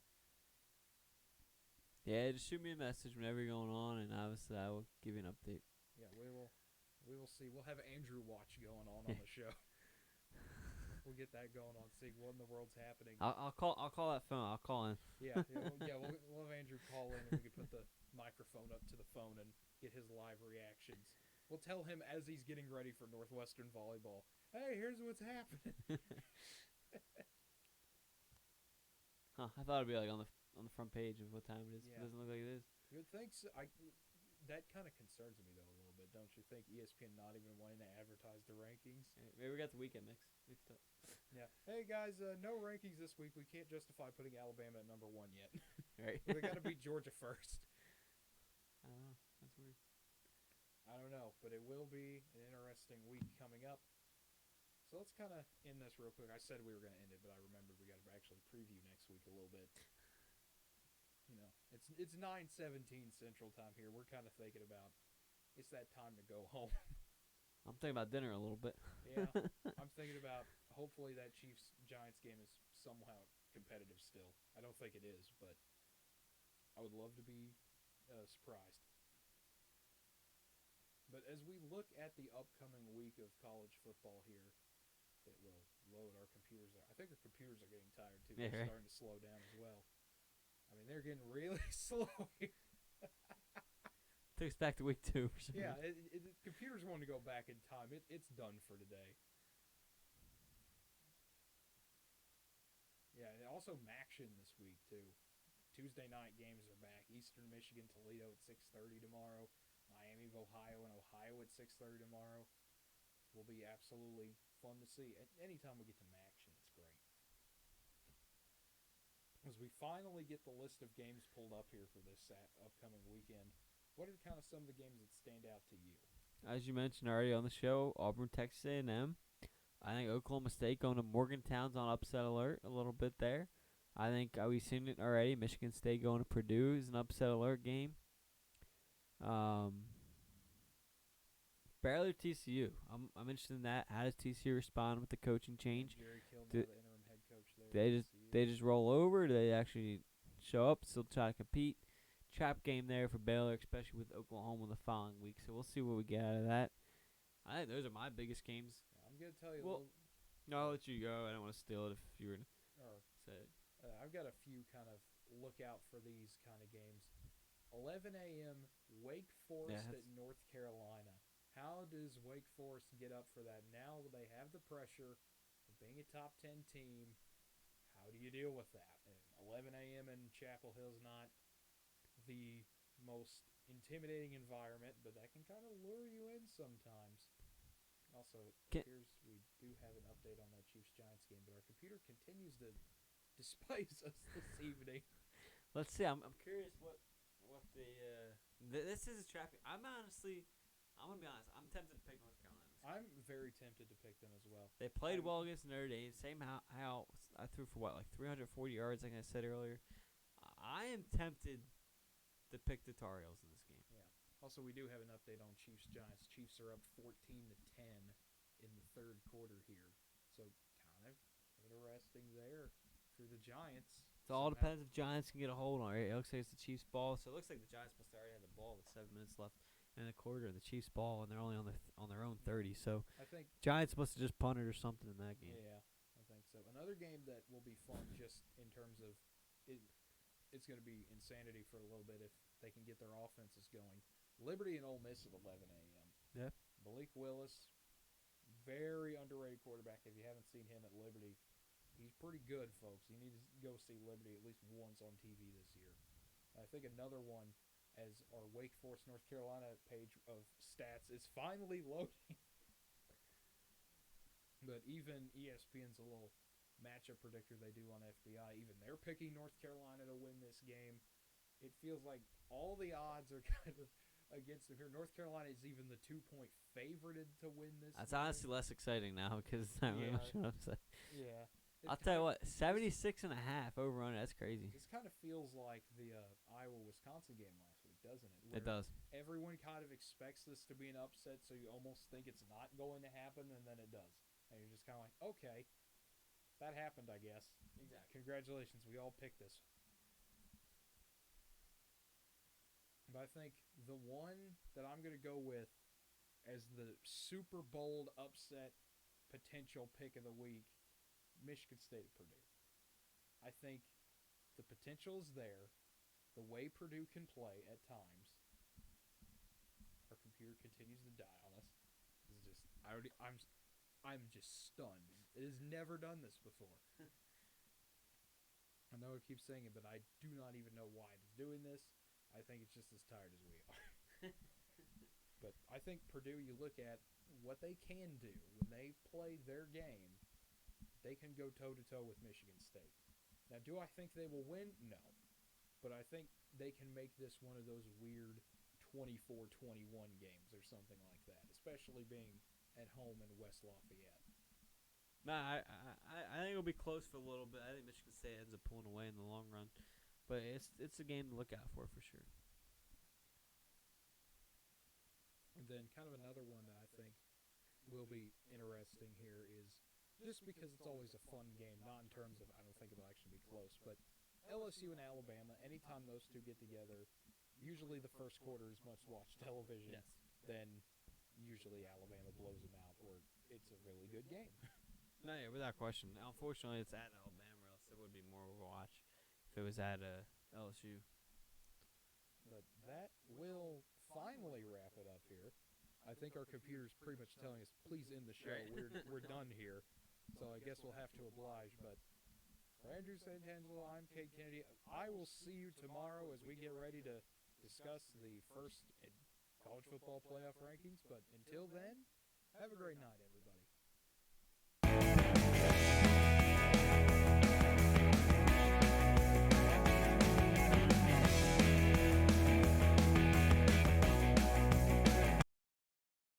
[SPEAKER 2] Yeah, just shoot me a message whenever you're going on, and obviously I will give you an update.
[SPEAKER 1] Yeah, we will see. We'll have Andrew watch going on the show. We'll get that going on. See what in the world's happening.
[SPEAKER 2] I'll call that phone. I'll call in.
[SPEAKER 1] We'll have Andrew call in, and we can put the microphone up to the phone and get his live reactions. We'll tell him as he's getting ready for Northwestern volleyball. Hey, here's what's happening.
[SPEAKER 2] I thought it'd be like on the front page of what time it is.
[SPEAKER 1] Yeah.
[SPEAKER 2] It doesn't look like it is.
[SPEAKER 1] You would think so. That kind of concerns me though a little bit, don't you think? ESPN not even wanting to advertise the rankings.
[SPEAKER 2] Maybe we got the weekend mix.
[SPEAKER 1] Yeah. Hey guys, no rankings this week. We can't justify putting Alabama at number 1 yet.
[SPEAKER 2] Right.
[SPEAKER 1] We got to beat Georgia first.
[SPEAKER 2] I don't know. That's weird.
[SPEAKER 1] I don't know, but it will be an interesting week coming up. So let's kind of end this real quick. I said we were going to end it, but I remembered we got to actually preview next week a little bit. It's 9:17 Central Time here. We're kind of thinking about it's that time to go home.
[SPEAKER 2] I'm thinking about dinner a little bit.
[SPEAKER 1] Yeah, I'm thinking about hopefully that Chiefs-Giants game is somehow competitive still. I don't think it is, but I would love to be surprised. But as we look at the upcoming week of college football here, it will load our computers. I think our computers are getting tired too.
[SPEAKER 2] Yeah,
[SPEAKER 1] They're
[SPEAKER 2] right.
[SPEAKER 1] starting to slow down as well. I mean, they're getting really slow here.
[SPEAKER 2] Takes back to week 2. For some
[SPEAKER 1] Yeah,
[SPEAKER 2] reason.
[SPEAKER 1] computers want to go back in time. It's done for today. Yeah, and also MACtion this week too. Tuesday night games are back. Eastern Michigan, Toledo at 6:30 tomorrow. Miami of Ohio and Ohio at 6:30 tomorrow. Will be absolutely fun to see. Anytime we get to MACtion, it's great. As we finally get the list of games pulled up here for this upcoming weekend, what are kind of some of the games that stand out to you?
[SPEAKER 2] As you mentioned already on the show, Auburn, Texas A&M. I think Oklahoma State going to Morgantown's on upset alert a little bit there. I think we've seen it already. Michigan State going to Purdue is an upset alert game. Barely TCU. I'm interested in that. How does TCU respond with the coaching change?
[SPEAKER 1] Jerry Kill,
[SPEAKER 2] Do-
[SPEAKER 1] the interim head coach there.
[SPEAKER 2] They just roll over? Do they actually show up, still try to compete? Trap game there for Baylor, especially with Oklahoma the following week. So we'll see what we get out of that. I think those are my biggest games.
[SPEAKER 1] I'm going to tell you
[SPEAKER 2] Well, No, I'll let you go. I don't want to steal it if you were to say it.
[SPEAKER 1] I've got a few kind of look out for these kind of games. 11 a.m. Wake Forest at North Carolina. How does Wake Forest get up for that? Now they have the pressure of being a top 10 team. How do you deal with that? And 11 a.m. in Chapel Hill's not the most intimidating environment, but that can kind of lure you in sometimes. Also, it appears we do have an update on that Chiefs-Giants game, but our computer continues to despise us this evening.
[SPEAKER 2] Let's see. I'm curious what the this is a trap. I'm gonna be honest. I'm tempted to pick North Carolina.
[SPEAKER 1] I'm very tempted to pick them as well.
[SPEAKER 2] They played well against Notre Dame. Same how I threw for 340 yards, like I said earlier. I am tempted to to pick the Tar Heels in this game.
[SPEAKER 1] Yeah. Also, we do have an update on Chiefs Giants. Chiefs are up 14-10 in the third quarter here. So kind of interesting there for the Giants.
[SPEAKER 2] It all depends if Giants can get a hold on it. It looks like it's the Chiefs' ball. So it looks like the Giants must already have the ball with 7 minutes left in the quarter. The Chiefs' ball, and they're only on their own 30. So
[SPEAKER 1] I think
[SPEAKER 2] Giants must have just punted or something in that game.
[SPEAKER 1] Yeah, I think so. Another game that will be fun just in terms of it's going to be insanity for a little bit if they can get their offenses going. Liberty and Ole Miss at 11 a.m.
[SPEAKER 2] Yeah.
[SPEAKER 1] Malik Willis, very underrated quarterback. If you haven't seen him at Liberty, he's pretty good, folks. You need to go see Liberty at least once on TV this year. I think another one, as our Wake Forest, North Carolina page of stats is finally loading. But even ESPN's a little matchup predictor they do on FBI, even they're picking North Carolina to win this game. It feels like all the odds are kind of against them here. North Carolina is even the 2-point favorited to win this
[SPEAKER 2] That's
[SPEAKER 1] game.
[SPEAKER 2] honestly less exciting now because it's not really much what I'm saying.
[SPEAKER 1] Yeah.
[SPEAKER 2] I'll tell you what, 76.5 over under. That's crazy.
[SPEAKER 1] This kind of feels like the Iowa-Wisconsin game last week, doesn't it?
[SPEAKER 2] It does.
[SPEAKER 1] Everyone kind of expects this to be an upset, so you almost think it's not going to happen, and then it does. And you're just kind of like, okay, that happened, I guess.
[SPEAKER 2] Exactly.
[SPEAKER 1] Congratulations, we all picked this. But I think the one that I'm going to go with as the Super Bowl upset potential pick of the week, Michigan State at Purdue. I think the potential is there. The way Purdue can play at times. Our computer continues to die on us. This is just I'm just stunned. It has never done this before. I know I keep saying it, but I do not even know why it's doing this. I think it's just as tired as we are. But I think Purdue, you look at what they can do when they play their game, they can go toe-to-toe with Michigan State. Now, do I think they will win? No. But I think they can make this one of those weird 24-21 games or something like that, especially being at home in West Lafayette.
[SPEAKER 2] Nah, I think it'll be close for a little bit. I think Michigan State ends up pulling away in the long run. But it's a game to look out for sure.
[SPEAKER 1] And then kind of another one that I think will be interesting here is just because it's always a fun game, not in terms of I don't think it'll actually be close, but LSU and Alabama, anytime those two get together, usually the first quarter is much-watched television.
[SPEAKER 2] Yes.
[SPEAKER 1] Then usually Alabama blows them out, or it's a really good game.
[SPEAKER 2] No, yeah, without question. Unfortunately, it's at Alabama, or else it would be more of a watch if it was at LSU.
[SPEAKER 1] But that will finally wrap it up here. I think our computer's pretty much telling us, please end the show.
[SPEAKER 2] Right.
[SPEAKER 1] We're done here. So I guess we'll have to oblige. But for Andrew Santangelo, I'm Cade Kennedy. I will see you tomorrow as we get ready to discuss the first college football playoff rankings. But until then, have a great night, everybody.